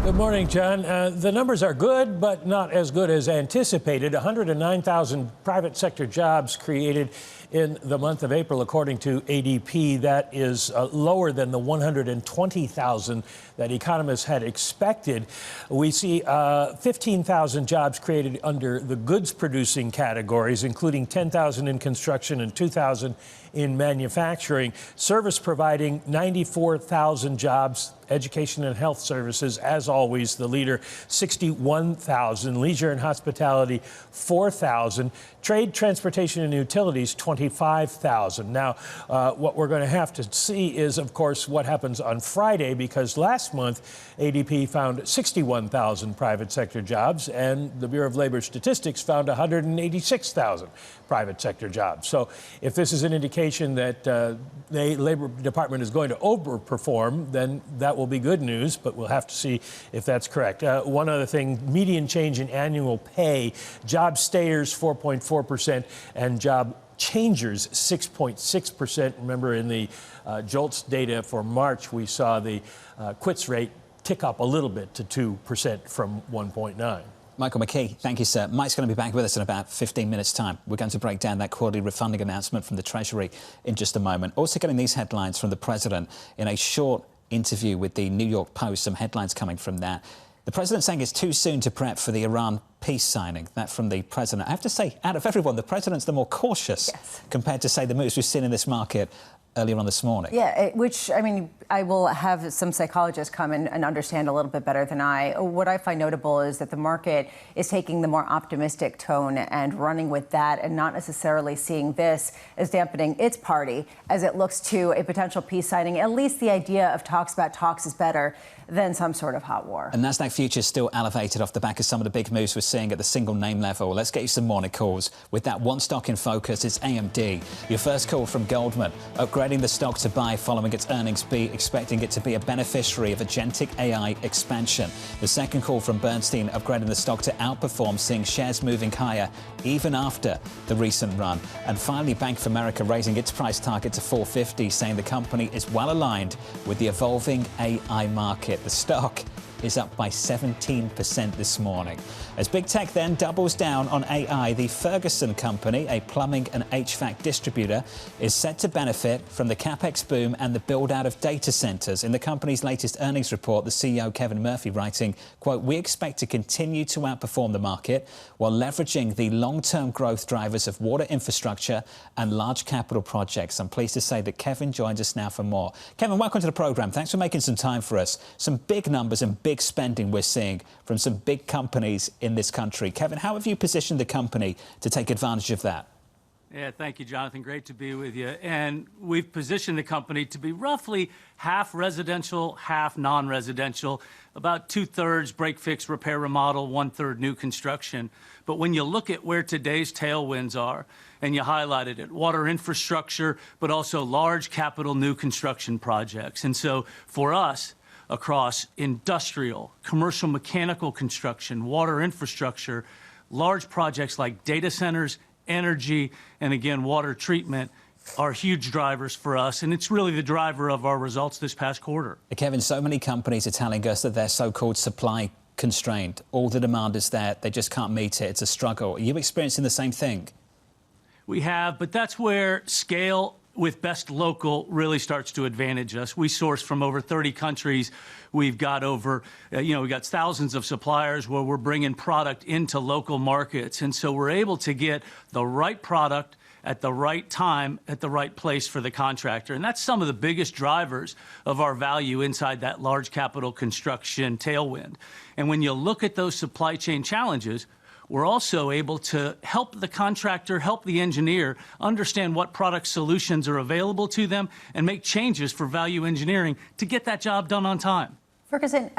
Good morning, John. The numbers are good, but not as good as anticipated. 109,000 private sector jobs created in the month of April, according to ADP. That is lower than the 120,000 that economists had expected. We see 15,000 jobs created under the goods-producing categories, including 10,000 in construction and 2,000 in manufacturing. Service providing 94,000 jobs. Education and health services, as always, the leader, 61,000. Leisure and hospitality, 4,000. Trade, transportation, and utilities, 25,000. Now, what we're going to have to see is, of course, what happens on Friday, because last month, ADP found 61,000 private sector jobs, and the Bureau of Labor Statistics found 186,000 private sector jobs. So if this is an indication that the Labor Department is going to overperform, then that will be good news, but we'll have to see if that's correct. One other thing, median change in annual pay, job stayers 4.4% and job changers 6.6%. Remember, in the JOLTS data for March, we saw the quits rate tick up a little bit to 2% from 1.9.
Michael McKee, thank you, sir. Mike's going to be back with us in about 15 minutes' time. We're going to break down that quarterly refunding announcement from the Treasury in just a moment. Also getting these headlines from the President in a short interview with the New York Post. Some headlines coming from that. The President saying it's too soon to prep for the Iran peace signing, that from the president. I have to say, out of everyone, the president's the more cautious compared to, say, the moves we've seen in this market earlier on this morning.
Yeah, which, I mean, I will have some psychologists come and understand a little bit better than I. What I find notable is that the market is taking the more optimistic tone and running with that and not necessarily seeing this as dampening its party as it looks to a potential peace signing. At least the idea of talks about talks is better than some sort of hot war.
And NASDAQ futures still elevated off the back of some of the big moves we're seeing at the single name level. Let's get you some morning calls. With that one stock in focus, it's AMD. Your first call from Goldman, upgrading the stock to buy following its earnings beat, expecting it to be a beneficiary of agentic AI expansion. The second call from Bernstein, upgrading the stock to outperform, seeing shares moving higher even after the recent run. And finally, Bank of America raising its price target to $450, saying the company is well aligned with the evolving AI market. The stock is up by 17% this morning. As big tech then doubles down on AI, the Ferguson company, a plumbing and HVAC distributor, is set to benefit from the CapEx boom and the build-out of data centers. In the company's latest earnings report, the CEO, Kevin Murphy, writing, quote, "We expect to continue to outperform the market while leveraging the long-term growth drivers of water infrastructure and large capital projects." I'm pleased to say that Kevin joins us now for more. Kevin, welcome to the program. Thanks for making some time for us. Some big numbers and big spending we're seeing from some big companies in this country. Kevin, how have you positioned the company to take advantage of that?
Yeah, thank you, Jonathan. Great to be with you. And we've positioned the company to be roughly half residential, half non-residential, about 2/3 break, fix, repair, remodel, 1/3 new construction. But when you look at where today's tailwinds are, and you highlighted it, water infrastructure, but also large capital new construction projects. And so for us, across industrial, commercial mechanical construction, water infrastructure, large projects like data centers, energy, and again, water treatment are huge drivers for us. And it's really the driver of our results this past quarter.
Kevin, so many companies are telling us that they're so-called supply constrained. All the demand is there. They just can't meet it. It's a struggle. Are you experiencing the same thing?
We have, but that's where scale with best local really starts to advantage us. We source from over 30 countries. We've got over, we've got thousands of suppliers where we're bringing product into local markets. And so we're able to get the right product at the right time, at the right place for the contractor. And that's some of the biggest drivers of our value inside that large capital construction tailwind. And when you look at those supply chain challenges, we're also able to help the contractor, help the engineer understand what product solutions are available to them and make changes for value engineering to get that job done on time.
Ferguson,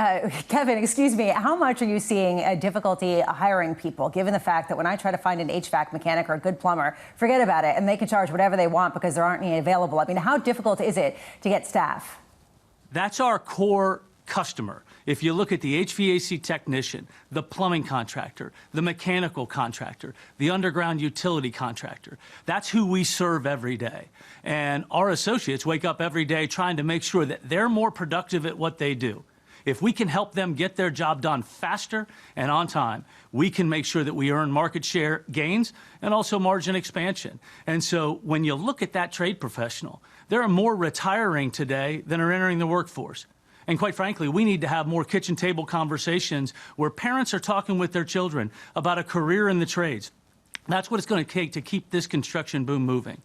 Kevin, excuse me, how much are you seeing difficulty hiring people, given the fact that when I try to find an HVAC mechanic or a good plumber, forget about it, and they can charge whatever they want because there aren't any available? I mean, how difficult is it to get staff?
That's our core customer. If you look at the HVAC technician, the plumbing contractor, the mechanical contractor, the underground utility contractor, that's who we serve every day. And our associates wake up every day trying to make sure that they're more productive at what they do. If we can help them get their job done faster and on time, we can make sure that we earn market share gains and also margin expansion. And so when you look at that trade professional, there are more retiring today than are entering the workforce. And quite frankly, we need to have more kitchen table conversations where parents are talking with their children about a career in the trades. That's what it's going to take to keep this construction boom moving.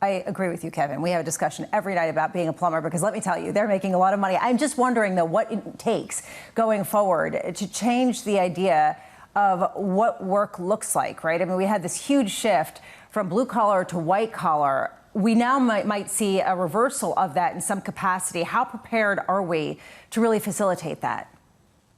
I agree with you, Kevin. We have a discussion every night about being a plumber because let me tell you, they're making a lot of money. I'm just wondering, though, what it takes going forward to change the idea of what work looks like, right? I mean, we had this huge shift from blue collar to white collar. We now might see a reversal of that in some capacity. How prepared are we to really facilitate that?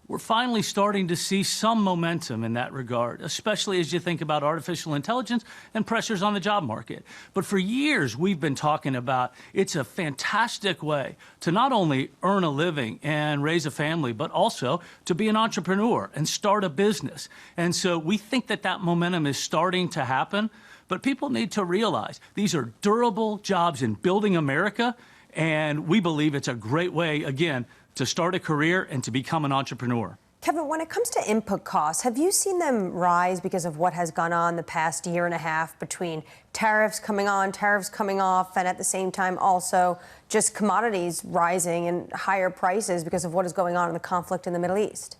We're finally starting to see some momentum in that regard, especially as you think about artificial intelligence and pressures on the job market. But for years, we've been talking about it's a fantastic way to not only earn a living and raise a family, but also to be an entrepreneur and start a business. And so we think that that momentum is starting to happen. But people need to realize these are durable jobs in building America. And we believe it's a great way, again, to start a career and to become an entrepreneur.
Kevin, when it comes to input costs, have you seen them rise because of what has gone on the past year and a half between tariffs coming on, tariffs coming off, and at the same time also just commodities rising and higher prices because of what is going on in the conflict in the Middle East?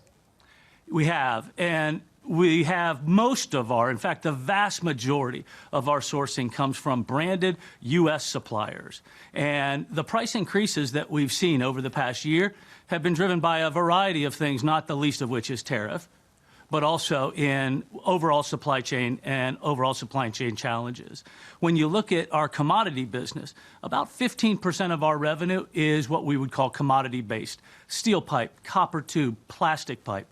We have. And we have most of our, in fact, the vast majority of our sourcing comes from branded U.S. suppliers. And the price increases that we've seen over the past year have been driven by a variety of things, not the least of which is tariff, but also in overall supply chain and overall supply chain challenges. When you look at our commodity business, about 15% of our revenue is what we would call commodity-based. Steel pipe, copper tube, plastic pipe.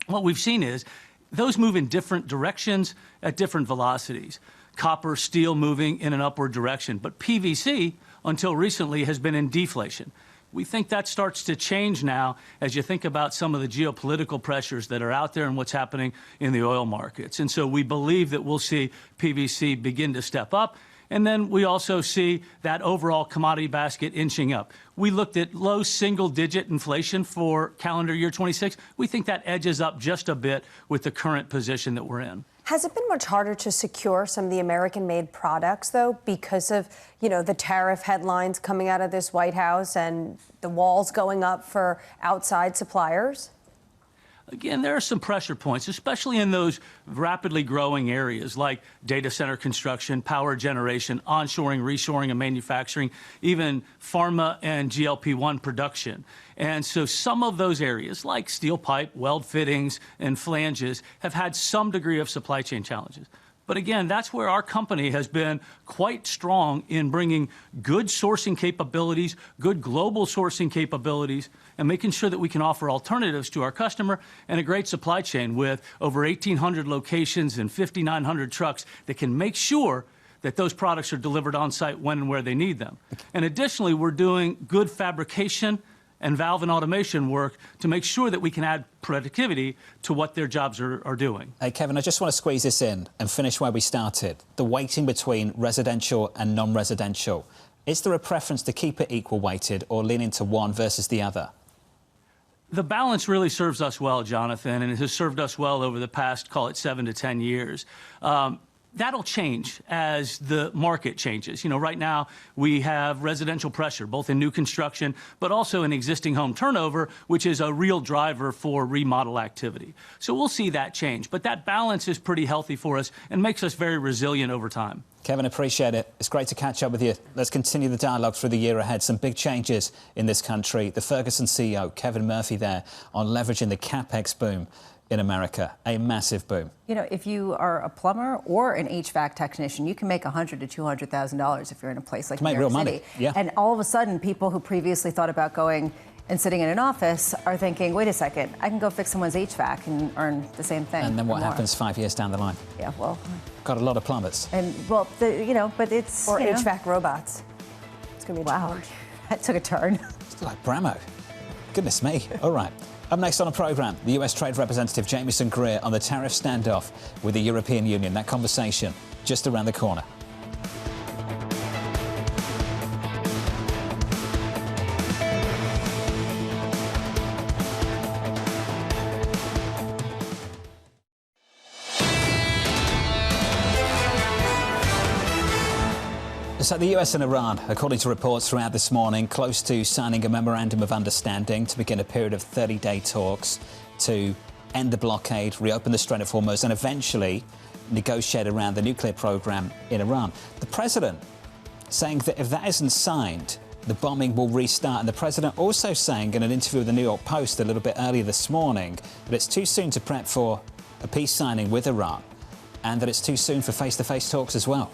What we've seen is those move in different directions at different velocities. Copper, steel moving in an upward direction, but PVC, until recently, has been in deflation. We think that starts to change now as you think about some of the geopolitical pressures that are out there and what's happening in the oil markets. And so we believe that we'll see PVC begin to step up. And then we also see that overall commodity basket inching up. We looked at low single-digit inflation for calendar year 26. We think that edges up just a bit with the current position that we're in.
Has it been much harder to secure some of the American-made products, though, because of, the tariff headlines coming out of this White House and the walls going up for outside suppliers?
Again, there are some pressure points, especially in those rapidly growing areas like data center construction, power generation, onshoring, reshoring, and manufacturing, even pharma and GLP-1 production. And so some of those areas, like steel pipe, weld fittings, and flanges, have had some degree of supply chain challenges. But again, that's where our company has been quite strong in bringing good sourcing capabilities, good global sourcing capabilities, and making sure that we can offer alternatives to our customer and a great supply chain with over 1,800 locations and 5,900 trucks that can make sure that those products are delivered on site when and where they need them. And additionally, we're doing good fabrication and valve and automation work to make sure that we can add productivity to what their jobs are doing.
Hey, Kevin, I just want to squeeze this in and finish where we started. The weighting between residential and non-residential. Is there a preference to keep it equal weighted or lean into one versus the other?
The balance really serves us well, Jonathan, and it has served us well over the past, call it 7 to 10 years. That'll change as the market changes. Right now we have residential pressure, both in new construction, but also in existing home turnover, which is a real driver for remodel activity. So we'll see that change. But that balance is pretty healthy for us and makes us very resilient over time.
Kevin, appreciate it. It's great to catch up with you. Let's continue the dialogue through the year ahead. Some big changes in this country. The Ferguson CEO, Kevin Murphy, there on leveraging the CapEx boom in America, a massive boom.
If you are a plumber or an HVAC technician, you can make $100,000 to $200,000 if you're in a place like New York City.
Money. Yeah.
And all of a sudden, people who previously thought about going and sitting in an office are thinking, wait a second, I can go fix someone's HVAC and earn the same thing.
And then what happens 5 years down the line?
Yeah, well,
got a lot of plumbers.
And but it's
HVAC robots. It's gonna be a challenge.
That took a turn.
It's like Bramo. Goodness me. All right. Up next on the programme, the US Trade Representative Jameson Greer on the tariff standoff with the European Union. That conversation just around the corner. So the US and Iran, according to reports throughout this morning, close to signing a memorandum of understanding to begin a period of 30-day talks to end the blockade, reopen the Strait of Hormuz, and eventually negotiate around the nuclear program in Iran. The president saying that if that isn't signed, the bombing will restart. And the president also saying in an interview with the New York Post a little bit earlier this morning that it's too soon to prep for a peace signing with Iran and that it's too soon for face-to-face talks as well.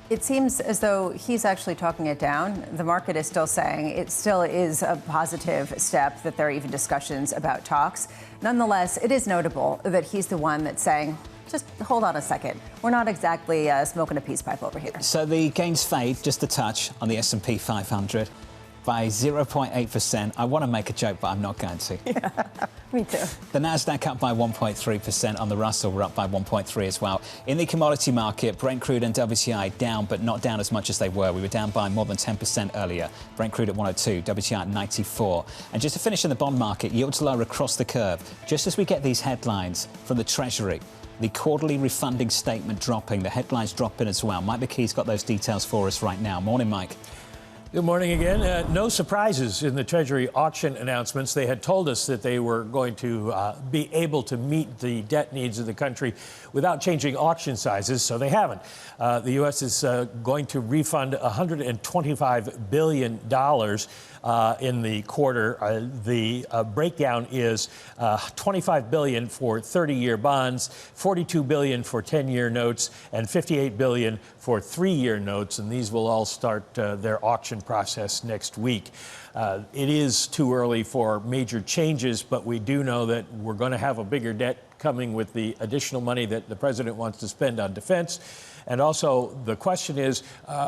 It seems as though he's actually talking it down. The market is still saying it still is a positive step that there are even discussions about talks. Nonetheless, it is notable that he's the one that's saying, just hold on a second. We're not exactly smoking a peace pipe over here.
So the gains fade just a touch on the S&P 500 by 0.8%. I want to make a joke, but I'm not going to.
Yeah, me too.
The Nasdaq up by 1.3%. On the Russell, we're up by 1.3 as well. In the commodity market, Brent crude and WTI down, but not down as much as they were. We were down by more than 10% earlier. Brent crude at 102, WTI at 94. And just to finish in the bond market, yields lower across the curve. Just as we get these headlines from the Treasury, the quarterly refunding statement dropping, the headlines dropping as well. Mike McKee's got those details for us right now. Morning, Mike.
Good morning again. No surprises in the Treasury auction announcements. They had told us that they were going to be able to meet the debt needs of the country without changing auction sizes, so they haven't. The U.S. is going to refund $125 billion in the quarter. The breakdown is $25 billion for 30-year bonds, $42 billion for 10-year notes, and $58 billion for 3-year notes, and these will all start their auction process next week. It is too early for major changes, but we do know that we're going to have a bigger debt coming with the additional money that the president wants to spend on defense. And also, the question is,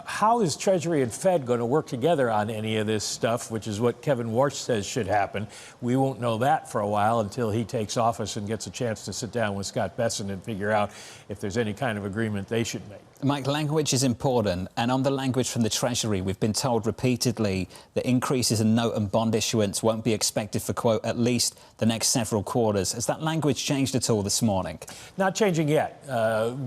how is Treasury and Fed going to work together on any of this stuff, which is what Kevin Warsh says should happen. We won't know that for a while until he takes office and gets a chance to sit down with Scott Bessent and figure out if there's any kind of agreement they should make.
Mike, language is important. And on the language from the Treasury, we've been told repeatedly that increases in note and bond issuance won't be expected for, quote, at least the next several quarters. Has that language changed at all this morning?
Not changing yet.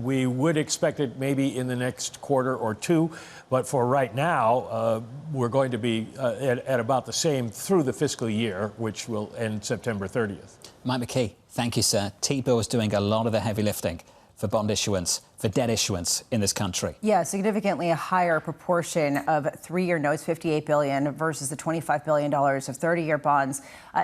We would expect it maybe in the next quarter or two. But for right now, we're going to be at about the same through the fiscal year, which will end September 30th.
Mike McKee, thank you, sir. T-bill is doing a lot of the heavy lifting for bond issuance, for debt issuance in this country.
Yeah, significantly a higher proportion of 3-year notes, $58 billion, versus the $25 billion of 30-year bonds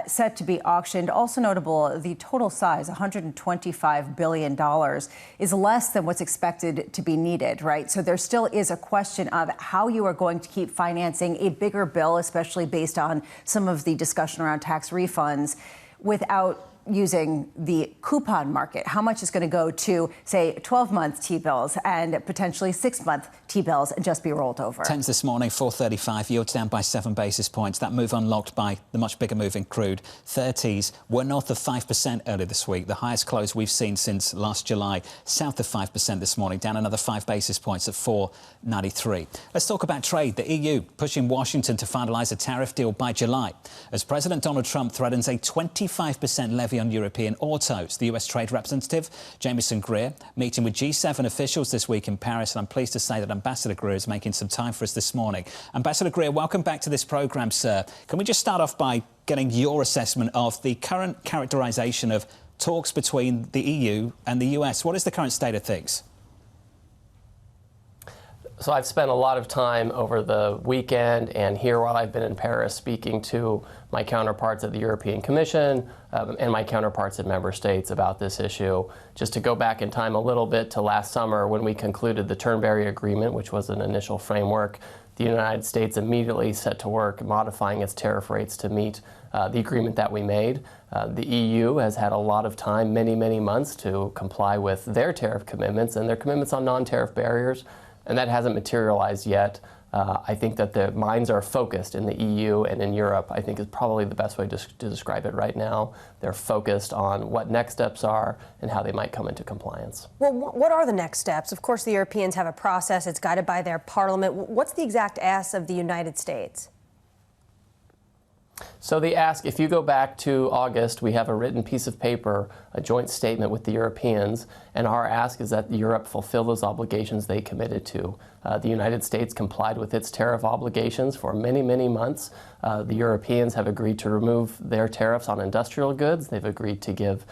set to be auctioned. Also notable, the total size, $125 billion, is less than what's expected to be needed, right? So there still is a question of how you are going to keep financing a bigger bill, especially based on some of the discussion around tax refunds, without using the coupon market. How much is going to go to, say, 12-month T-bills and potentially 6-month T-bills and just be rolled over?
10s this morning, 435, yields down by 7 basis points. That move unlocked by the much bigger move in crude. 30s were north of 5% earlier this week, the highest close we've seen since last July. South of 5% this morning, down another 5 basis points at 493. Let's talk about trade. The EU pushing Washington to finalise a tariff deal by July, as President Donald Trump threatens a 25% levy on European autos. The US Trade Representative, Jamieson Greer, meeting with G7 officials this week in Paris, and I'm pleased to say that Ambassador Greer is making some time for us this morning. Ambassador Greer, welcome back to this programme, sir. Can we just start off by getting your assessment of the current characterisation of talks between the EU and the US? What is the current state of things?
So I've spent a lot of time over the weekend and here while I've been in Paris speaking to my counterparts at the European Commission and my counterparts in member states about this issue. Just to go back in time a little bit to last summer when we concluded the Turnberry Agreement, which was an initial framework, the United States immediately set to work modifying its tariff rates to meet the agreement that we made. The EU has had a lot of time, many, many months, to comply with their tariff commitments and their commitments on non-tariff barriers. And that hasn't materialized yet. I think that the minds are focused in the EU and in Europe, I think is probably the best way to describe it right now. They're focused on what next steps are and how they might come into compliance.
Well, what are the next steps? Of course, the Europeans have a process. It's guided by their parliament. What's the exact ask of the United States?
So the ask, if you go back to August, we have a written piece of paper, a joint statement with the Europeans, and our ask is that Europe fulfill those obligations they committed to. The United States complied with its tariff obligations for many, many months. The Europeans have agreed to remove their tariffs on industrial goods. They've agreed to give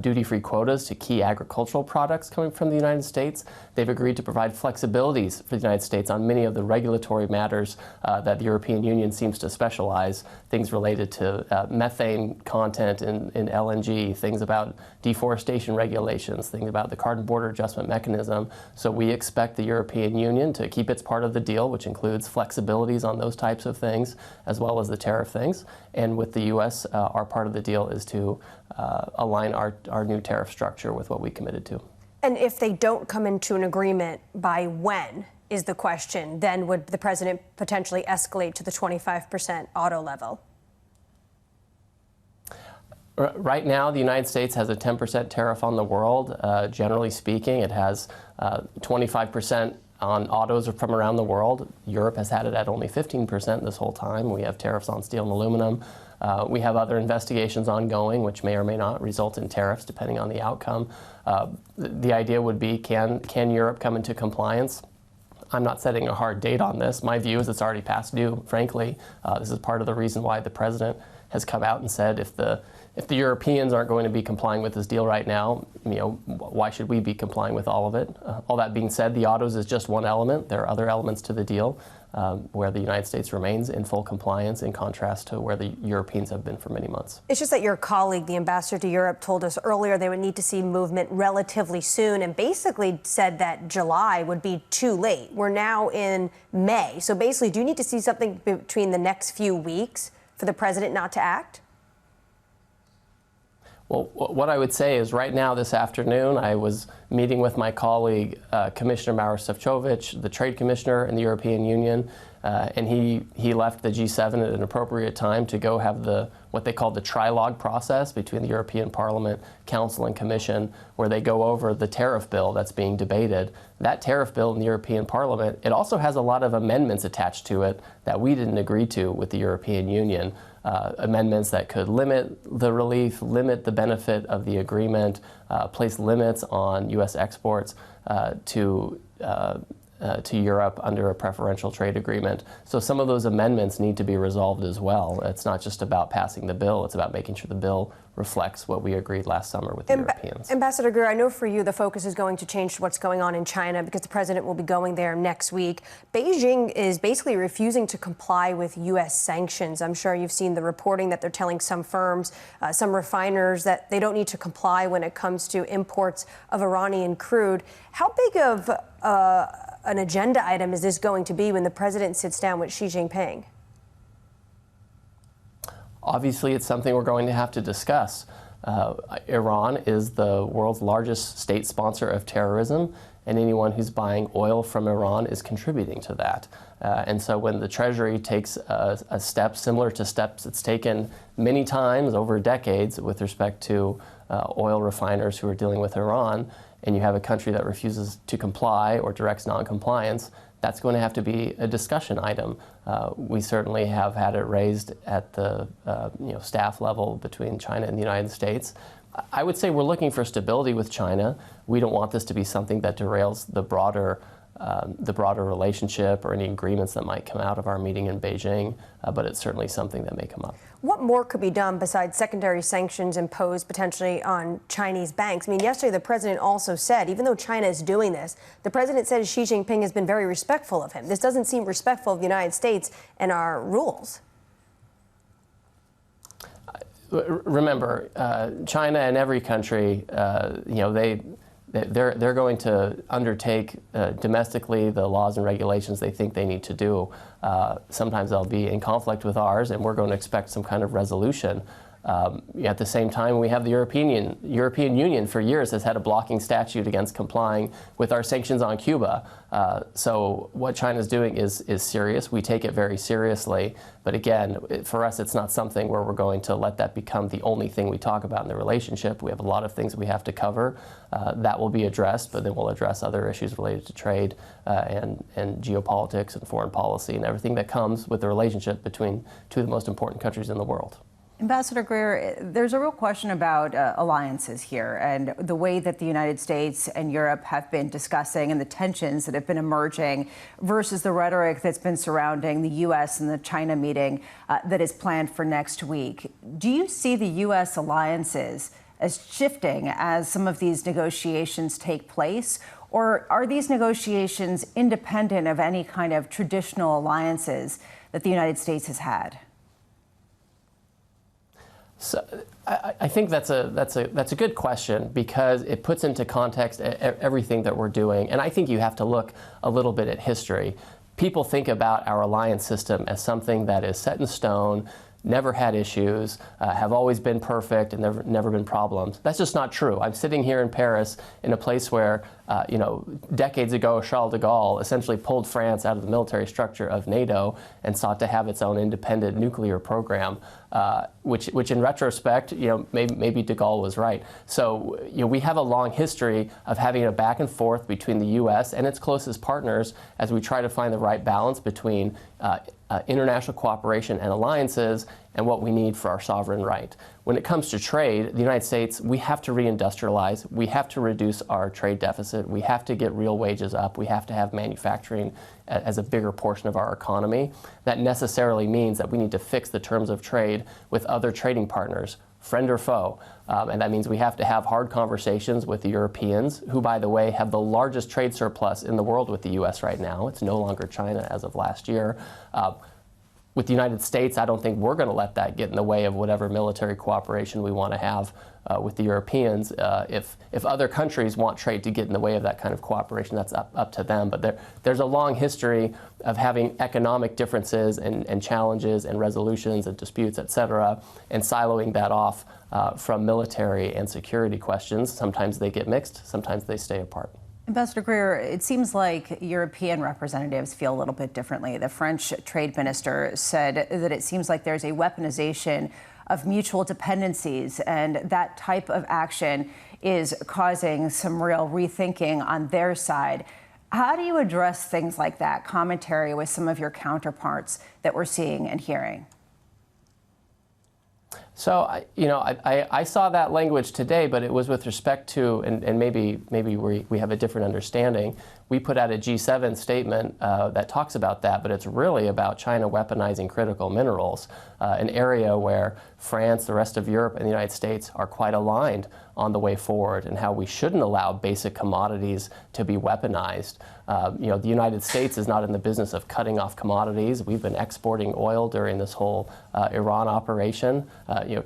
duty-free quotas to key agricultural products coming from the United States. They've agreed to provide flexibilities for the United States on many of the regulatory matters that the European Union seems to specialize, things related to methane content in LNG, things about deforestation regulations, things about the carbon border adjustment mechanism. So we expect the European Union to keep its part of the deal, which includes flexibilities on those types of things, as well as the tariff things. And with the U.S., our part of the deal is to align our new tariff structure with what we committed to.
And if they don't come into an agreement, by when is the question? Then would the president potentially escalate to the 25% auto level?
Right now, the United States has a 10% tariff on the world. Generally speaking, it has 25% on autos from around the world. Europe has had it at only 15% this whole time. We have tariffs on steel and aluminum. We have other investigations ongoing, which may or may not result in tariffs, depending on the outcome. The idea would be, can Europe come into compliance? I'm not setting a hard date on this. My view is it's already past due, frankly. This is part of the reason why the president has come out and said if the Europeans aren't going to be complying with this deal right now, why should we be complying with all of it? All that being said, the autos is just one element. There are other elements to the deal where the United States remains in full compliance, in contrast to where the Europeans have been for many months.
It's just that your colleague, the ambassador to Europe, told us earlier they would need to see movement relatively soon and basically said that July would be too late. We're now in May. So basically, do you need to see something between the next few weeks for the president not to act?
Well, what I would say is right now this afternoon, I was meeting with my colleague, Commissioner Maros Šefčovič, the Trade Commissioner in the European Union, and he left the G7 at an appropriate time to go have what they call the trilogue process between the European Parliament, Council, and Commission, where they go over the tariff bill that's being debated. That tariff bill in the European Parliament, it also has a lot of amendments attached to it that we didn't agree to with the European Union. Amendments that could limit the relief, limit the benefit of the agreement, place limits on U.S. exports to Europe under a preferential trade agreement. So some of those amendments need to be resolved as well. It's not just about passing the bill, it's about making sure the bill reflects what we agreed last summer with the Europeans.
Ambassador Greer, I know for you the focus is going to change to what's going on in China because the president will be going there next week. Beijing is basically refusing to comply with U.S. sanctions. I'm sure you've seen the reporting that they're telling some firms, some refiners, that they don't need to comply when it comes to imports of Iranian crude. How big of an agenda item is this going to be when the president sits down with Xi Jinping?
Obviously, it's something we're going to have to discuss. Iran is the world's largest state sponsor of terrorism, and anyone who's buying oil from Iran is contributing to that. And so when the Treasury takes a step similar to steps it's taken many times over decades with respect to oil refiners who are dealing with Iran, and you have a country that refuses to comply or directs noncompliance, that's going to have to be a discussion item. We certainly have had it raised at the staff level between China and the United States. I would say we're looking for stability with China. We don't want this to be something that derails the broader relationship or any agreements that might come out of our meeting in Beijing, but it's certainly something that may come up.
What more could be done besides secondary sanctions imposed potentially on Chinese banks? I mean, yesterday the president also said, even though China is doing this, the president said Xi Jinping has been very respectful of him. This doesn't seem respectful of the United States and our rules.
Remember, China and every country, they're going to undertake domestically the laws and regulations they think they need to do. Sometimes they'll be in conflict with ours, and we're going to expect some kind of resolution. At the same time, we have the European Union for years has had a blocking statute against complying with our sanctions on Cuba. So what China's doing is serious. We take it very seriously. But again, for us, it's not something where we're going to let that become the only thing we talk about in the relationship. We have a lot of things we have to cover. That will be addressed, but then we'll address other issues related to trade and geopolitics and foreign policy and everything that comes with the relationship between two of the most important countries in the world.
Ambassador Greer, there's a real question about alliances here and the way that the United States and Europe have been discussing and the tensions that have been emerging versus the rhetoric that's been surrounding the U.S. and the China meeting that is planned for next week. Do you see the U.S. alliances as shifting as some of these negotiations take place? Or are these negotiations independent of any kind of traditional alliances that the United States has had?
So I think that's a good question because it puts into context everything that we're doing. And I think you have to look a little bit at history. People think about our alliance system as something that is set in stone, never had issues, have always been perfect, and never been problems. That's just not true. I'm sitting here in Paris in a place where, decades ago, Charles de Gaulle essentially pulled France out of the military structure of NATO and sought to have its own independent nuclear program, which in retrospect, maybe de Gaulle was right. So, we have a long history of having a back and forth between the U.S. and its closest partners as we try to find the right balance between international cooperation and alliances and what we need for our sovereign right. When it comes to trade, the United States, we have to reindustrialize. We have to reduce our trade deficit. We have to get real wages up. We have to have manufacturing as a bigger portion of our economy. That necessarily means that we need to fix the terms of trade with other trading partners, friend or foe. And that means we have to have hard conversations with the Europeans, who, by the way, have the largest trade surplus in the world with the U.S. right now. It's no longer China as of last year. With the United States, I don't think we're going to let that get in the way of whatever military cooperation we want to have with the Europeans. If other countries want trade to get in the way of that kind of cooperation, that's up to them. But there's a long history of having economic differences and challenges and resolutions and disputes, et cetera, and siloing that off from military and security questions. Sometimes they get mixed, sometimes they stay apart.
Ambassador Greer, it seems like European representatives feel a little bit differently. The French trade minister said that it seems like there's a weaponization of mutual dependencies, and that type of action is causing some real rethinking on their side. How do you address things like that, commentary with some of your counterparts that we're seeing and hearing?
So, I saw that language today, but it was with respect to, and maybe we have a different understanding. We put out a G7 statement that talks about that, but it's really about China weaponizing critical minerals, an area where France, the rest of Europe, and the United States are quite aligned on the way forward and how we shouldn't allow basic commodities to be weaponized. The United States is not in the business of cutting off commodities. We've been exporting oil during this whole Iran operation.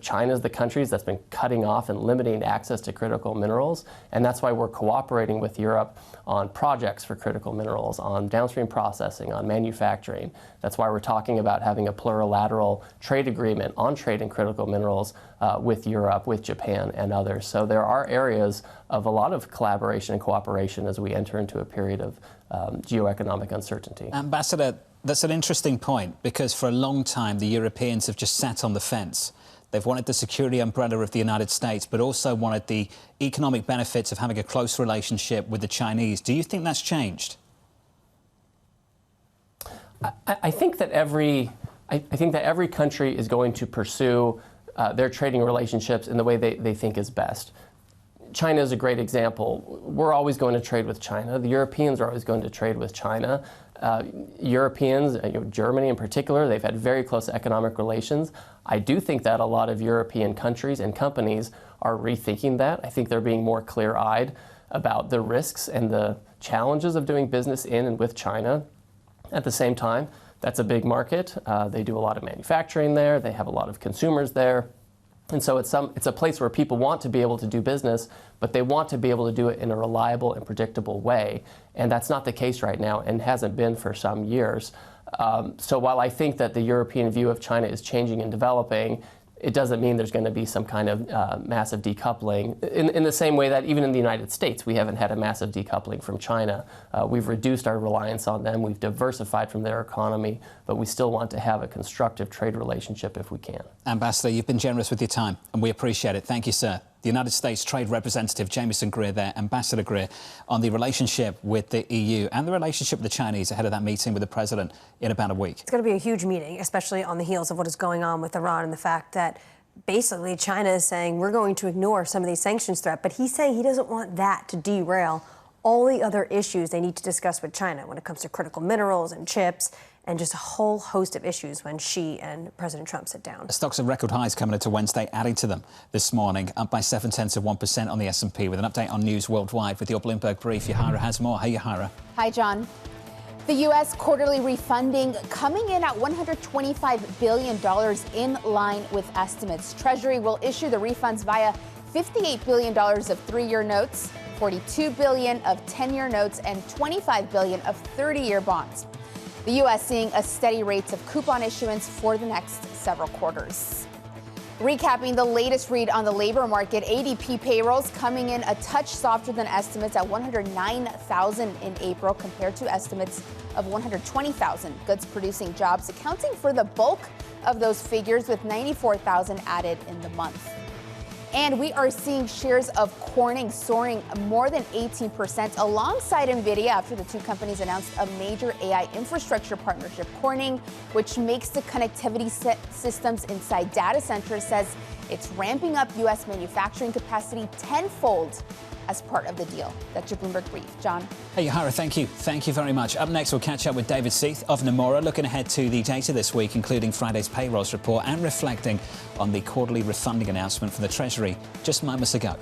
China's the country that's been cutting off and limiting access to critical minerals, and that's why we're cooperating with Europe on projects for critical minerals, on downstream processing, on manufacturing. That's why we're talking about having a plurilateral trade agreement on trade in critical minerals with Europe, with Japan, and others. So there are areas of a lot of collaboration and cooperation as we enter into a period of geoeconomic uncertainty.
Ambassador, that's an interesting point, because for a long time the Europeans have just sat on the fence. They've wanted the security umbrella of the United States, but also wanted the economic benefits of having a close relationship with the Chinese. Do you think that's changed?
I think that every country is going to pursue their trading relationships in the way they think is best. China is a great example. We're always going to trade with China. The Europeans are always going to trade with China. Europeans, Germany in particular, they've had very close economic relations. I do think that a lot of European countries and companies are rethinking that. I think they're being more clear-eyed about the risks and the challenges of doing business in and with China. At the same time, that's a big market. They do a lot of manufacturing there. They have a lot of consumers there. And so it's a place where people want to be able to do business, but they want to be able to do it in a reliable and predictable way. And that's not the case right now and hasn't been for some years. So while I think that the European view of China is changing and developing, it doesn't mean there's going to be some kind of massive decoupling. In the same way that even in the United States, we haven't had a massive decoupling from China. We've reduced our reliance on them. We've diversified from their economy, but we still want to have a constructive trade relationship if we can.
Ambassador, you've been generous with your time, and we appreciate it. Thank you, sir. The United States Trade Representative Jamieson Greer there, Ambassador Greer, on the relationship with the EU and the relationship with the Chinese ahead of that meeting with the president in about a week.
It's going to be a huge meeting, especially on the heels of what is going on with Iran and the fact that basically China is saying we're going to ignore some of these sanctions threats, but he's saying he doesn't want that to derail all the other issues they need to discuss with China when it comes to critical minerals and chips and just a whole host of issues when Xi and President Trump sit down.
Stocks are record highs coming into Wednesday, adding to them this morning, up by 0.7% on the S&P. With an update on news worldwide with your Bloomberg brief, Yahara has more. Hey, Yahara.
Hi, John. The U.S. quarterly refunding coming in at $125 billion in line with estimates. Treasury will issue the refunds via $58 billion of three-year notes, $42 billion of 10-year notes, and $25 billion of 30-year bonds. The U.S. seeing a steady rates of coupon issuance for the next several quarters. Recapping the latest read on the labor market, ADP payrolls coming in a touch softer than estimates at 109,000 in April compared to estimates of 120,000. Goods producing jobs accounting for the bulk of those figures with 94,000 added in the month. And we are seeing shares of Corning soaring more than 18% alongside NVIDIA after the two companies announced a major AI infrastructure partnership. Corning, which makes the connectivity systems inside data centers, says it's ramping up U.S. manufacturing capacity tenfold as part of the deal. That's your Bloomberg Brief. John?
Hey, Yahara, thank you. Thank you very much. Up next, we'll catch up with David Seif of Nomura, looking ahead to the data this week, including Friday's payrolls report and reflecting on the quarterly refunding announcement from the Treasury just moments ago.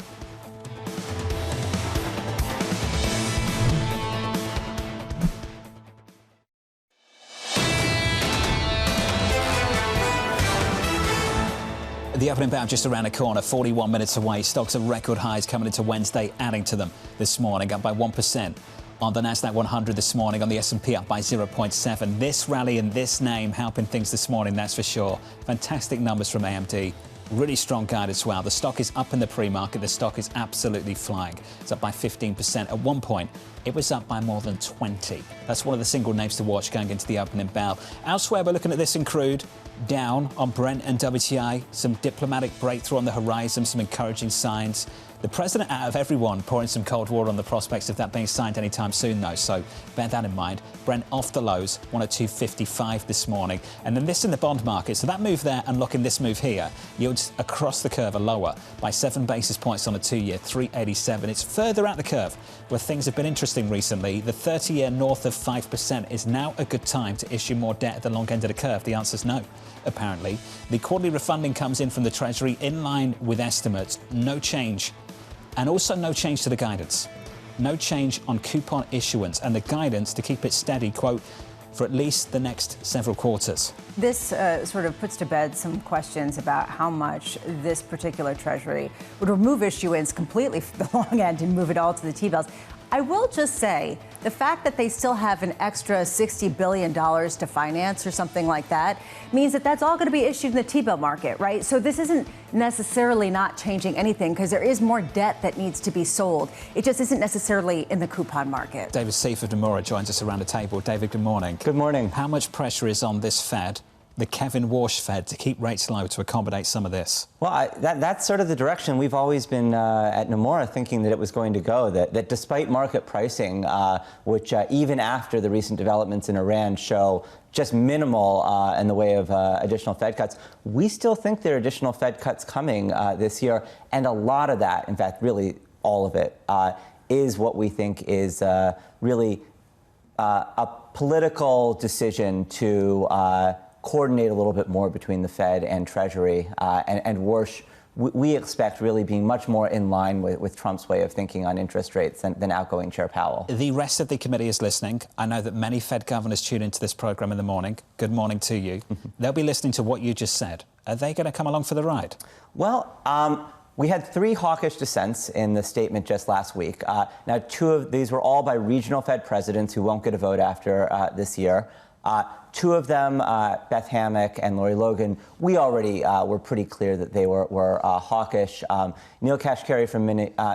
The opening bout just around the corner, 41 minutes away. Stocks at record highs coming into Wednesday, adding to them this morning, up by 1%. On the Nasdaq 100 this morning, on the S&P up by 0.7. This rally and this name helping things this morning, that's for sure. Fantastic numbers from AMD. Really strong guide as well. The stock is up in the pre-market. The stock is absolutely flying. It's up by 15%. At one point, it was up by more than 20. That's one of the single names to watch going into the opening bell. Elsewhere, we're looking at this in crude. Down on Brent and WTI. Some diplomatic breakthrough on the horizon, some encouraging signs. The president, out of everyone, pouring some cold water on the prospects of that being signed anytime soon, though. So bear that in mind. Brent off the lows, 102.55 this morning. And then this in the bond market. So that move there, unlocking this move here, yields across the curve are lower by 7 basis points on a 2-year, 387. It's further out the curve where things have been interesting recently. The 30-year north of 5% is now a good time to issue more debt at the long end of the curve. The answer's no, apparently. The quarterly refunding comes in from the Treasury in line with estimates. No change. And also no change to the guidance. No change on coupon issuance and the guidance to keep it steady, quote, for at least the next several quarters.
This sort of puts to bed some questions about how much this particular Treasury would remove issuance completely from the long end and move it all to the T-bills. I will just say the fact that they still have an extra $60 billion to finance or something like that means that that's all going to be issued in the T-bill market, right? So this isn't necessarily not changing anything because there is more debt that needs to be sold. It just isn't necessarily in the coupon market.
David Seif of Nomura joins us around the table. David, good morning.
Good morning.
How much pressure is on this Fed, the Kevin Warsh Fed, to keep rates low to accommodate some of this?
Well, that's sort of the direction we've always been at Nomura thinking that it was going to go, that despite market pricing, which even after the recent developments in Iran show just minimal in the way of additional Fed cuts, we still think there are additional Fed cuts coming this year. And a lot of that, in fact, really all of it, is what we think is really a political decision to coordinate a little bit more between the Fed and Treasury, and Warsh, we expect really being much more in line with Trump's way of thinking on interest rates than outgoing Chair Powell.
The rest of the committee is listening. I know that many Fed governors tune into this program in the morning. Good morning to you. They'll be listening to what you just said. Are they going to come along for the ride?
Well, we had 3 hawkish dissents in the statement just last week. Now, 2 of these were all by regional Fed presidents who won't get a vote after this year. 2 of them, Beth Hammack and Lori Logan, we already were pretty clear that they were hawkish. Neil Kashkari from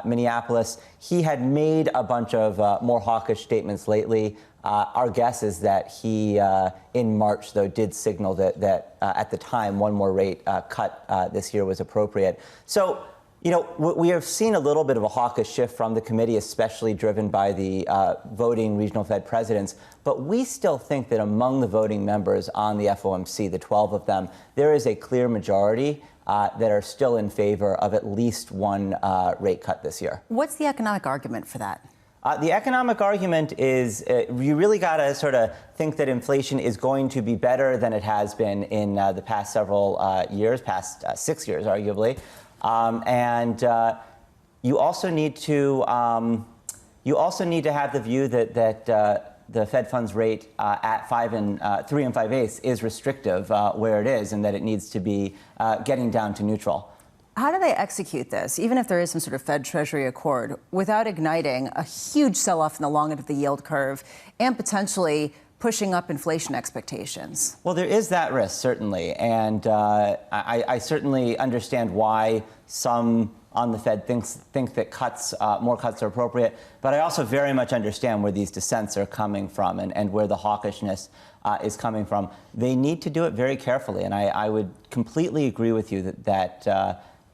Minneapolis, he had made a bunch of more hawkish statements lately. Our guess is that he, in March, though, did signal that at the time, one more rate cut this year was appropriate. So, you know, we have seen a little bit of a hawkish shift from the committee, especially driven by the voting regional Fed presidents. But we still think that among the voting members on the FOMC, the 12 of them, there is a clear majority that are still in favor of at least one rate cut this year.
What's the economic argument for that?
The economic argument is you really got to sort of think that inflation is going to be better than it has been in the past several years, past 6 years, arguably. And you also need to have the view that the Fed funds rate at 3 5/8 is restrictive where it is, and that it needs to be getting down to neutral.
How do they execute this, even if there is some sort of Fed Treasury accord, without igniting a huge sell-off in the long end of the yield curve and potentially pushing up inflation expectations?
Well, there is that risk, certainly. And I certainly understand why some on the Fed think that more cuts are appropriate. But I also very much understand where these dissents are coming from and where the hawkishness is coming from. They need to do it very carefully. And I would completely agree with you that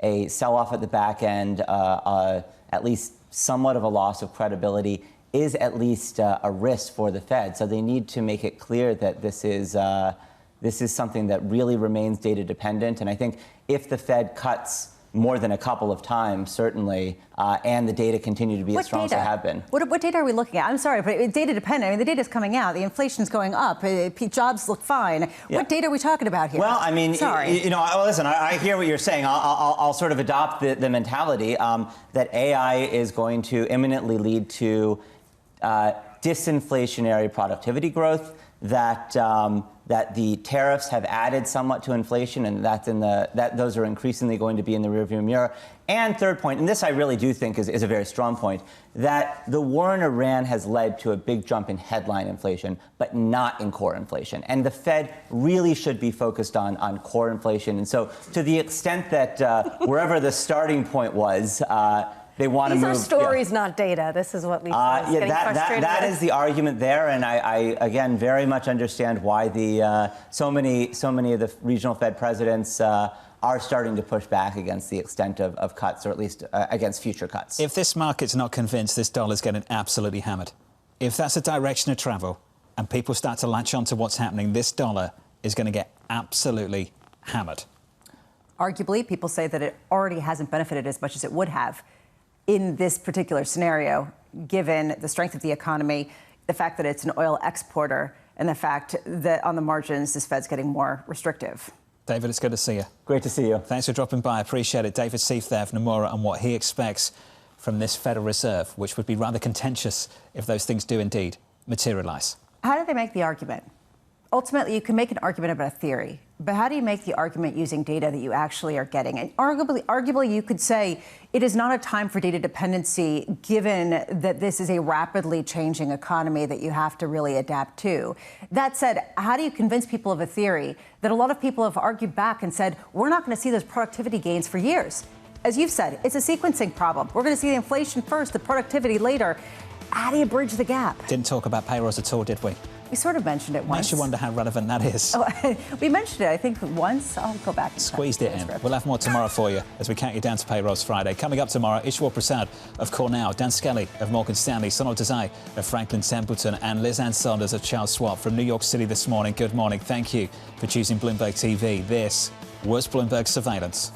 a sell-off at the back end, at least somewhat of a loss of credibility, is at least a risk for the Fed. So they need to make it clear that this is something that really remains data dependent. And I think if the Fed cuts more than a couple of times, certainly, and the data continue to be as strong as they have been.
What data are we looking at? I'm sorry, but it's data dependent. I mean, the data is coming out. The inflation's going up. Jobs look fine. Yeah. What data are we talking about here?
Well, I mean,
sorry.
Listen, I hear what you're saying. I'll sort of adopt the mentality that AI is going to imminently lead to disinflationary productivity growth, that the tariffs have added somewhat to inflation, and that those are increasingly going to be in the rearview mirror. And third point, and this I really do think is a very strong point, that the war in Iran has led to a big jump in headline inflation, but not in core inflation. And the Fed really should be focused on core inflation. And so to the extent that wherever the starting point was, they want to move.
These are stories, not data. This is what Lisa is getting frustrated
that
with.
is the argument there, and I again very much understand why so many of the regional Fed presidents are starting to push back against the extent of cuts, or at least against future cuts.
If this market's not convinced this dollar's getting absolutely hammered, if that's a direction of travel, and people start to latch on to what's happening, this dollar is going to get absolutely hammered.
Arguably, people say that it already hasn't benefited as much as it would have in this particular scenario, given the strength of the economy, the fact that it's an oil exporter, and the fact that on the margins, this Fed's getting more restrictive.
David, it's good to see you.
Great to see you.
Thanks for dropping by. I appreciate it. David Seif there from Nomura, and what he expects from this Federal Reserve, which would be rather contentious if those things do indeed materialise.
How do they make the argument? Ultimately, you can make an argument about a theory, but how do you make the argument using data that you actually are getting? And arguably, you could say it is not a time for data dependency, given that this is a rapidly changing economy that you have to really adapt to. That said, how do you convince people of a theory that a lot of people have argued back and said, we're not going to see those productivity gains for years? As you've said, it's a sequencing problem. We're going to see the inflation first, the productivity later. How do you bridge the gap?
Didn't talk about payrolls at all, did we?
We sort of mentioned it once.
Makes you wonder how relevant that is.
Oh, we mentioned it, I think, once. I'll go back.
Squeezed it in. We'll have more tomorrow for you as we count you down to Payrolls Friday. Coming up tomorrow, Ishwar Prasad of Cornell, Dan Skelly of Morgan Stanley, Sonal Desai of Franklin Templeton, and Liz Ann Saunders of Charles Schwab from New York City this morning. Good morning. Thank you for choosing Bloomberg TV. This was Bloomberg Surveillance.